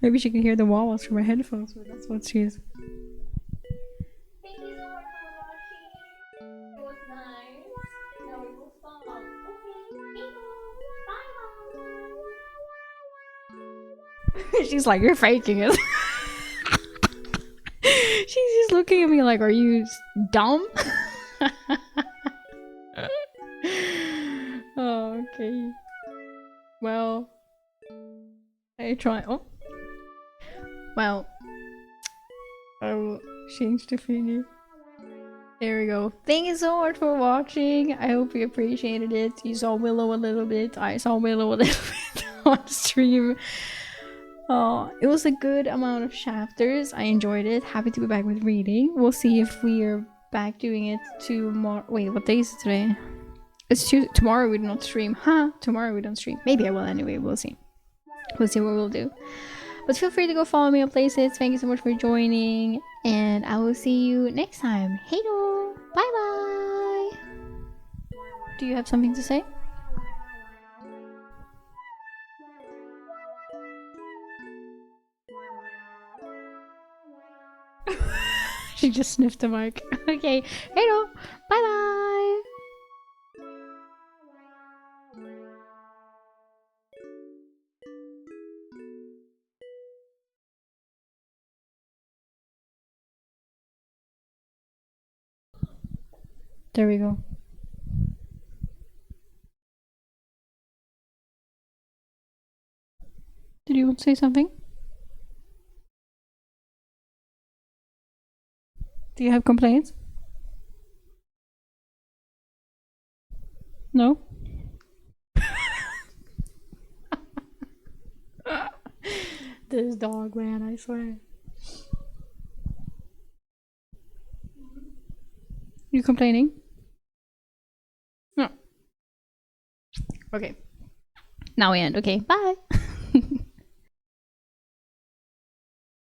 [SPEAKER 1] Maybe she can hear the Wawas from my headphones, but that's what she is. Thank you so much for watching. It was nice. Now we will stop. Okay, bye. She's like, you're faking it. She's just looking at me like, are you dumb? Oh, okay. Well, I try. Oh, well, I will change the video. There we go. Thank you so much for watching. I hope you appreciated it. You saw Willow a little bit. I saw Willow a little bit on stream. Oh, it was a good amount of chapters. I enjoyed it. Happy to be back with reading. We'll see if we are back doing it tomorrow. Wait, what day is it today? It's Tuesday. Tomorrow we do not stream. Huh? Tomorrow we don't stream. Maybe I will anyway. We'll see. We'll see what we'll do. But feel free to go follow me on places. Thank you so much for joining. And I will see you next time. Hey do. Bye bye. Do you have something to say? She just sniffed the mic. Okay. Hey do. Bye bye. There we go. Did you want to say something? Do you have complaints? No? This dog, man, I swear. You complaining? No. Okay. Now we end. Okay, bye.